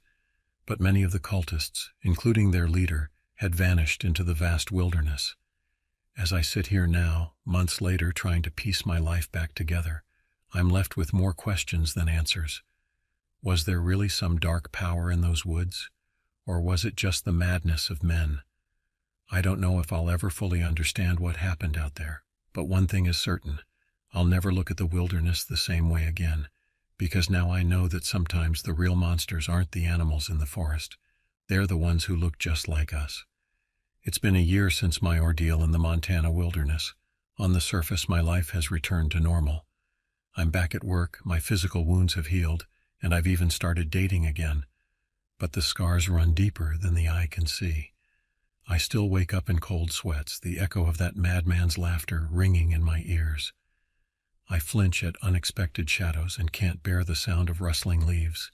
But many of the cultists, including their leader, had vanished into the vast wilderness. As I sit here now, months later, trying to piece my life back together, I'm left with more questions than answers. Was there really some dark power in those woods? Or was it just the madness of men? I don't know if I'll ever fully understand what happened out there, but one thing is certain. I'll never look at the wilderness the same way again, because now I know that sometimes the real monsters aren't the animals in the forest. They're the ones who look just like us. It's been a year since my ordeal in the Montana wilderness. On the surface, my life has returned to normal. I'm back at work, my physical wounds have healed, and I've even started dating again. But the scars run deeper than the eye can see. I still wake up in cold sweats, the echo of that madman's laughter ringing in my ears. I flinch at unexpected shadows and can't bear the sound of rustling leaves.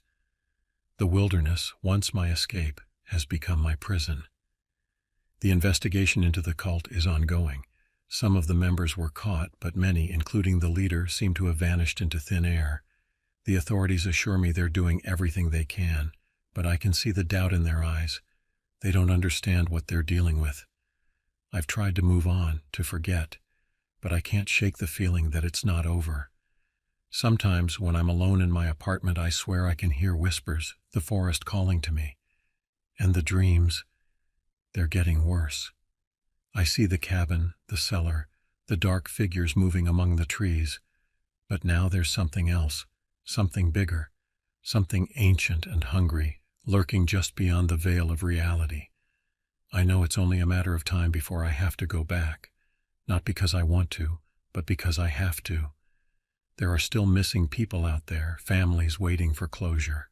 The wilderness, once my escape, has become my prison. The investigation into the cult is ongoing. Some of the members were caught, but many, including the leader, seem to have vanished into thin air. The authorities assure me they're doing everything they can, but I can see the doubt in their eyes. They don't understand what they're dealing with. I've tried to move on, to forget, but I can't shake the feeling that it's not over. Sometimes, when I'm alone in my apartment, I swear I can hear whispers, the forest calling to me. And the dreams, they're getting worse. I see the cabin, the cellar, the dark figures moving among the trees. But now there's something else, something bigger, something ancient and hungry, lurking just beyond the veil of reality. I know it's only a matter of time before I have to go back, not because I want to, but because I have to. There are still missing people out there, families waiting for closure.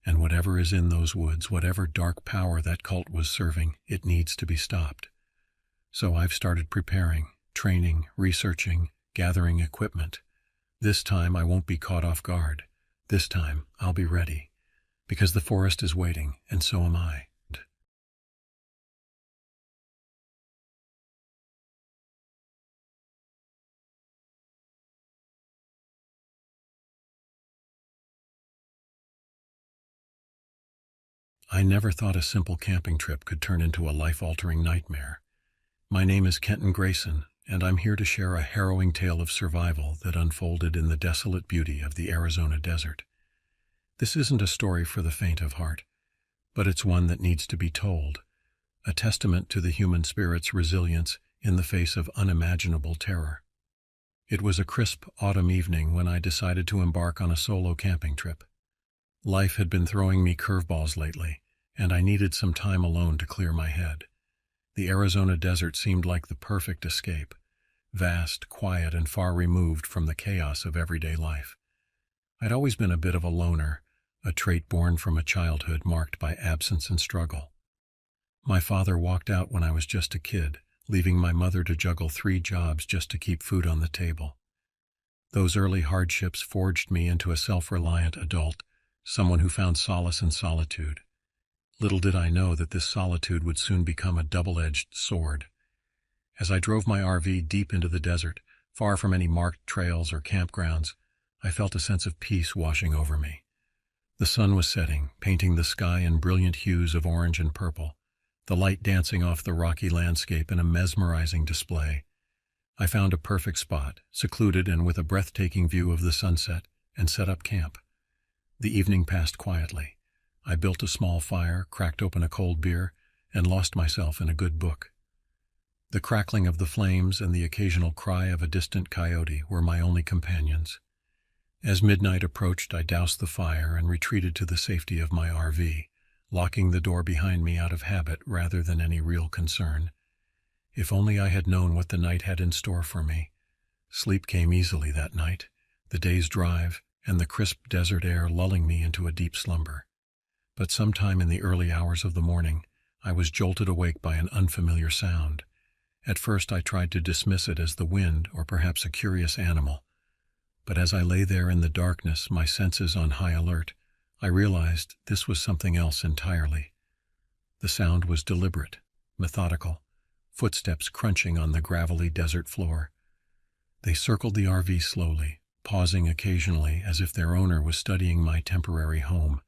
And whatever is in those woods, whatever dark power that cult was serving, it needs to be stopped. So I've started preparing, training, researching, gathering equipment. This time I won't be caught off guard. This time I'll be ready. Because the forest is waiting, and so am I. I never thought a simple camping trip could turn into a life-altering nightmare. My name is Kenton Grayson, and I'm here to share a harrowing tale of survival that unfolded in the desolate beauty of the Arizona desert. This isn't a story for the faint of heart, but it's one that needs to be told, a testament to the human spirit's resilience in the face of unimaginable terror. It was a crisp autumn evening when I decided to embark on a solo camping trip. Life had been throwing me curveballs lately, and I needed some time alone to clear my head. The Arizona desert seemed like the perfect escape, vast, quiet, and far removed from the chaos of everyday life. I'd always been a bit of a loner, a trait born from a childhood marked by absence and struggle. My father walked out when I was just a kid, leaving my mother to juggle 3 jobs just to keep food on the table. Those early hardships forged me into a self-reliant adult, someone who found solace in solitude. Little did I know that this solitude would soon become a double-edged sword. As I drove my RV deep into the desert, far from any marked trails or campgrounds, I felt a sense of peace washing over me. The sun was setting, painting the sky in brilliant hues of orange and purple, the light dancing off the rocky landscape in a mesmerizing display. I found a perfect spot, secluded and with a breathtaking view of the sunset, and set up camp. The evening passed quietly. I built a small fire, cracked open a cold beer, and lost myself in a good book. The crackling of the flames and the occasional cry of a distant coyote were my only companions. As midnight approached, I doused the fire and retreated to the safety of my RV, locking the door behind me out of habit rather than any real concern. If only I had known what the night had in store for me. Sleep came easily that night, the day's drive and the crisp desert air lulling me into a deep slumber. But sometime in the early hours of the morning, I was jolted awake by an unfamiliar sound. At first I tried to dismiss it as the wind or perhaps a curious animal. But as I lay there in the darkness, my senses on high alert, I realized this was something else entirely. The sound was deliberate, methodical, footsteps crunching on the gravelly desert floor. They circled the RV slowly, pausing occasionally as if their owner was studying my temporary home.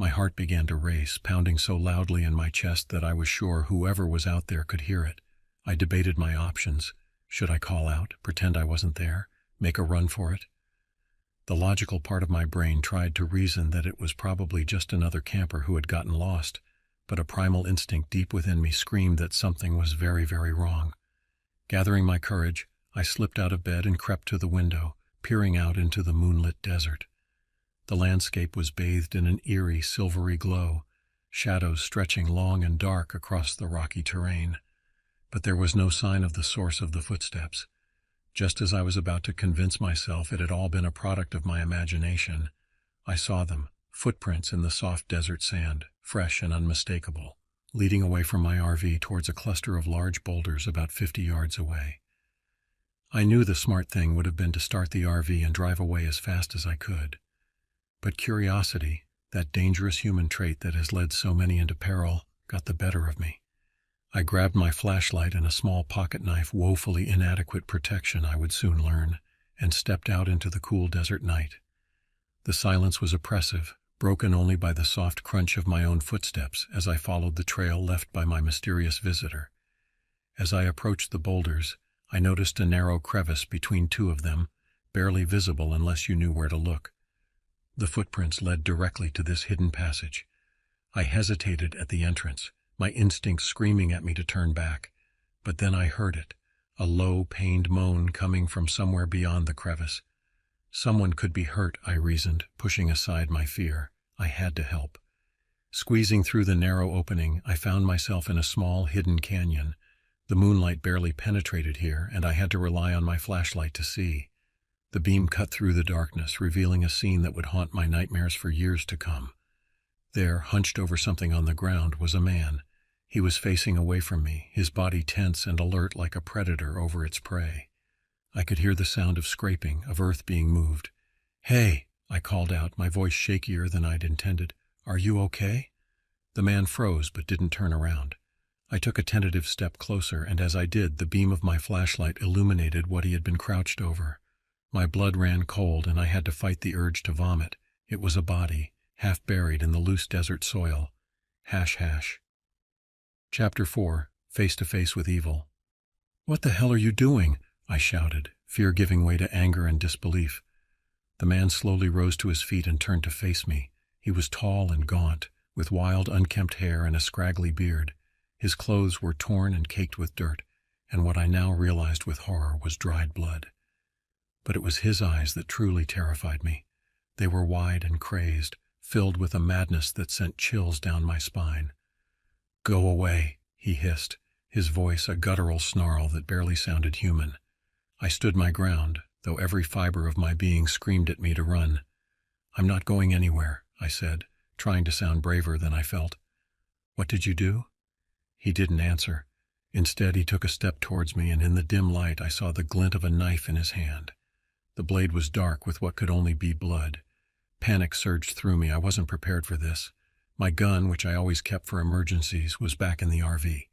My heart began to race, pounding so loudly in my chest that I was sure whoever was out there could hear it. I debated my options. Should I call out, pretend I wasn't there, make a run for it? The logical part of my brain tried to reason that it was probably just another camper who had gotten lost, but a primal instinct deep within me screamed that something was very, very wrong. Gathering my courage, I slipped out of bed and crept to the window, peering out into the moonlit desert. The landscape was bathed in an eerie, silvery glow, shadows stretching long and dark across the rocky terrain. But there was no sign of the source of the footsteps. Just as I was about to convince myself it had all been a product of my imagination, I saw them, footprints in the soft desert sand, fresh and unmistakable, leading away from my RV towards a cluster of large boulders about 50 yards away. I knew the smart thing would have been to start the RV and drive away as fast as I could. But curiosity, that dangerous human trait that has led so many into peril, got the better of me. I grabbed my flashlight and a small pocket knife, woefully inadequate protection I would soon learn, and stepped out into the cool desert night. The silence was oppressive, broken only by the soft crunch of my own footsteps as I followed the trail left by my mysterious visitor. As I approached the boulders, I noticed a narrow crevice between 2 of them, barely visible unless you knew where to look. The footprints led directly to this hidden passage. I hesitated at the entrance, my instincts screaming at me to turn back. But then I heard it, a low, pained moan coming from somewhere beyond the crevice. Someone could be hurt, I reasoned, pushing aside my fear. I had to help. Squeezing through the narrow opening, I found myself in a small, hidden canyon. The moonlight barely penetrated here, and I had to rely on my flashlight to see. The beam cut through the darkness, revealing a scene that would haunt my nightmares for years to come. There, hunched over something on the ground, was a man. He was facing away from me, his body tense and alert like a predator over its prey. I could hear the sound of scraping, of earth being moved. "Hey!" I called out, my voice shakier than I'd intended. "Are you okay?" The man froze but didn't turn around. I took a tentative step closer, and as I did, the beam of my flashlight illuminated what he had been crouched over. My blood ran cold, and I had to fight the urge to vomit. It was a body, half buried in the loose desert soil. ##. Chapter 4. Face to Face with Evil. "What the hell are you doing?" I shouted, fear giving way to anger and disbelief. The man slowly rose to his feet and turned to face me. He was tall and gaunt, with wild, unkempt hair and a scraggly beard. His clothes were torn and caked with dirt, and what I now realized with horror was dried blood. But it was his eyes that truly terrified me. They were wide and crazed, filled with a madness that sent chills down my spine. "Go away," he hissed, his voice a guttural snarl that barely sounded human. I stood my ground, though every fiber of my being screamed at me to run. "I'm not going anywhere," I said, trying to sound braver than I felt. "What did you do?" He didn't answer. Instead, he took a step towards me, and in the dim light I saw the glint of a knife in his hand. The blade was dark with what could only be blood. Panic surged through me. I wasn't prepared for this. My gun, which I always kept for emergencies, was back in the RV.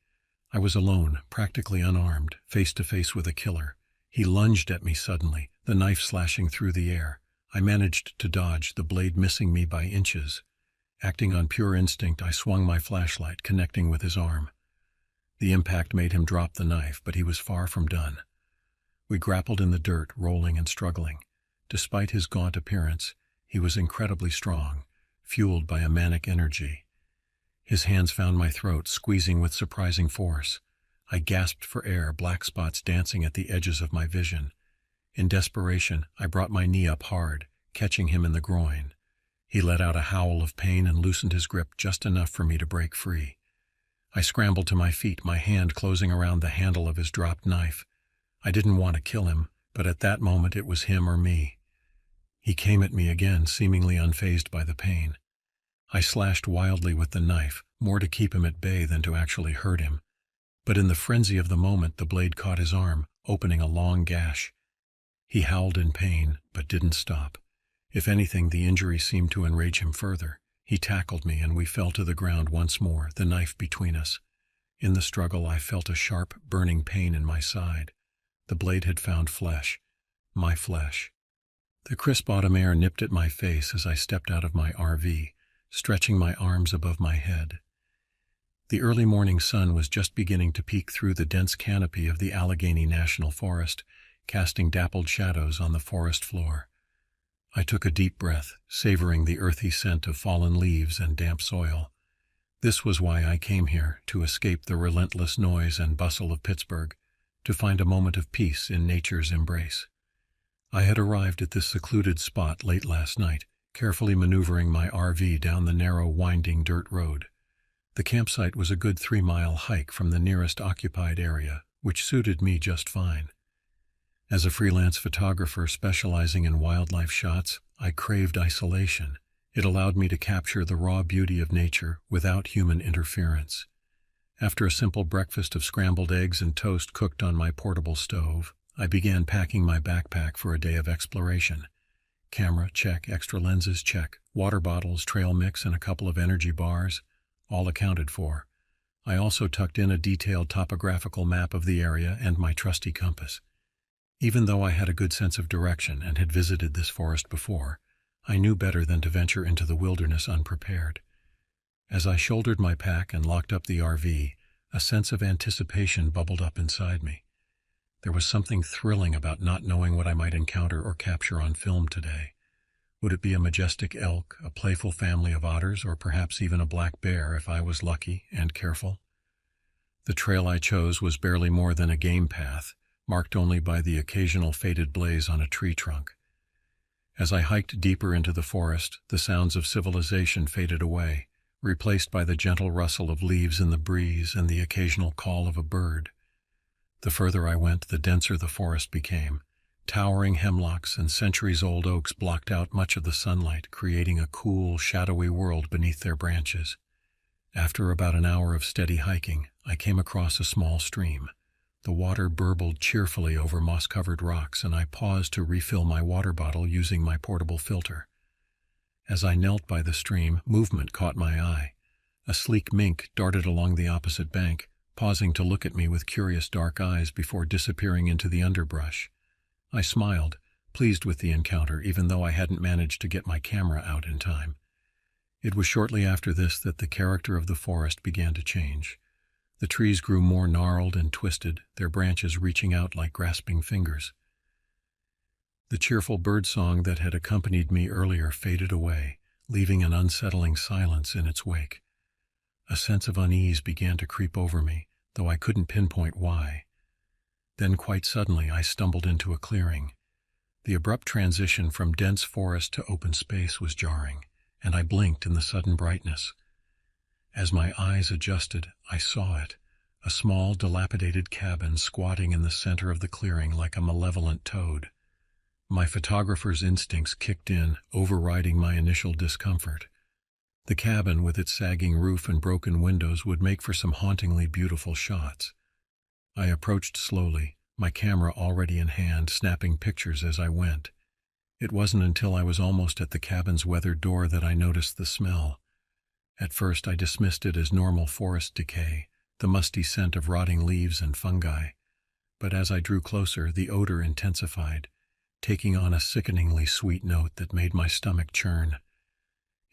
I was alone, practically unarmed, face to face with a killer. He lunged at me suddenly, the knife slashing through the air. I managed to dodge, the blade missing me by inches. Acting on pure instinct, I swung my flashlight, connecting with his arm. The impact made him drop the knife, but he was far from done. We grappled in the dirt, rolling and struggling. Despite his gaunt appearance, he was incredibly strong, fueled by a manic energy. His hands found my throat, squeezing with surprising force. I gasped for air, black spots dancing at the edges of my vision. In desperation, I brought my knee up hard, catching him in the groin. He let out a howl of pain and loosened his grip just enough for me to break free. I scrambled to my feet, my hand closing around the handle of his dropped knife. I didn't want to kill him, but at that moment it was him or me. He came at me again, seemingly unfazed by the pain. I slashed wildly with the knife, more to keep him at bay than to actually hurt him. But in the frenzy of the moment, the blade caught his arm, opening a long gash. He howled in pain, but didn't stop. If anything, the injury seemed to enrage him further. He tackled me, and we fell to the ground once more, the knife between us. In the struggle, I felt a sharp, burning pain in my side. The blade had found flesh. My flesh. The crisp autumn air nipped at my face as I stepped out of my RV, stretching my arms above my head. The early morning sun was just beginning to peek through the dense canopy of the Allegheny National Forest, casting dappled shadows on the forest floor. I took a deep breath, savoring the earthy scent of fallen leaves and damp soil. This was why I came here, to escape the relentless noise and bustle of Pittsburgh, to find a moment of peace in nature's embrace. I had arrived at this secluded spot late last night, carefully maneuvering my RV down the narrow, winding dirt road. The campsite was a good 3-mile hike from the nearest occupied area, which suited me just fine. As a freelance photographer specializing in wildlife shots, I craved isolation. It allowed me to capture the raw beauty of nature without human interference. After a simple breakfast of scrambled eggs and toast cooked on my portable stove, I began packing my backpack for a day of exploration. Camera, check. Extra lenses, check. Water bottles, trail mix, and a couple of energy bars, all accounted for. I also tucked in a detailed topographical map of the area and my trusty compass. Even though I had a good sense of direction and had visited this forest before, I knew better than to venture into the wilderness unprepared. As I shouldered my pack and locked up the RV, a sense of anticipation bubbled up inside me. There was something thrilling about not knowing what I might encounter or capture on film today. Would it be a majestic elk, a playful family of otters, or perhaps even a black bear if I was lucky and careful? The trail I chose was barely more than a game path, marked only by the occasional faded blaze on a tree trunk. As I hiked deeper into the forest, the sounds of civilization faded away, replaced by the gentle rustle of leaves in the breeze and the occasional call of a bird. The further I went, the denser the forest became. Towering hemlocks and centuries-old oaks blocked out much of the sunlight, creating a cool, shadowy world beneath their branches. After about an hour of steady hiking, I came across a small stream. The water burbled cheerfully over moss-covered rocks, and I paused to refill my water bottle using my portable filter. As I knelt by the stream, movement caught my eye. A sleek mink darted along the opposite bank, pausing to look at me with curious dark eyes before disappearing into the underbrush. I smiled, pleased with the encounter, even though I hadn't managed to get my camera out in time. It was shortly after this that the character of the forest began to change. The trees grew more gnarled and twisted, their branches reaching out like grasping fingers. The cheerful birdsong that had accompanied me earlier faded away, leaving an unsettling silence in its wake. A sense of unease began to creep over me, though I couldn't pinpoint why. Then quite suddenly I stumbled into a clearing. The abrupt transition from dense forest to open space was jarring, and I blinked in the sudden brightness. As my eyes adjusted, I saw it, a small, dilapidated cabin squatting in the center of the clearing like a malevolent toad. My photographer's instincts kicked in, overriding my initial discomfort. The cabin, with its sagging roof and broken windows, would make for some hauntingly beautiful shots. I approached slowly, my camera already in hand, snapping pictures as I went. It wasn't until I was almost at the cabin's weathered door that I noticed the smell. At first I dismissed it as normal forest decay, the musty scent of rotting leaves and fungi. But as I drew closer, the odor intensified, taking on a sickeningly sweet note that made my stomach churn.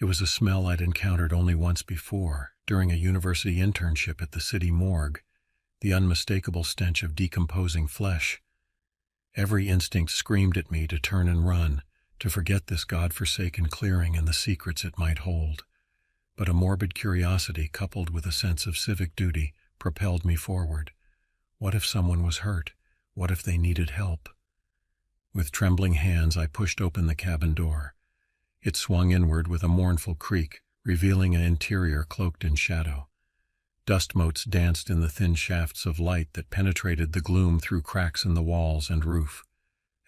It was a smell I'd encountered only once before, during a university internship at the city morgue, the unmistakable stench of decomposing flesh. Every instinct screamed at me to turn and run, to forget this godforsaken clearing and the secrets it might hold. But a morbid curiosity, coupled with a sense of civic duty, propelled me forward. What if someone was hurt? What if they needed help? With trembling hands, I pushed open the cabin door. It swung inward with a mournful creak, revealing an interior cloaked in shadow. Dust motes danced in the thin shafts of light that penetrated the gloom through cracks in the walls and roof.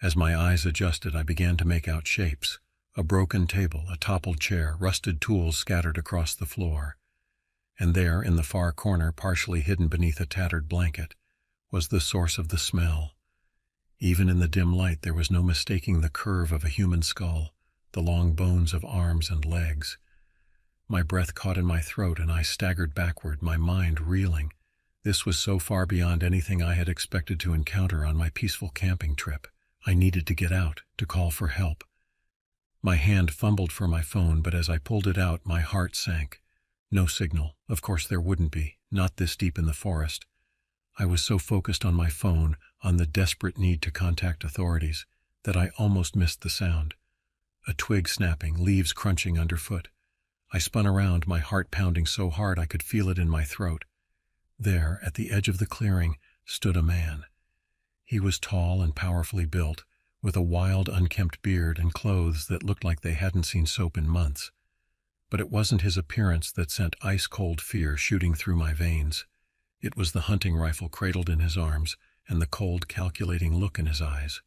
As my eyes adjusted, I began to make out shapes. A broken table, a toppled chair, rusted tools scattered across the floor. And there, in the far corner, partially hidden beneath a tattered blanket, was the source of the smell. Even in the dim light, there was no mistaking the curve of a human skull, the long bones of arms and legs. My breath caught in my throat and I staggered backward, my mind reeling. This was so far beyond anything I had expected to encounter on my peaceful camping trip. I needed to get out, to call for help. My hand fumbled for my phone, but as I pulled it out, my heart sank. No signal. Of course there wouldn't be, not this deep in the forest. I was so focused on my phone, on the desperate need to contact authorities, that I almost missed the sound. A twig snapping, leaves crunching underfoot. I spun around, my heart pounding so hard I could feel it in my throat. There, at the edge of the clearing, stood a man. He was tall and powerfully built, with a wild, unkempt beard and clothes that looked like they hadn't seen soap in months. But it wasn't his appearance that sent ice-cold fear shooting through my veins. It was the hunting rifle cradled in his arms and the cold, calculating look in his eyes.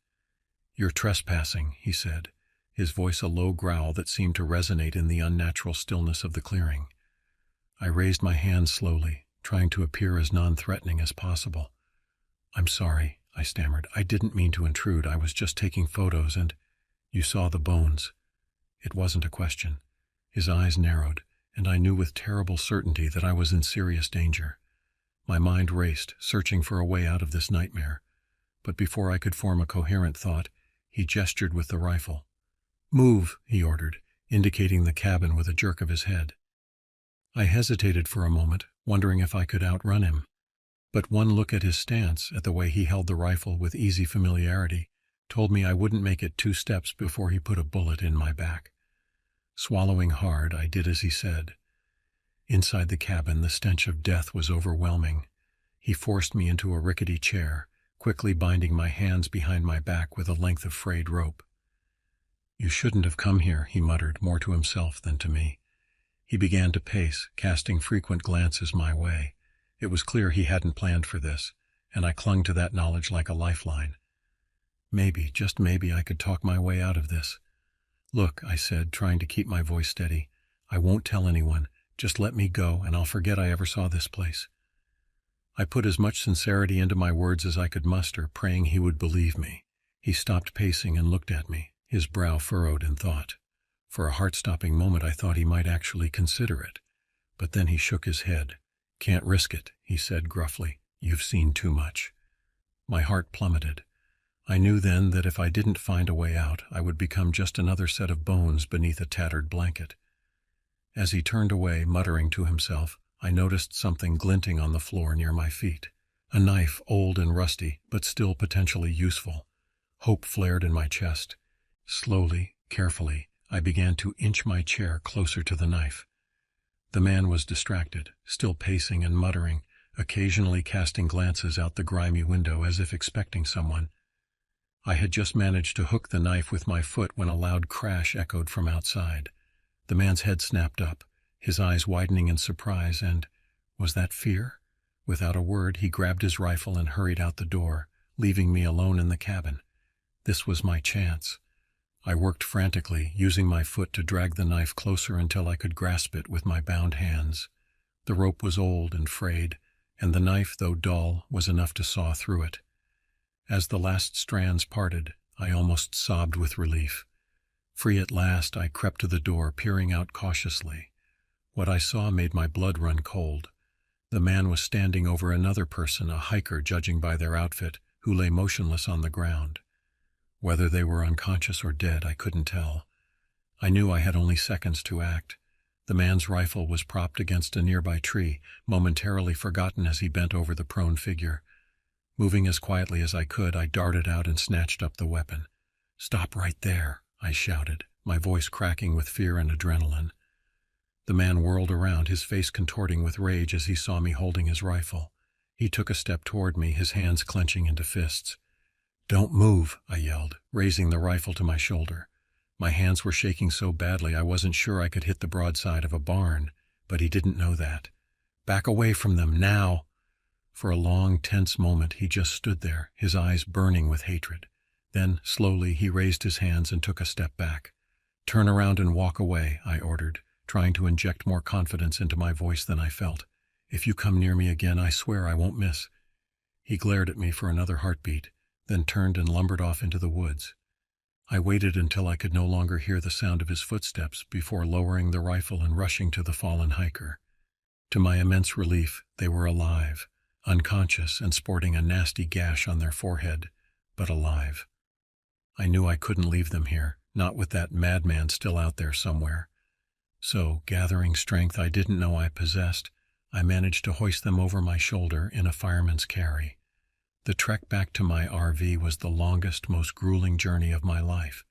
"You're trespassing," he said, his voice a low growl that seemed to resonate in the unnatural stillness of the clearing. I raised my hand slowly, trying to appear as non-threatening as possible. "I'm sorry," I stammered. "I didn't mean to intrude. I was just taking photos and—" "You saw the bones." It wasn't a question. His eyes narrowed, and I knew with terrible certainty that I was in serious danger. My mind raced, searching for a way out of this nightmare. But before I could form a coherent thought, he gestured with the rifle. "Move," he ordered, indicating the cabin with a jerk of his head. I hesitated for a moment, wondering if I could outrun him. But one look at his stance, at the way he held the rifle with easy familiarity, told me I wouldn't make it 2 steps before he put a bullet in my back. Swallowing hard, I did as he said. Inside the cabin, the stench of death was overwhelming. He forced me into a rickety chair, quickly binding my hands behind my back with a length of frayed rope. "You shouldn't have come here," he muttered, more to himself than to me. He began to pace, casting frequent glances my way. It was clear he hadn't planned for this, and I clung to that knowledge like a lifeline. Maybe, just maybe, I could talk my way out of this. "Look," I said, trying to keep my voice steady, "I won't tell anyone. Just let me go, and I'll forget I ever saw this place." I put as much sincerity into my words as I could muster, praying he would believe me. He stopped pacing and looked at me, his brow furrowed in thought. For a heart-stopping moment I thought he might actually consider it. But then he shook his head. "Can't risk it," he said gruffly. "You've seen too much." My heart plummeted. I knew then that if I didn't find a way out, I would become just another set of bones beneath a tattered blanket. As he turned away, muttering to himself, I noticed something glinting on the floor near my feet. A knife, old and rusty, but still potentially useful. Hope flared in my chest. Slowly, carefully, I began to inch my chair closer to the knife. The man was distracted, still pacing and muttering, occasionally casting glances out the grimy window as if expecting someone. I had just managed to hook the knife with my foot when a loud crash echoed from outside. The man's head snapped up, his eyes widening in surprise, and was that fear? Without a word, he grabbed his rifle and hurried out the door, leaving me alone in the cabin. This was my chance. I worked frantically, using my foot to drag the knife closer until I could grasp it with my bound hands. The rope was old and frayed, and the knife, though dull, was enough to saw through it. As the last strands parted, I almost sobbed with relief. Free at last, I crept to the door, peering out cautiously. What I saw made my blood run cold. The man was standing over another person, a hiker judging by their outfit, who lay motionless on the ground. Whether they were unconscious or dead, I couldn't tell. I knew I had only seconds to act. The man's rifle was propped against a nearby tree, momentarily forgotten as he bent over the prone figure. Moving as quietly as I could, I darted out and snatched up the weapon. "Stop right there," I shouted, my voice cracking with fear and adrenaline. The man whirled around, his face contorting with rage as he saw me holding his rifle. He took a step toward me, his hands clenching into fists. "Don't move," I yelled, raising the rifle to my shoulder. My hands were shaking so badly I wasn't sure I could hit the broadside of a barn, but he didn't know that. "Back away from them, now!" For a long, tense moment he just stood there, his eyes burning with hatred. Then, slowly, he raised his hands and took a step back. "Turn around and walk away," I ordered, trying to inject more confidence into my voice than I felt. "If you come near me again, I swear I won't miss." He glared at me for another heartbeat, then turned and lumbered off into the woods. I waited until I could no longer hear the sound of his footsteps before lowering the rifle and rushing to the fallen hiker. To my immense relief, they were alive, unconscious and sporting a nasty gash on their forehead, but alive. I knew I couldn't leave them here, not with that madman still out there somewhere. So, gathering strength I didn't know I possessed, I managed to hoist them over my shoulder in a fireman's carry. The trek back to my RV was the longest, most grueling journey of my life.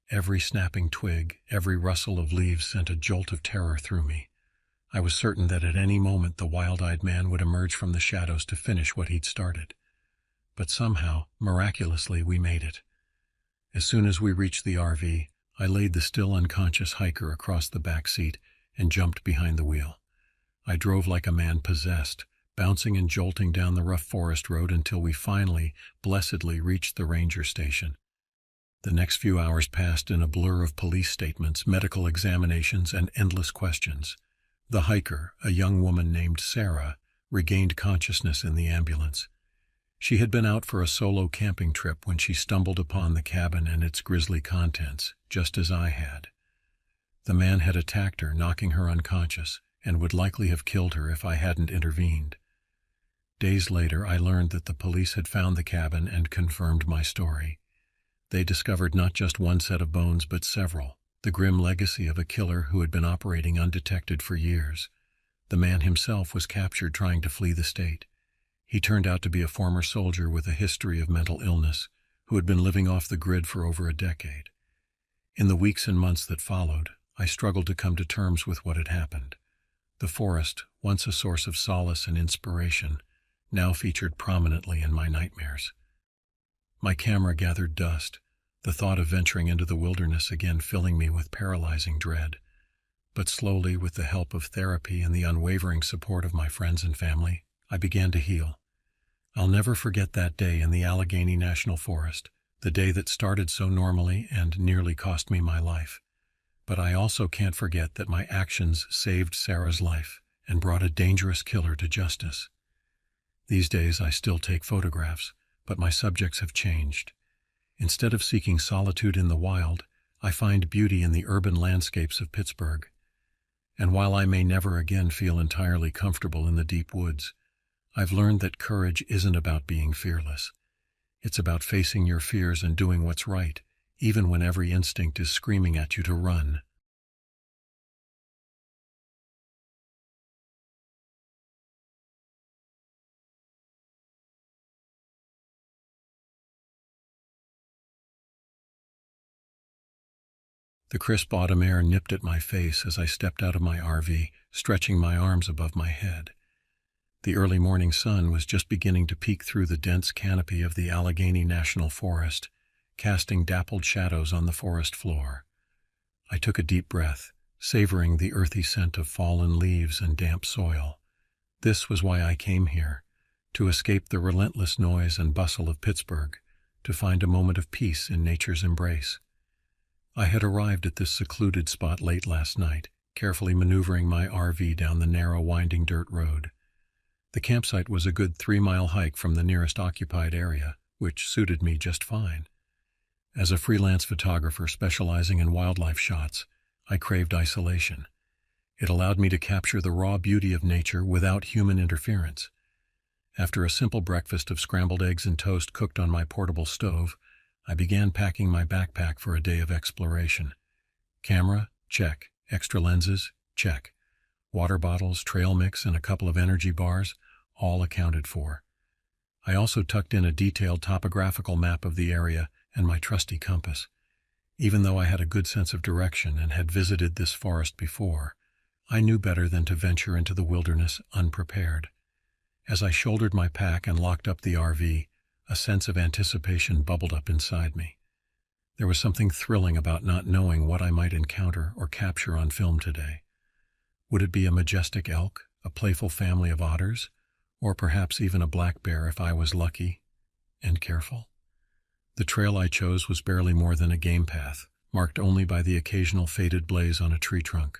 Every snapping twig, every rustle of leaves sent a jolt of terror through me. I was certain that at any moment the wild-eyed man would emerge from the shadows to finish what he'd started. But somehow, miraculously, we made it. As soon as we reached the RV, I laid the still unconscious hiker across the back seat and jumped behind the wheel. I drove like a man possessed, bouncing and jolting down the rough forest road until we finally, blessedly, reached the ranger station. The next few hours passed in a blur of police statements, medical examinations, and endless questions. The hiker, a young woman named Sarah, regained consciousness in the ambulance. She had been out for a solo camping trip when she stumbled upon the cabin and its grisly contents, just as I had. The man had attacked her, knocking her unconscious, and would likely have killed her if I hadn't intervened. Days later, I learned that the police had found the cabin and confirmed my story. They discovered not just one set of bones, but several, the grim legacy of a killer who had been operating undetected for years. The man himself was captured trying to flee the state. He turned out to be a former soldier with a history of mental illness, who had been living off the grid for over a decade. In the weeks and months that followed, I struggled to come to terms with what had happened. The forest, once a source of solace and inspiration, now featured prominently in my nightmares. My camera gathered dust, the thought of venturing into the wilderness again filling me with paralyzing dread. But slowly, with the help of therapy and the unwavering support of my friends and family, I began to heal. I'll never forget that day in the Allegheny National Forest, the day that started so normally and nearly cost me my life. But I also can't forget that my actions saved Sarah's life and brought a dangerous killer to justice. These days I still take photographs, but my subjects have changed. Instead of seeking solitude in the wild, I find beauty in the urban landscapes of Pittsburgh. And while I may never again feel entirely comfortable in the deep woods, I've learned that courage isn't about being fearless. It's about facing your fears and doing what's right, even when every instinct is screaming at you to run. The crisp autumn air nipped at my face as I stepped out of my RV, stretching my arms above my head. The early morning sun was just beginning to peek through the dense canopy of the Allegheny National Forest, casting dappled shadows on the forest floor. I took a deep breath, savoring the earthy scent of fallen leaves and damp soil. This was why I came here, to escape the relentless noise and bustle of Pittsburgh, to find a moment of peace in nature's embrace. I had arrived at this secluded spot late last night, carefully maneuvering my RV down the narrow, winding dirt road. The campsite was a good 3-mile hike from the nearest occupied area, which suited me just fine. As a freelance photographer specializing in wildlife shots, I craved isolation. It allowed me to capture the raw beauty of nature without human interference. After a simple breakfast of scrambled eggs and toast cooked on my portable stove, I began packing my backpack for a day of exploration. Camera? Check. Extra lenses? Check. Water bottles, trail mix, and a couple of energy bars, all accounted for. I also tucked in a detailed topographical map of the area and my trusty compass. Even though I had a good sense of direction and had visited this forest before, I knew better than to venture into the wilderness unprepared. As I shouldered my pack and locked up the RV, a sense of anticipation bubbled up inside me. There was something thrilling about not knowing what I might encounter or capture on film today. Would it be a majestic elk, a playful family of otters, or perhaps even a black bear if I was lucky and careful? The trail I chose was barely more than a game path, marked only by the occasional faded blaze on a tree trunk.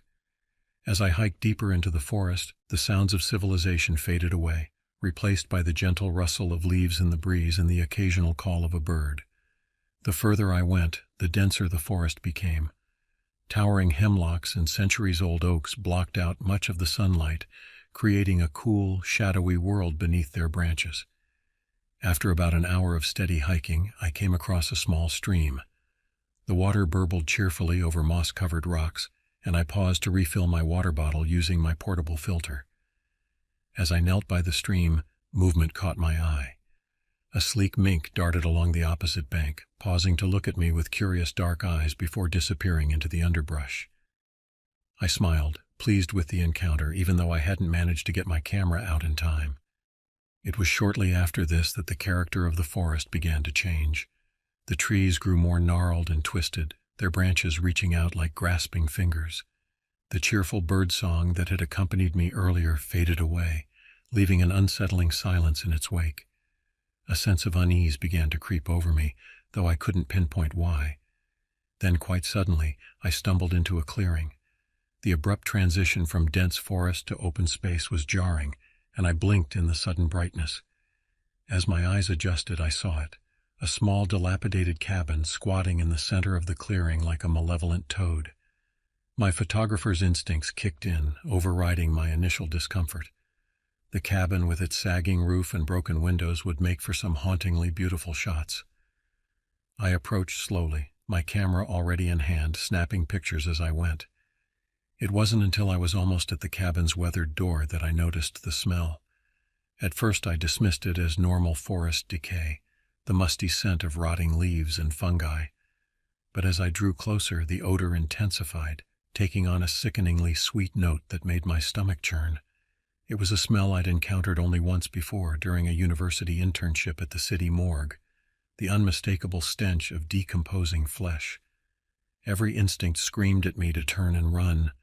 As I hiked deeper into the forest, the sounds of civilization faded away, replaced by the gentle rustle of leaves in the breeze and the occasional call of a bird. The further I went, the denser the forest became. Towering hemlocks and centuries-old oaks blocked out much of the sunlight, creating a cool, shadowy world beneath their branches. After about an hour of steady hiking, I came across a small stream. The water burbled cheerfully over moss-covered rocks, and I paused to refill my water bottle using my portable filter. As I knelt by the stream, movement caught my eye. A sleek mink darted along the opposite bank, pausing to look at me with curious dark eyes before disappearing into the underbrush. I smiled, pleased with the encounter, even though I hadn't managed to get my camera out in time. It was shortly after this that the character of the forest began to change. The trees grew more gnarled and twisted, their branches reaching out like grasping fingers. The cheerful birdsong that had accompanied me earlier faded away, leaving an unsettling silence in its wake. A sense of unease began to creep over me, though I couldn't pinpoint why. Then, quite suddenly, I stumbled into a clearing. The abrupt transition from dense forest to open space was jarring, and I blinked in the sudden brightness. As my eyes adjusted, I saw it, a small dilapidated cabin squatting in the center of the clearing like a malevolent toad. My photographer's instincts kicked in, overriding my initial discomfort. The cabin with its sagging roof and broken windows would make for some hauntingly beautiful shots. I approached slowly, my camera already in hand, snapping pictures as I went. It wasn't until I was almost at the cabin's weathered door that I noticed the smell. At first I dismissed it as normal forest decay, the musty scent of rotting leaves and fungi. But as I drew closer, the odor intensified, taking on a sickeningly sweet note that made my stomach churn. It was a smell I'd encountered only once before during a university internship at the city morgue, the unmistakable stench of decomposing flesh. Every instinct screamed at me to turn and run,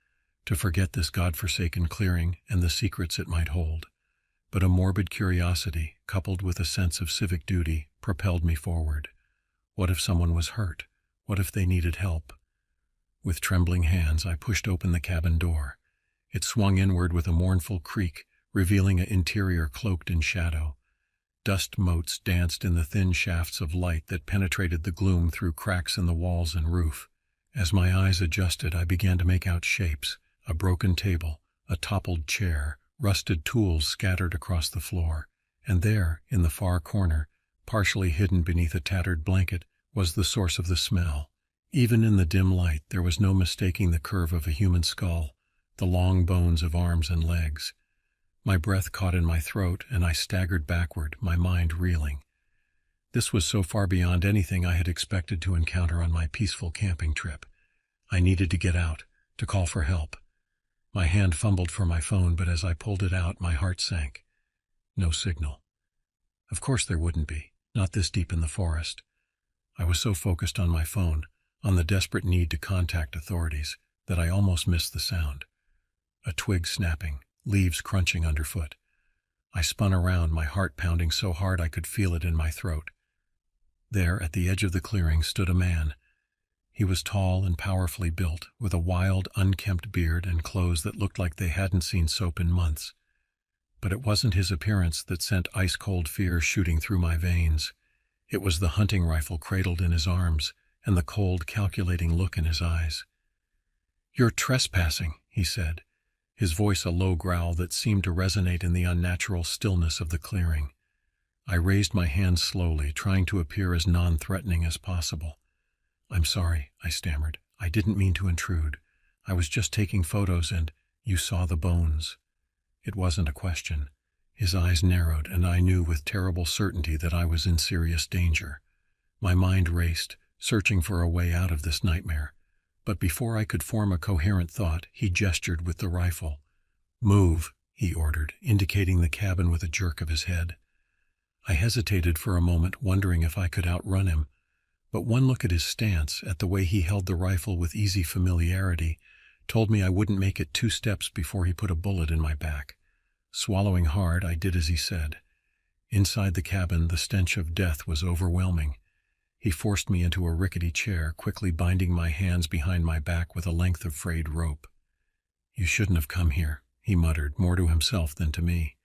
to forget this godforsaken clearing and the secrets it might hold. But a morbid curiosity, coupled with a sense of civic duty, propelled me forward. What if someone was hurt? What if they needed help? With trembling hands, I pushed open the cabin door. It swung inward with a mournful creak, revealing an interior cloaked in shadow. Dust motes danced in the thin shafts of light that penetrated the gloom through cracks in the walls and roof. As my eyes adjusted, I began to make out shapes: a broken table, a toppled chair, rusted tools scattered across the floor. And there, in the far corner, partially hidden beneath a tattered blanket, was the source of the smell. Even in the dim light, there was no mistaking the curve of a human skull, the long bones of arms and legs. My breath caught in my throat, and I staggered backward, my mind reeling. This was so far beyond anything I had expected to encounter on my peaceful camping trip. I needed to get out, to call for help. My hand fumbled for my phone, but as I pulled it out, my heart sank. No signal. Of course there wouldn't be, not this deep in the forest. I was so focused on my phone, on the desperate need to contact authorities, that I almost missed the sound. A twig snapping, leaves crunching underfoot. I spun around, my heart pounding so hard I could feel it in my throat. There, at the edge of the clearing, stood a man. He was tall and powerfully built, with a wild, unkempt beard and clothes that looked like they hadn't seen soap in months. But it wasn't his appearance that sent ice-cold fear shooting through my veins. It was the hunting rifle cradled in his arms, and the cold, calculating look in his eyes. "You're trespassing," he said, his voice a low growl that seemed to resonate in the unnatural stillness of the clearing. I raised my hand slowly, trying to appear as non-threatening as possible. "I'm sorry," I stammered. "I didn't mean to intrude. I was just taking photos and you saw the bones." It wasn't a question. His eyes narrowed, and I knew with terrible certainty that I was in serious danger. My mind raced, searching for a way out of this nightmare. But before I could form a coherent thought, he gestured with the rifle. "Move," he ordered, indicating the cabin with a jerk of his head. I hesitated for a moment, wondering if I could outrun him. But one look at his stance, at the way he held the rifle with easy familiarity, told me I wouldn't make it 2 steps before he put a bullet in my back. Swallowing hard, I did as he said. Inside the cabin, the stench of death was overwhelming. He forced me into a rickety chair, quickly binding my hands behind my back with a length of frayed rope. "You shouldn't have come here," he muttered, more to himself than to me.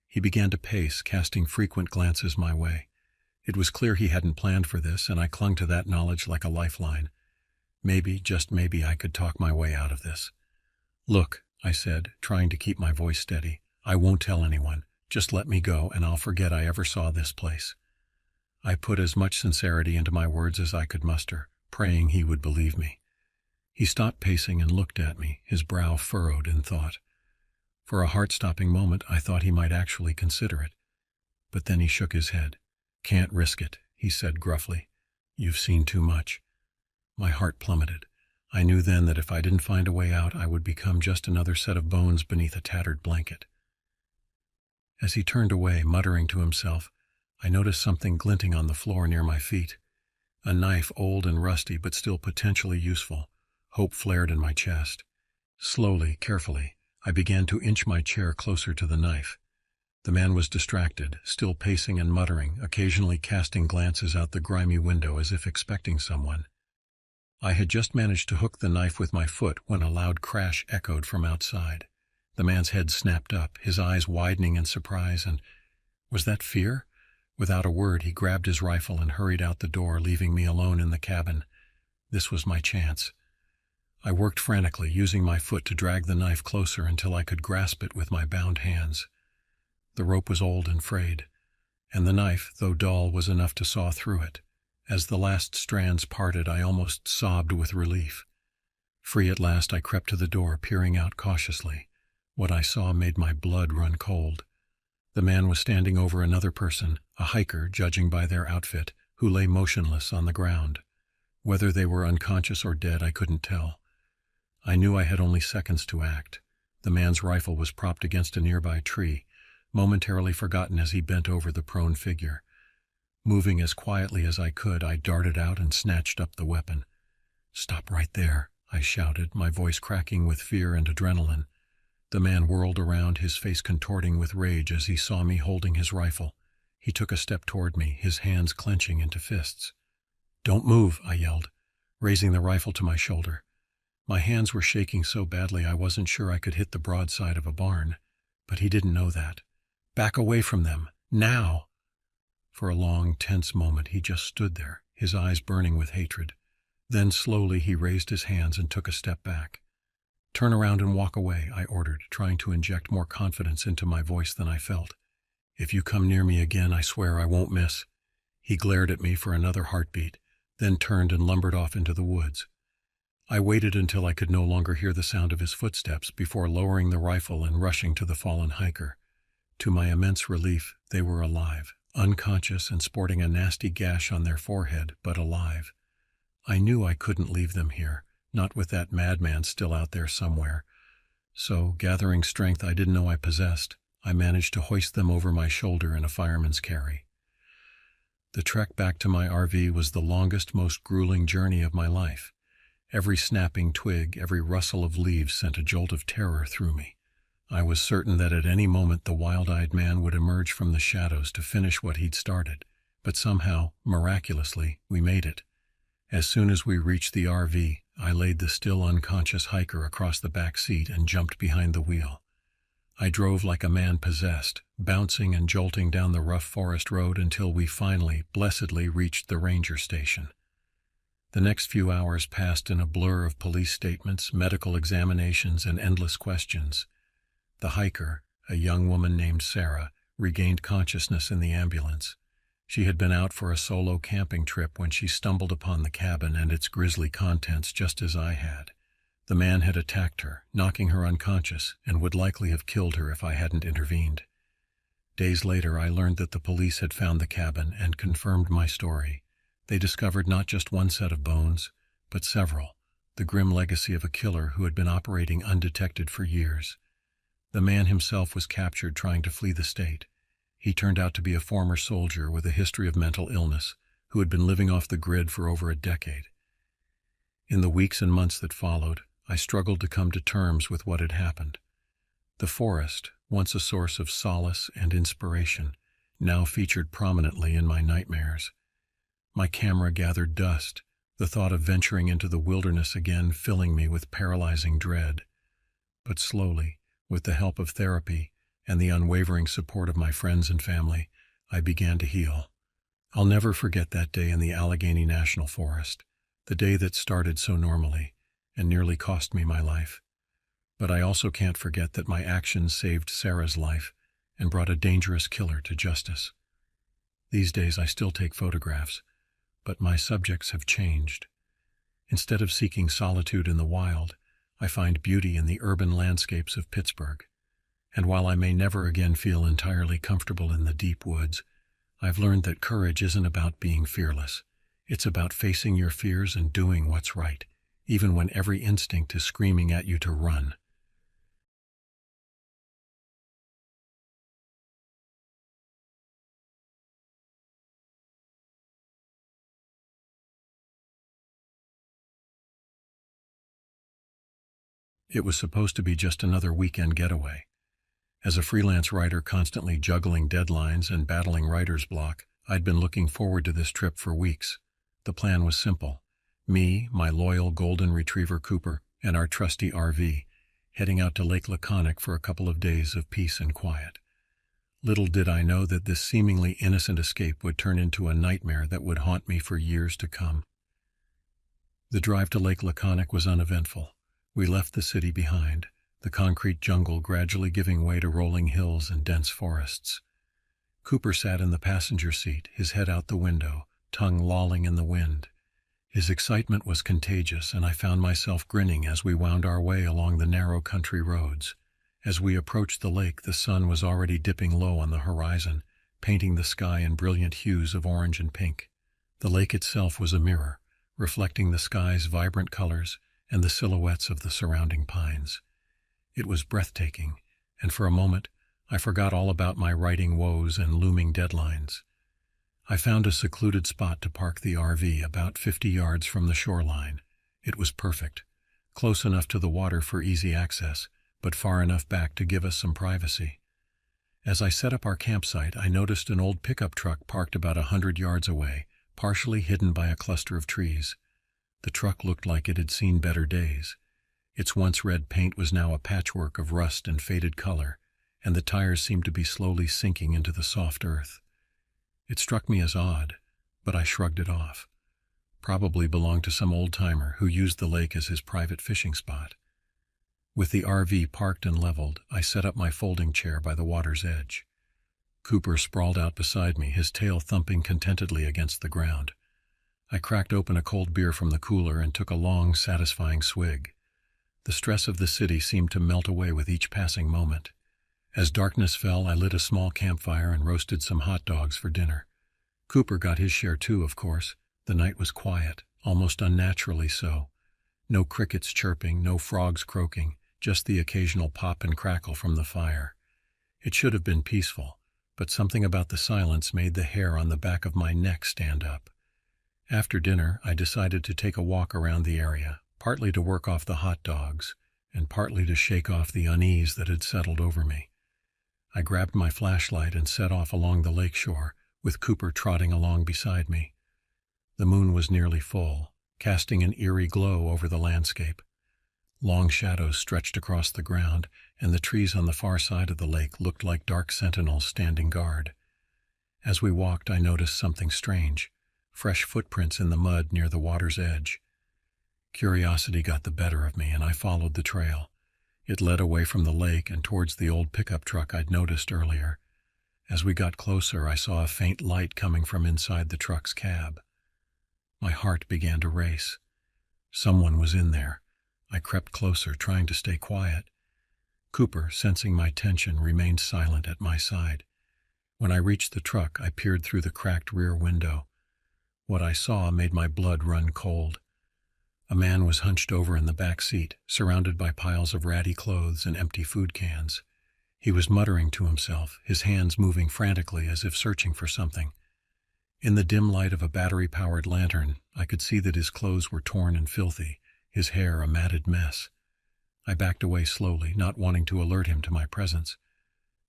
He began to pace, casting frequent glances my way. It was clear he hadn't planned for this, and I clung to that knowledge like a lifeline. Maybe, just maybe, I could talk my way out of this. "Look," I said, trying to keep my voice steady, "I won't tell anyone. Just let me go, and I'll forget I ever saw this place." I put as much sincerity into my words as I could muster, praying he would believe me. He stopped pacing and looked at me, his brow furrowed in thought. For a heart-stopping moment, I thought he might actually consider it. But then he shook his head. "Can't risk it," he said gruffly. "You've seen too much." My heart plummeted. I knew then that if I didn't find a way out, I would become just another set of bones beneath a tattered blanket. As he turned away, muttering to himself, I noticed something glinting on the floor near my feet. A knife, old and rusty, but still potentially useful. Hope flared in my chest. Slowly, carefully, I began to inch my chair closer to the knife. The man was distracted, still pacing and muttering, occasionally casting glances out the grimy window as if expecting someone. I had just managed to hook the knife with my foot when a loud crash echoed from outside. The man's head snapped up, his eyes widening in surprise, and was that fear? Without a word, he grabbed his rifle and hurried out the door, leaving me alone in the cabin. This was my chance. I worked frantically, using my foot to drag the knife closer until I could grasp it with my bound hands. The rope was old and frayed, and the knife, though dull, was enough to saw through it. As the last strands parted, I almost sobbed with relief. Free at last, I crept to the door, peering out cautiously. What I saw made my blood run cold. The man was standing over another person, a hiker, judging by their outfit, who lay motionless on the ground. Whether they were unconscious or dead, I couldn't tell. I knew I had only seconds to act. The man's rifle was propped against a nearby tree, momentarily forgotten as he bent over the prone figure. Moving as quietly as I could, I darted out and snatched up the weapon. "Stop right there," I shouted, my voice cracking with fear and adrenaline. The man whirled around, his face contorting with rage as he saw me holding his rifle. He took a step toward me, his hands clenching into fists. "Don't move," I yelled, raising the rifle to my shoulder. My hands were shaking so badly I wasn't sure I could hit the broadside of a barn, but he didn't know that. "Back away from them, now!" For a long, tense moment he just stood there, his eyes burning with hatred. Then slowly he raised his hands and took a step back. "Turn around and walk away," I ordered, trying to inject more confidence into my voice than I felt. "If you come near me again, I swear I won't miss." He glared at me for another heartbeat, then turned and lumbered off into the woods. I waited until I could no longer hear the sound of his footsteps before lowering the rifle and rushing to the fallen hiker. To my immense relief, they were alive, unconscious and sporting a nasty gash on their forehead, but alive. I knew I couldn't leave them here, not with that madman still out there somewhere. So, gathering strength I didn't know I possessed, I managed to hoist them over my shoulder in a fireman's carry. The trek back to my RV was the longest, most grueling journey of my life. Every snapping twig, every rustle of leaves sent a jolt of terror through me. I was certain that at any moment the wild-eyed man would emerge from the shadows to finish what he'd started, but somehow, miraculously, we made it. As soon as we reached the RV, I laid the still unconscious hiker across the back seat and jumped behind the wheel. I drove like a man possessed, bouncing and jolting down the rough forest road until we finally, blessedly, reached the ranger station. The next few hours passed in a blur of police statements, medical examinations, and endless questions. The hiker, a young woman named Sarah, regained consciousness in the ambulance. She had been out for a solo camping trip when she stumbled upon the cabin and its grisly contents just as I had. The man had attacked her, knocking her unconscious, and would likely have killed her if I hadn't intervened. Days later, I learned that the police had found the cabin and confirmed my story. They discovered not just one set of bones, but several, the grim legacy of a killer who had been operating undetected for years. The man himself was captured trying to flee the state. He turned out to be a former soldier with a history of mental illness who had been living off the grid for over a decade. In the weeks and months that followed, I struggled to come to terms with what had happened. The forest, once a source of solace and inspiration, now featured prominently in my nightmares. My camera gathered dust, the thought of venturing into the wilderness again filling me with paralyzing dread. But slowly, with the help of therapy and the unwavering support of my friends and family, I began to heal. I'll never forget that day in the Allegheny National Forest, the day that started so normally and nearly cost me my life. But I also can't forget that my actions saved Sarah's life and brought a dangerous killer to justice. These days I still take photographs, but my subjects have changed. Instead of seeking solitude in the wild, I find beauty in the urban landscapes of Pittsburgh. And while I may never again feel entirely comfortable in the deep woods, I've learned that courage isn't about being fearless. It's about facing your fears and doing what's right, even when every instinct is screaming at you to run. It was supposed to be just another weekend getaway. As a freelance writer constantly juggling deadlines and battling writer's block, I'd been looking forward to this trip for weeks. The plan was simple. Me, my loyal golden retriever Cooper, and our trusty RV, heading out to Lake Laconic for a couple of days of peace and quiet. Little did I know that this seemingly innocent escape would turn into a nightmare that would haunt me for years to come. The drive to Lake Laconic was uneventful. We left the city behind, the concrete jungle gradually giving way to rolling hills and dense forests. Cooper sat in the passenger seat, his head out the window, tongue lolling in the wind. His excitement was contagious, and I found myself grinning as we wound our way along the narrow country roads. As we approached the lake, the sun was already dipping low on the horizon, painting the sky in brilliant hues of orange and pink. The lake itself was a mirror, reflecting the sky's vibrant colors and the silhouettes of the surrounding pines. It was breathtaking, and for a moment, I forgot all about my writing woes and looming deadlines. I found a secluded spot to park the RV about 50 yards from the shoreline. It was perfect, close enough to the water for easy access, but far enough back to give us some privacy. As I set up our campsite, I noticed an old pickup truck parked about 100 yards away, partially hidden by a cluster of trees. The truck looked like it had seen better days. Its once red paint was now a patchwork of rust and faded color, and the tires seemed to be slowly sinking into the soft earth. It struck me as odd, but I shrugged it off. Probably belonged to some old-timer who used the lake as his private fishing spot. With the RV parked and leveled, I set up my folding chair by the water's edge. Cooper sprawled out beside me, his tail thumping contentedly against the ground. I cracked open a cold beer from the cooler and took a long, satisfying swig. The stress of the city seemed to melt away with each passing moment. As darkness fell, I lit a small campfire and roasted some hot dogs for dinner. Cooper got his share too, of course. The night was quiet, almost unnaturally so. No crickets chirping, no frogs croaking, just the occasional pop and crackle from the fire. It should have been peaceful, but something about the silence made the hair on the back of my neck stand up. After dinner, I decided to take a walk around the area, partly to work off the hot dogs, and partly to shake off the unease that had settled over me. I grabbed my flashlight and set off along the lakeshore, with Cooper trotting along beside me. The moon was nearly full, casting an eerie glow over the landscape. Long shadows stretched across the ground, and the trees on the far side of the lake looked like dark sentinels standing guard. As we walked, I noticed something strange, fresh footprints in the mud near the water's edge. Curiosity got the better of me, and I followed the trail. It led away from the lake and towards the old pickup truck I'd noticed earlier. As we got closer, I saw a faint light coming from inside the truck's cab. My heart began to race. Someone was in there. I crept closer, trying to stay quiet. Cooper, sensing my tension, remained silent at my side. When I reached the truck, I peered through the cracked rear window. What I saw made my blood run cold. A man was hunched over in the back seat, surrounded by piles of ratty clothes and empty food cans. He was muttering to himself, his hands moving frantically as if searching for something. In the dim light of a battery-powered lantern, I could see that his clothes were torn and filthy, his hair a matted mess. I backed away slowly, not wanting to alert him to my presence.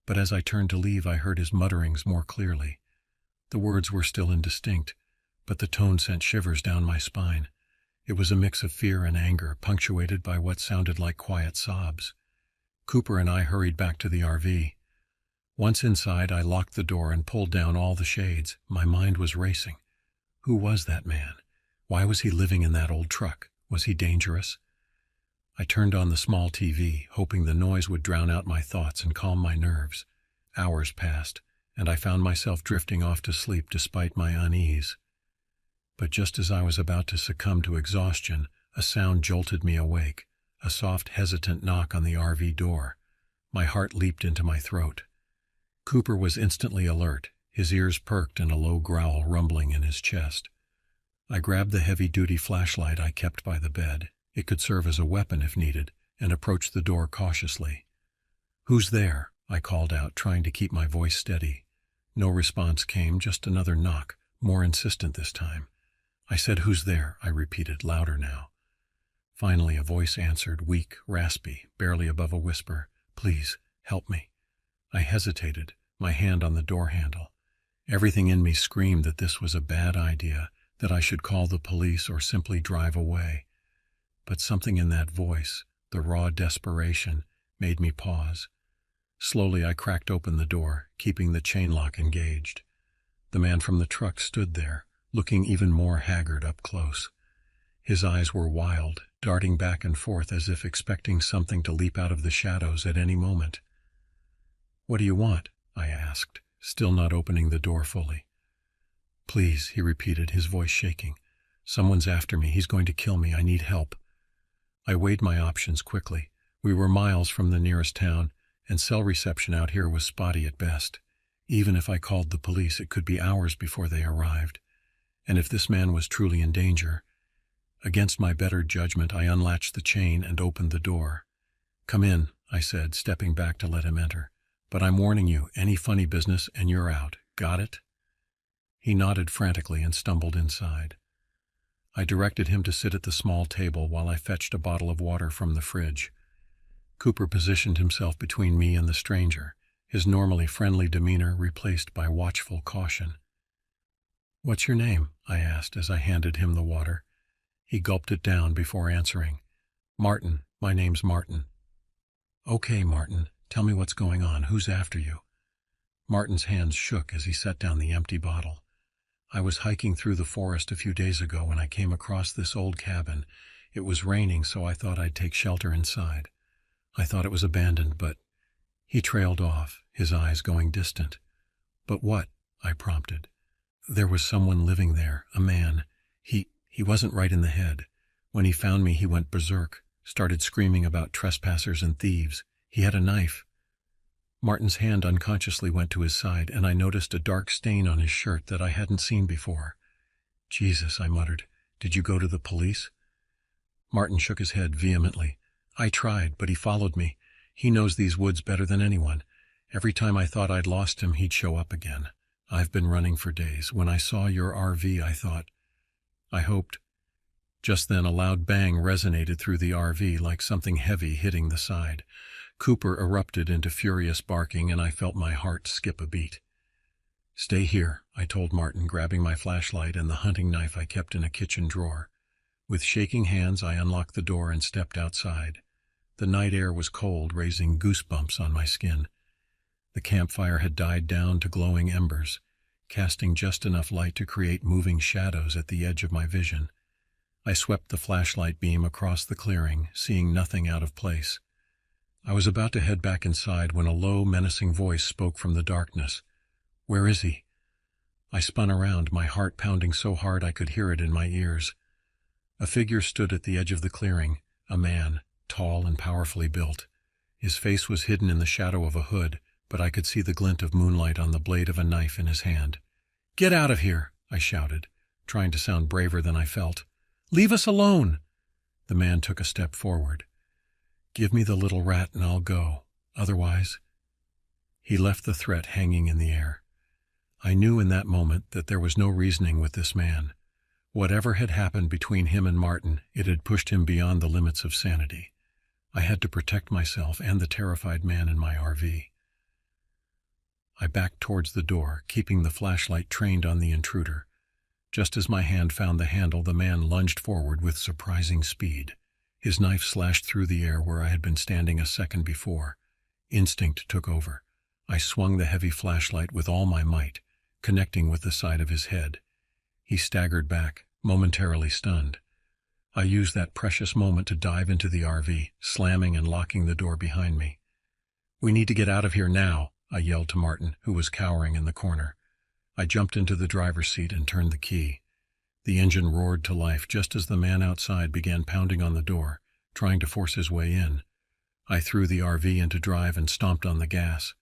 But as I turned to leave, I heard his mutterings more clearly. The words were still indistinct, but the tone sent shivers down my spine. It was a mix of fear and anger, punctuated by what sounded like quiet sobs. Cooper and I hurried back to the RV. Once inside, I locked the door and pulled down all the shades. My mind was racing. Who was that man? Why was he living in that old truck? Was he dangerous? I turned on the small TV, hoping the noise would drown out my thoughts and calm my nerves. Hours passed, and I found myself drifting off to sleep despite my unease. But just as I was about to succumb to exhaustion, a sound jolted me awake, a soft, hesitant knock on the RV door. My heart leaped into my throat. Cooper was instantly alert, his ears perked and a low growl rumbling in his chest. I grabbed the heavy-duty flashlight I kept by the bed. It could serve as a weapon if needed, and approached the door cautiously. "Who's there?" I called out, trying to keep my voice steady. No response came, just another knock, more insistent this time. I said, "Who's there?" I repeated, louder now. Finally, a voice answered, weak, raspy, barely above a whisper. "Please, help me." I hesitated, my hand on the door handle. Everything in me screamed that this was a bad idea, that I should call the police or simply drive away. But something in that voice, the raw desperation, made me pause. Slowly I cracked open the door, keeping the chain lock engaged. The man from the truck stood there, looking even more haggard up close. His eyes were wild, darting back and forth as if expecting something to leap out of the shadows at any moment. "What do you want?" I asked, still not opening the door fully. "Please," he repeated, his voice shaking. "Someone's after me. He's going to kill me. I need help." I weighed my options quickly. We were miles from the nearest town, and cell reception out here was spotty at best. Even if I called the police, it could be hours before they arrived. And if this man was truly in danger, against my better judgment, I unlatched the chain and opened the door. "Come in," I said, stepping back to let him enter. "But I'm warning you, any funny business and you're out. Got it?" He nodded frantically and stumbled inside. I directed him to sit at the small table while I fetched a bottle of water from the fridge. Cooper positioned himself between me and the stranger, his normally friendly demeanor replaced by watchful caution. "What's your name?" I asked as I handed him the water. He gulped it down before answering. "Martin. My name's Martin." "Okay, Martin. Tell me what's going on. Who's after you?" Martin's hands shook as he set down the empty bottle. "I was hiking through the forest a few days ago when I came across this old cabin. It was raining, so I thought I'd take shelter inside. I thought it was abandoned, but—" He trailed off, his eyes going distant. "But what?" I prompted. "There was someone living there, a man. He wasn't right in the head. When he found me, he went berserk, started screaming about trespassers and thieves. He had a knife." Martin's hand unconsciously went to his side, and I noticed a dark stain on his shirt that I hadn't seen before. "Jesus," I muttered. "Did you go to the police?" Martin shook his head vehemently. I tried, but he followed me. He knows these woods better than anyone. Every time I thought I'd lost him, he'd show up again. I've been running for days. When I saw your RV, I thought... I hoped. Just then a loud bang resonated through the RV like something heavy hitting the side. Cooper erupted into furious barking, and I felt my heart skip a beat. Stay here, I told Martin, grabbing my flashlight and the hunting knife I kept in a kitchen drawer. With shaking hands, I unlocked the door and stepped outside. The night air was cold, raising goosebumps on my skin. The campfire had died down to glowing embers, casting just enough light to create moving shadows at the edge of my vision. I swept the flashlight beam across the clearing, seeing nothing out of place. I was about to head back inside when a low, menacing voice spoke from the darkness. Where is he? I spun around, my heart pounding so hard I could hear it in my ears. A figure stood at the edge of the clearing, a man, tall and powerfully built. His face was hidden in the shadow of a hood, but I could see the glint of moonlight on the blade of a knife in his hand. Get out of here, I shouted, trying to sound braver than I felt. Leave us alone! The man took a step forward. Give me the little rat and I'll go. Otherwise... He left the threat hanging in the air. I knew in that moment that there was no reasoning with this man. Whatever had happened between him and Martin, it had pushed him beyond the limits of sanity. I had to protect myself and the terrified man in my RV. I backed towards the door, keeping the flashlight trained on the intruder. Just as my hand found the handle, the man lunged forward with surprising speed. His knife slashed through the air where I had been standing a second before. Instinct took over. I swung the heavy flashlight with all my might, connecting with the side of his head. He staggered back, momentarily stunned. I used that precious moment to dive into the RV, slamming and locking the door behind me. We need to get out of here now, I yelled to Martin, who was cowering in the corner. I jumped into the driver's seat and turned the key. The engine roared to life just as the man outside began pounding on the door, trying to force his way in. I threw the RV into drive and stomped on the gas.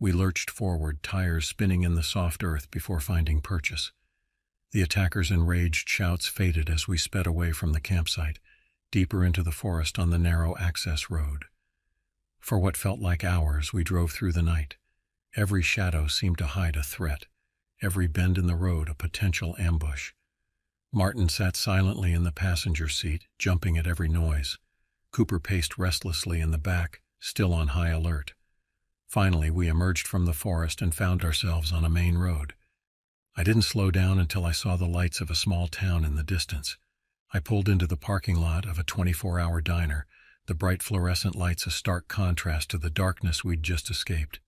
We lurched forward, tires spinning in the soft earth before finding purchase. The attackers' enraged shouts faded as we sped away from the campsite, deeper into the forest on the narrow access road. For what felt like hours, we drove through the night. Every shadow seemed to hide a threat, every bend in the road a potential ambush. Martin sat silently in the passenger seat, jumping at every noise. Cooper paced restlessly in the back, still on high alert. Finally, we emerged from the forest and found ourselves on a main road. I didn't slow down until I saw the lights of a small town in the distance. I pulled into the parking lot of a 24-hour diner, the bright fluorescent lights a stark contrast to the darkness we'd just escaped.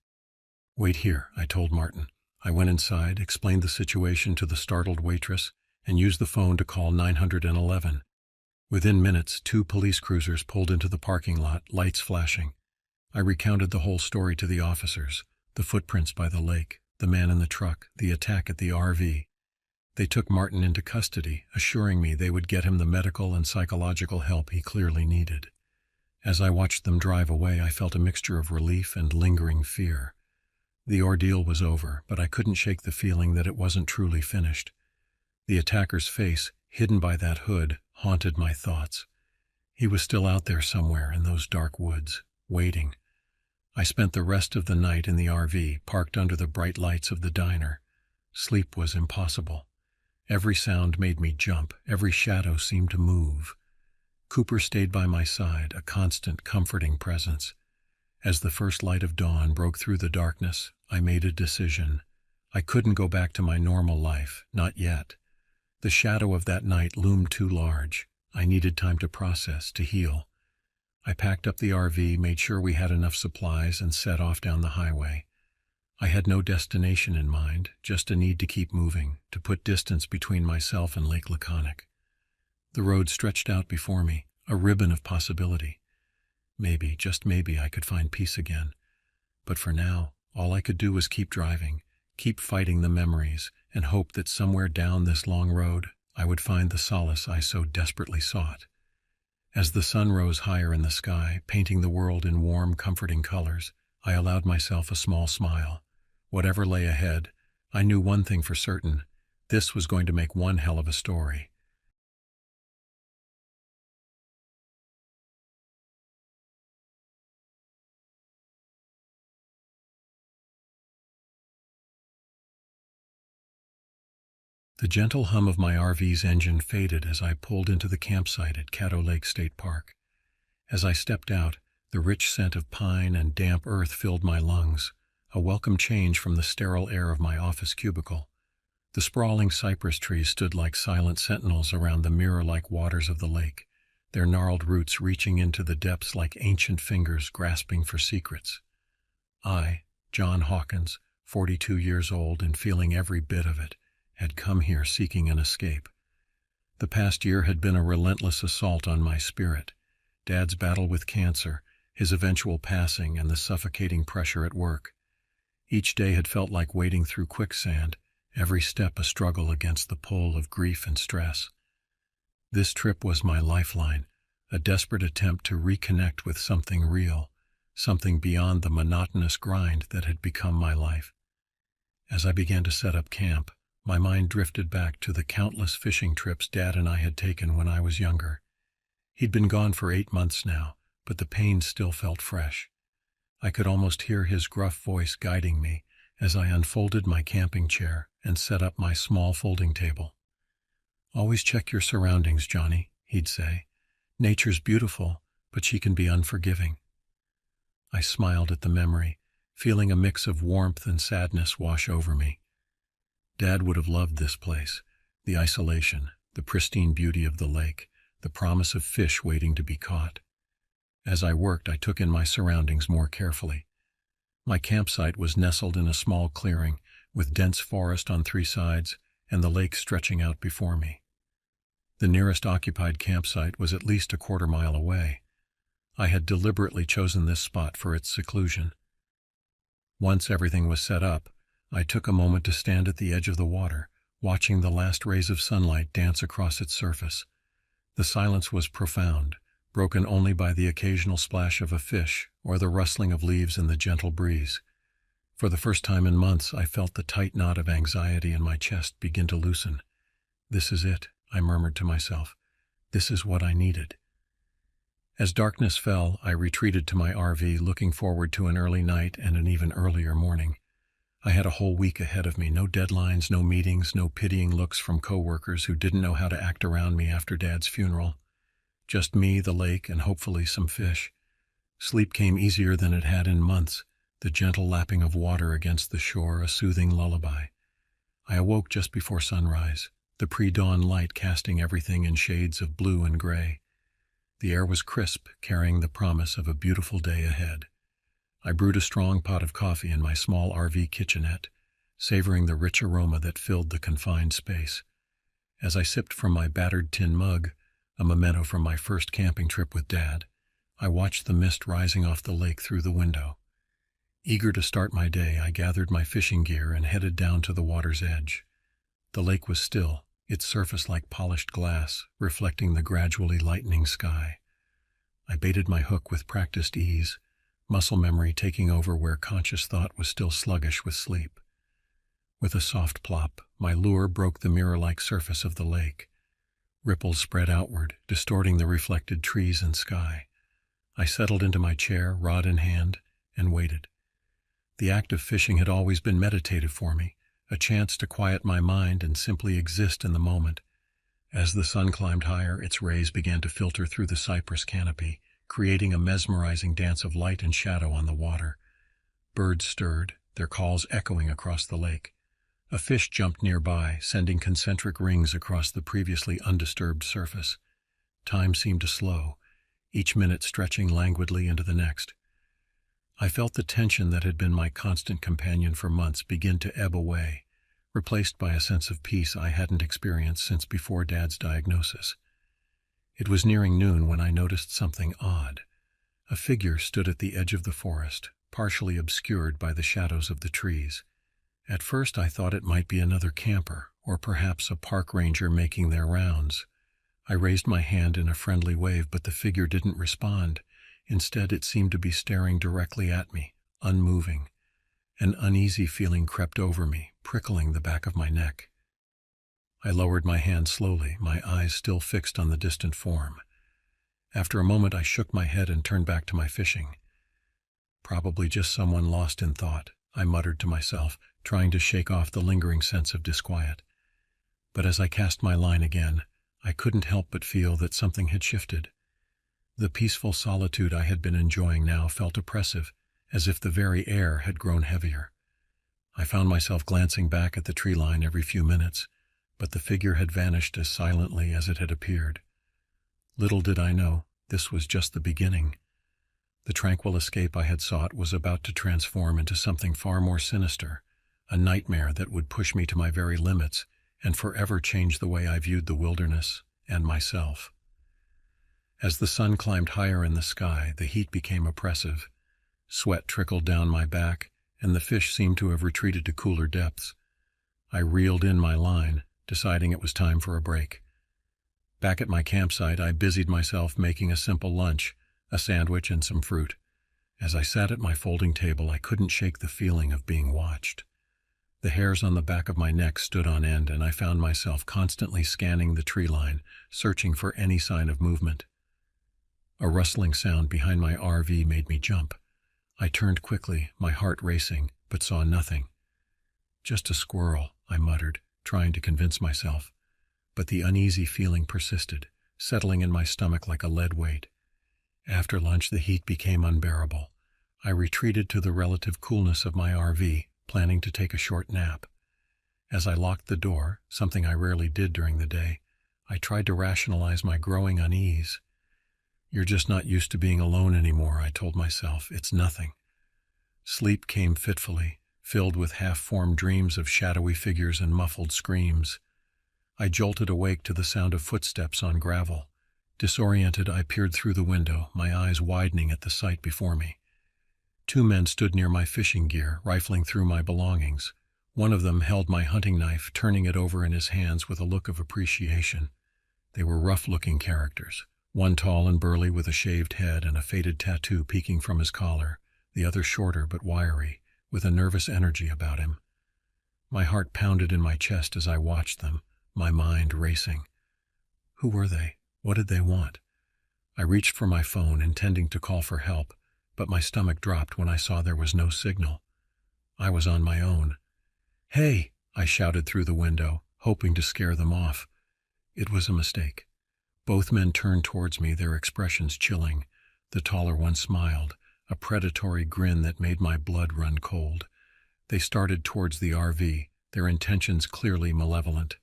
Wait here, I told Martin. I went inside, explained the situation to the startled waitress, and used the phone to call 911. Within minutes, 2 police cruisers pulled into the parking lot, lights flashing. I recounted the whole story to the officers, the footprints by the lake, the man in the truck, the attack at the RV. They took Martin into custody, assuring me they would get him the medical and psychological help he clearly needed. As I watched them drive away, I felt a mixture of relief and lingering fear. The ordeal was over, but I couldn't shake the feeling that it wasn't truly finished. The attacker's face, hidden by that hood, haunted my thoughts. He was still out there somewhere in those dark woods, waiting. I spent the rest of the night in the RV, parked under the bright lights of the diner. Sleep was impossible. Every sound made me jump, every shadow seemed to move. Cooper stayed by my side, a constant, comforting presence. As the first light of dawn broke through the darkness, I made a decision. I couldn't go back to my normal life, not yet. The shadow of that night loomed too large. I needed time to process, to heal. I packed up the RV, made sure we had enough supplies, and set off down the highway. I had no destination in mind, just a need to keep moving, to put distance between myself and Lake Laconic. The road stretched out before me, a ribbon of possibility. Maybe, just maybe, I could find peace again. But for now, all I could do was keep driving, keep fighting the memories, and hope that somewhere down this long road I would find the solace I so desperately sought. As the sun rose higher in the sky, painting the world in warm, comforting colors, I allowed myself a small smile. Whatever lay ahead, I knew one thing for certain: this was going to make one hell of a story. The gentle hum of my RV's engine faded as I pulled into the campsite at Caddo Lake State Park. As I stepped out, the rich scent of pine and damp earth filled my lungs, a welcome change from the sterile air of my office cubicle. The sprawling cypress trees stood like silent sentinels around the mirror-like waters of the lake, their gnarled roots reaching into the depths like ancient fingers grasping for secrets. I, John Hawkins, 42 years old and feeling every bit of it, had come here seeking an escape. The past year had been a relentless assault on my spirit. Dad's battle with cancer, his eventual passing, and the suffocating pressure at work. Each day had felt like wading through quicksand, every step a struggle against the pull of grief and stress. This trip was my lifeline, a desperate attempt to reconnect with something real, something beyond the monotonous grind that had become my life. As I began to set up camp, my mind drifted back to the countless fishing trips Dad and I had taken when I was younger. He'd been gone for 8 months now, but the pain still felt fresh. I could almost hear his gruff voice guiding me as I unfolded my camping chair and set up my small folding table. "Always check your surroundings, Johnny," he'd say. "Nature's beautiful, but she can be unforgiving." I smiled at the memory, feeling a mix of warmth and sadness wash over me. Dad would have loved this place, the isolation, the pristine beauty of the lake, the promise of fish waiting to be caught. As I worked, I took in my surroundings more carefully. My campsite was nestled in a small clearing, with dense forest on 3 sides and the lake stretching out before me. The nearest occupied campsite was at least a quarter-mile away. I had deliberately chosen this spot for its seclusion. Once everything was set up, I took a moment to stand at the edge of the water, watching the last rays of sunlight dance across its surface. The silence was profound, broken only by the occasional splash of a fish or the rustling of leaves in the gentle breeze. For the first time in months, I felt the tight knot of anxiety in my chest begin to loosen. "This is it," I murmured to myself. "This is what I needed." As darkness fell, I retreated to my RV, looking forward to an early night and an even earlier morning. I had a whole week ahead of me, no deadlines, no meetings, no pitying looks from coworkers who didn't know how to act around me after Dad's funeral. Just me, the lake, and hopefully some fish. Sleep came easier than it had in months, the gentle lapping of water against the shore a soothing lullaby. I awoke just before sunrise, the pre-dawn light casting everything in shades of blue and gray. The air was crisp, carrying the promise of a beautiful day ahead. I brewed a strong pot of coffee in my small RV kitchenette, savoring the rich aroma that filled the confined space. As I sipped from my battered tin mug, a memento from my first camping trip with Dad, I watched the mist rising off the lake through the window. Eager to start my day, I gathered my fishing gear and headed down to the water's edge. The lake was still, its surface like polished glass, reflecting the gradually lightening sky. I baited my hook with practiced ease, muscle memory taking over where conscious thought was still sluggish with sleep. With a soft plop, my lure broke the mirror-like surface of the lake. Ripples spread outward, distorting the reflected trees and sky. I settled into my chair, rod in hand, and waited. The act of fishing had always been meditative for me, a chance to quiet my mind and simply exist in the moment. As the sun climbed higher, its rays began to filter through the cypress canopy, creating a mesmerizing dance of light and shadow on the water. Birds stirred, their calls echoing across the lake. A fish jumped nearby, sending concentric rings across the previously undisturbed surface. Time seemed to slow, each minute stretching languidly into the next. I felt the tension that had been my constant companion for months begin to ebb away, replaced by a sense of peace I hadn't experienced since before Dad's diagnosis. It was nearing noon when I noticed something odd. A figure stood at the edge of the forest, partially obscured by the shadows of the trees. At first I thought it might be another camper, or perhaps a park ranger making their rounds. I raised my hand in a friendly wave, but the figure didn't respond. Instead, it seemed to be staring directly at me, unmoving. An uneasy feeling crept over me, prickling the back of my neck. I lowered my hand slowly, my eyes still fixed on the distant form. After a moment, I shook my head and turned back to my fishing. "Probably just someone lost in thought," I muttered to myself, trying to shake off the lingering sense of disquiet. But as I cast my line again, I couldn't help but feel that something had shifted. The peaceful solitude I had been enjoying now felt oppressive, as if the very air had grown heavier. I found myself glancing back at the tree line every few minutes, but the figure had vanished as silently as it had appeared. Little did I know, this was just the beginning. The tranquil escape I had sought was about to transform into something far more sinister, a nightmare that would push me to my very limits and forever change the way I viewed the wilderness and myself. As the sun climbed higher in the sky, the heat became oppressive. Sweat trickled down my back, and the fish seemed to have retreated to cooler depths. I reeled in my line, deciding it was time for a break. Back at my campsite, I busied myself making a simple lunch, a sandwich and some fruit. As I sat at my folding table, I couldn't shake the feeling of being watched. The hairs on the back of my neck stood on end, and I found myself constantly scanning the tree line, searching for any sign of movement. A rustling sound behind my RV made me jump. I turned quickly, my heart racing, but saw nothing. "Just a squirrel," I muttered, trying to convince myself. But the uneasy feeling persisted, settling in my stomach like a lead weight. After lunch, the heat became unbearable. I retreated to the relative coolness of my RV, planning to take a short nap. As I locked the door, something I rarely did during the day, I tried to rationalize my growing unease. "You're just not used to being alone anymore," I told myself. "It's nothing." Sleep came fitfully, filled with half-formed dreams of shadowy figures and muffled screams. I jolted awake to the sound of footsteps on gravel. Disoriented, I peered through the window, my eyes widening at the sight before me. 2 men stood near my fishing gear, rifling through my belongings. One of them held my hunting knife, turning it over in his hands with a look of appreciation. They were rough-looking characters, one tall and burly with a shaved head and a faded tattoo peeking from his collar, the other shorter but wiry, with a nervous energy about him. My heart pounded in my chest as I watched them, my mind racing. Who were they? What did they want? I reached for my phone, intending to call for help, but my stomach dropped when I saw there was no signal. I was on my own. "Hey!" I shouted through the window, hoping to scare them off. It was a mistake. Both men turned towards me, their expressions chilling. The taller one smiled, a predatory grin that made my blood run cold. They started towards the RV, their intentions clearly malevolent.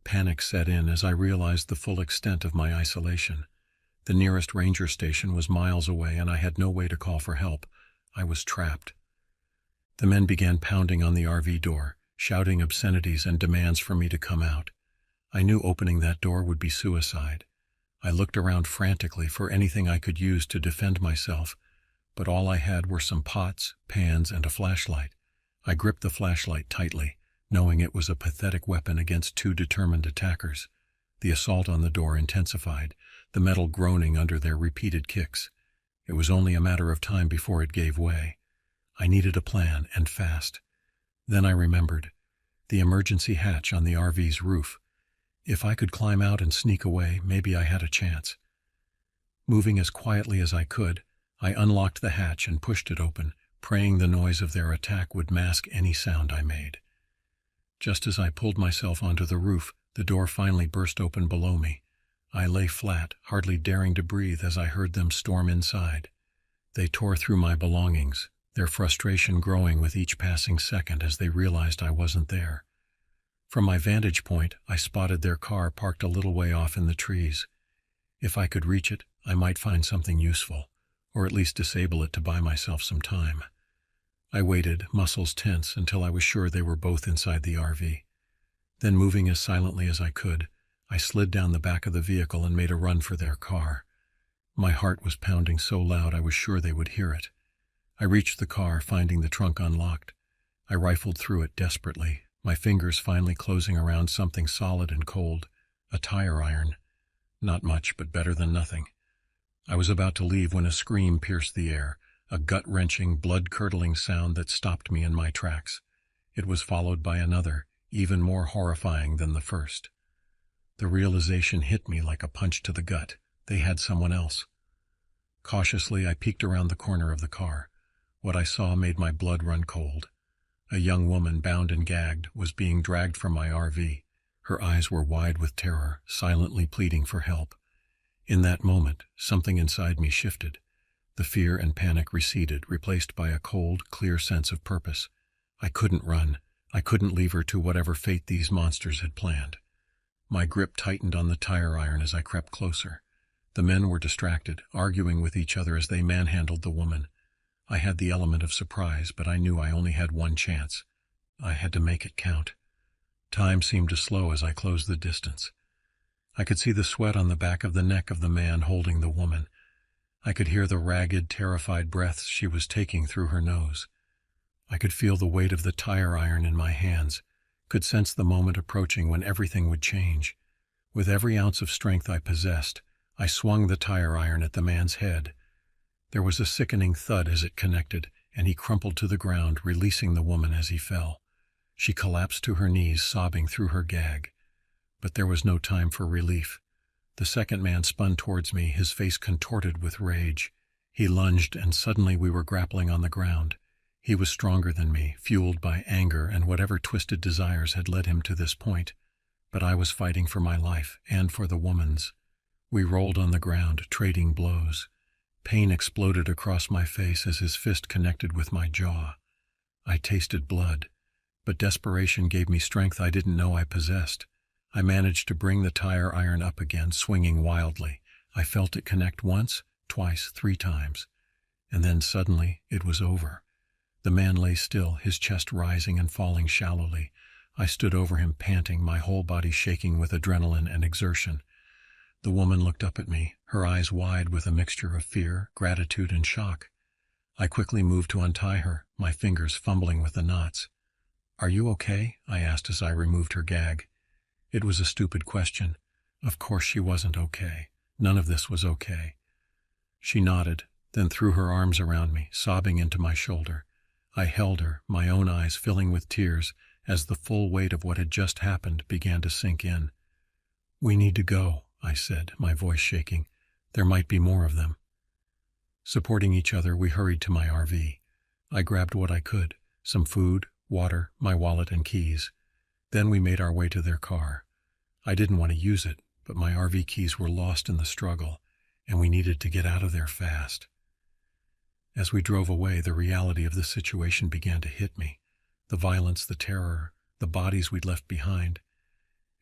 Panic set in as I realized the full extent of my isolation. The nearest ranger station was miles away, and I had no way to call for help. I was trapped. The men began pounding on the RV door, shouting obscenities and demands for me to come out. I knew opening that door would be suicide. I looked around frantically for anything I could use to defend myself, but all I had were some pots, pans, and a flashlight. I gripped the flashlight tightly, knowing it was a pathetic weapon against 2 determined attackers. The assault on the door intensified, the metal groaning under their repeated kicks. It was only a matter of time before it gave way. I needed a plan, and fast. Then I remembered. The emergency hatch on the RV's roof. If I could climb out and sneak away, maybe I had a chance. Moving as quietly as I could, I unlocked the hatch and pushed it open, praying the noise of their attack would mask any sound I made. Just as I pulled myself onto the roof, the door finally burst open below me. I lay flat, hardly daring to breathe as I heard them storm inside. They tore through my belongings, their frustration growing with each passing second as they realized I wasn't there. From my vantage point, I spotted their car parked a little way off in the trees. If I could reach it, I might find something useful, or at least disable it to buy myself some time. I waited, muscles tense, until I was sure they were both inside the RV. Then, moving as silently as I could, I slid down the back of the vehicle and made a run for their car. My heart was pounding so loud I was sure they would hear it. I reached the car, finding the trunk unlocked. I rifled through it desperately, my fingers finally closing around something solid and cold, a tire iron. Not much, but better than nothing. I was about to leave when a scream pierced the air, a gut-wrenching, blood-curdling sound that stopped me in my tracks. It was followed by another, even more horrifying than the first. The realization hit me like a punch to the gut. They had someone else. Cautiously, I peeked around the corner of the car. What I saw made my blood run cold. A young woman, bound and gagged, was being dragged from my RV. Her eyes were wide with terror, silently pleading for help. In that moment, something inside me shifted. The fear and panic receded, replaced by a cold, clear sense of purpose. I couldn't run. I couldn't leave her to whatever fate these monsters had planned. My grip tightened on the tire iron as I crept closer. The men were distracted, arguing with each other as they manhandled the woman. I had the element of surprise, but I knew I only had one chance. I had to make it count. Time seemed to slow as I closed the distance. I could see the sweat on the back of the neck of the man holding the woman. I could hear the ragged, terrified breaths she was taking through her nose. I could feel the weight of the tire iron in my hands, could sense the moment approaching when everything would change. With every ounce of strength I possessed, I swung the tire iron at the man's head. There was a sickening thud as it connected, and he crumpled to the ground, releasing the woman as he fell. She collapsed to her knees, sobbing through her gag. But there was no time for relief. The second man spun towards me, his face contorted with rage. He lunged, and suddenly we were grappling on the ground. He was stronger than me, fueled by anger and whatever twisted desires had led him to this point. But I was fighting for my life, and for the woman's. We rolled on the ground, trading blows. Pain exploded across my face as his fist connected with my jaw. I tasted blood, but desperation gave me strength I didn't know I possessed. I managed to bring the tire iron up again, swinging wildly. I felt it connect once, twice, 3 times. And then suddenly, it was over. The man lay still, his chest rising and falling shallowly. I stood over him, panting, my whole body shaking with adrenaline and exertion. The woman looked up at me, her eyes wide with a mixture of fear, gratitude, and shock. I quickly moved to untie her, my fingers fumbling with the knots. "Are you okay?" I asked as I removed her gag. It was a stupid question. Of course she wasn't okay. None of this was okay. She nodded, then threw her arms around me, sobbing into my shoulder. I held her, my own eyes filling with tears, as the full weight of what had just happened began to sink in. "We need to go," I said, my voice shaking. "There might be more of them." Supporting each other, we hurried to my RV. I grabbed what I could, some food, water, my wallet, and keys. Then we made our way to their car. I didn't want to use it, but my RV keys were lost in the struggle, and we needed to get out of there fast. As we drove away, the reality of the situation began to hit me. The violence, the terror, the bodies we'd left behind.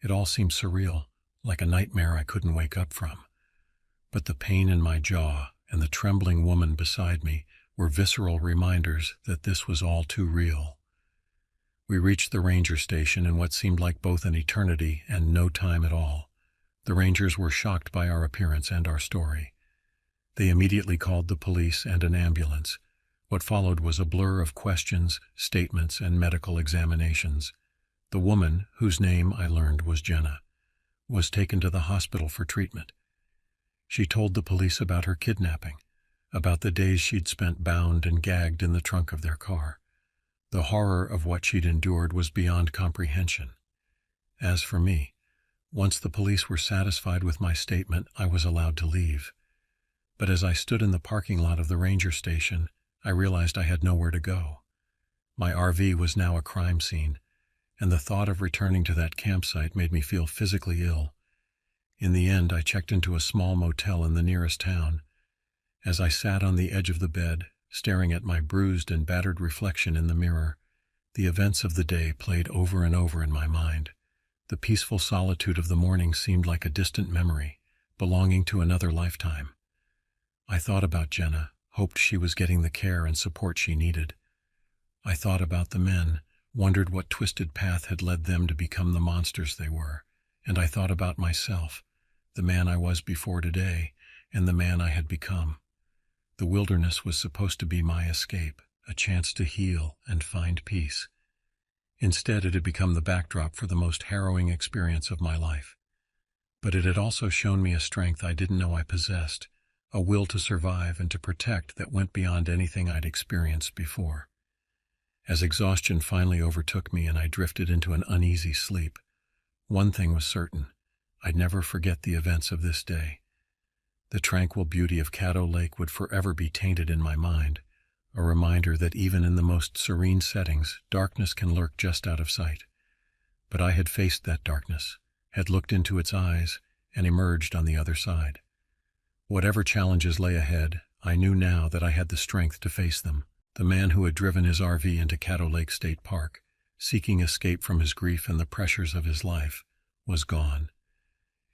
It all seemed surreal, like a nightmare I couldn't wake up from. But the pain in my jaw and the trembling woman beside me were visceral reminders that this was all too real. We reached the ranger station in what seemed like both an eternity and no time at all. The rangers were shocked by our appearance and our story. They immediately called the police and an ambulance. What followed was a blur of questions, statements, and medical examinations. The woman, whose name I learned was Jenna, was taken to the hospital for treatment. She told the police about her kidnapping, about the days she'd spent bound and gagged in the trunk of their car. The horror of what she'd endured was beyond comprehension. As for me, once the police were satisfied with my statement, I was allowed to leave. But as I stood in the parking lot of the ranger station, I realized I had nowhere to go. My RV was now a crime scene, and the thought of returning to that campsite made me feel physically ill. In the end, I checked into a small motel in the nearest town. As I sat on the edge of the bed, staring at my bruised and battered reflection in the mirror, the events of the day played over and over in my mind. The peaceful solitude of the morning seemed like a distant memory, belonging to another lifetime. I thought about Jenna, hoped she was getting the care and support she needed. I thought about the men, wondered what twisted path had led them to become the monsters they were, and I thought about myself, the man I was before today, and the man I had become. The wilderness was supposed to be my escape, a chance to heal and find peace. Instead, it had become the backdrop for the most harrowing experience of my life. But it had also shown me a strength I didn't know I possessed, a will to survive and to protect that went beyond anything I'd experienced before. As exhaustion finally overtook me and I drifted into an uneasy sleep, one thing was certain: I'd never forget the events of this day. The tranquil beauty of Caddo Lake would forever be tainted in my mind, a reminder that even in the most serene settings, darkness can lurk just out of sight. But I had faced that darkness, had looked into its eyes, and emerged on the other side. Whatever challenges lay ahead, I knew now that I had the strength to face them. The man who had driven his RV into Caddo Lake State Park, seeking escape from his grief and the pressures of his life, was gone.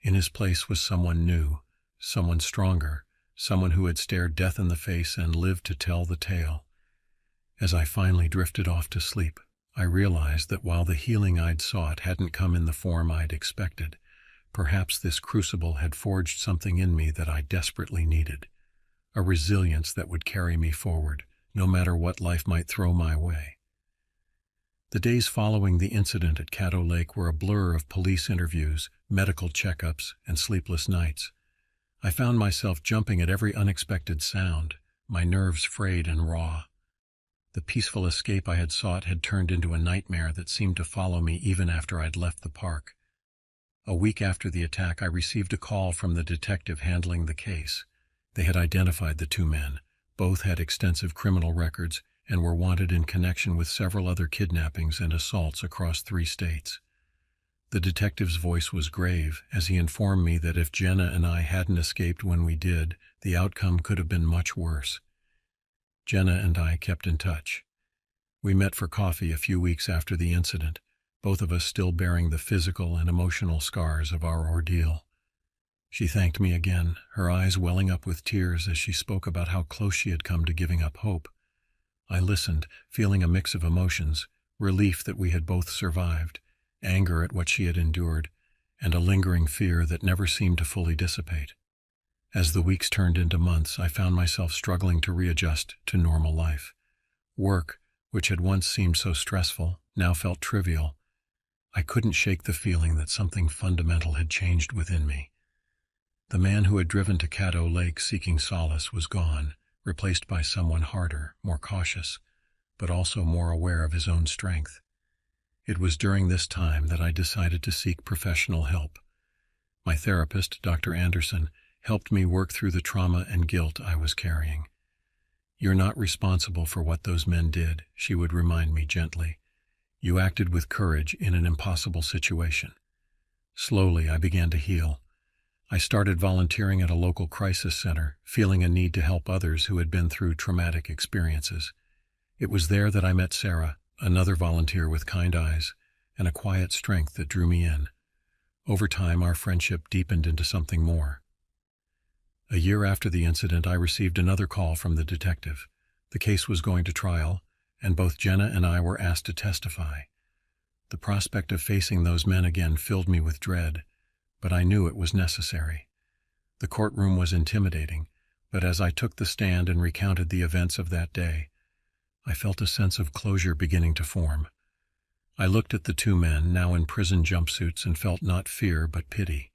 In his place was someone new, someone stronger, someone who had stared death in the face and lived to tell the tale. As I finally drifted off to sleep, I realized that while the healing I'd sought hadn't come in the form I'd expected, perhaps this crucible had forged something in me that I desperately needed, a resilience that would carry me forward, no matter what life might throw my way. The days following the incident at Caddo Lake were a blur of police interviews, medical checkups, and sleepless nights. I found myself jumping at every unexpected sound, my nerves frayed and raw. The peaceful escape I had sought had turned into a nightmare that seemed to follow me even after I'd left the park. A week after the attack, I received a call from the detective handling the case. They had identified the two men. Both had extensive criminal records and were wanted in connection with several other kidnappings and assaults across 3 states. The detective's voice was grave as he informed me that if Jenna and I hadn't escaped when we did, the outcome could have been much worse. Jenna and I kept in touch. We met for coffee a few weeks after the incident, both of us still bearing the physical and emotional scars of our ordeal. She thanked me again, her eyes welling up with tears as she spoke about how close she had come to giving up hope. I listened, feeling a mix of emotions, relief that we had both survived, anger at what she had endured, and a lingering fear that never seemed to fully dissipate. As the weeks turned into months, I found myself struggling to readjust to normal life. Work, which had once seemed so stressful, now felt trivial. I couldn't shake the feeling that something fundamental had changed within me. The man who had driven to Caddo Lake seeking solace was gone, replaced by someone harder, more cautious, but also more aware of his own strength. It was during this time that I decided to seek professional help. My therapist, Dr. Anderson, helped me work through the trauma and guilt I was carrying. "You're not responsible for what those men did," she would remind me gently. "You acted with courage in an impossible situation." Slowly, I began to heal. I started volunteering at a local crisis center, feeling a need to help others who had been through traumatic experiences. It was there that I met Sarah, another volunteer with kind eyes, and a quiet strength that drew me in. Over time, our friendship deepened into something more. A year after the incident, I received another call from the detective. The case was going to trial, and both Jenna and I were asked to testify. The prospect of facing those men again filled me with dread, but I knew it was necessary. The courtroom was intimidating, but as I took the stand and recounted the events of that day, I felt a sense of closure beginning to form. I looked at the two men, now in prison jumpsuits, and felt not fear but pity.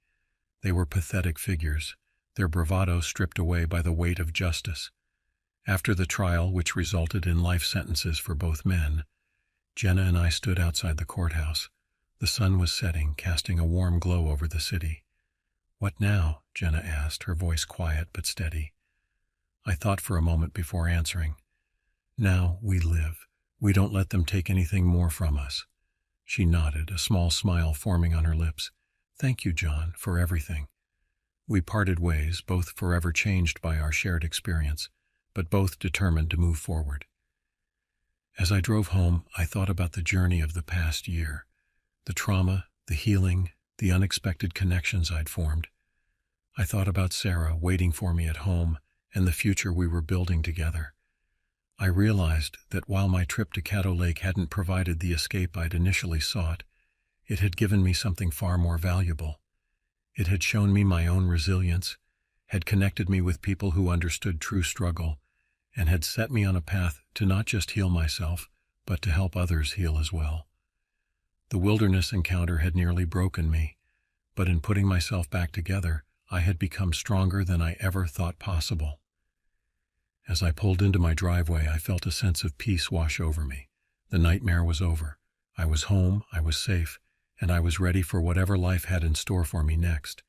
They were pathetic figures, their bravado stripped away by the weight of justice. After the trial, which resulted in life sentences for both men, Jenna and I stood outside the courthouse. The sun was setting, casting a warm glow over the city. "What now?" Jenna asked, her voice quiet but steady. I thought for a moment before answering. "Now we live. We don't let them take anything more from us." She nodded, a small smile forming on her lips. "Thank you, John, for everything." We parted ways, both forever changed by our shared experience, but both determined to move forward. As I drove home, I thought about the journey of the past year. The trauma, the healing, the unexpected connections I'd formed. I thought about Sarah waiting for me at home and the future we were building together. I realized that while my trip to Caddo Lake hadn't provided the escape I'd initially sought, it had given me something far more valuable. It had shown me my own resilience, had connected me with people who understood true struggle, and had set me on a path to not just heal myself, but to help others heal as well. The wilderness encounter had nearly broken me, but in putting myself back together, I had become stronger than I ever thought possible. As I pulled into my driveway, I felt a sense of peace wash over me. The nightmare was over. I was home, I was safe, and I was ready for whatever life had in store for me next.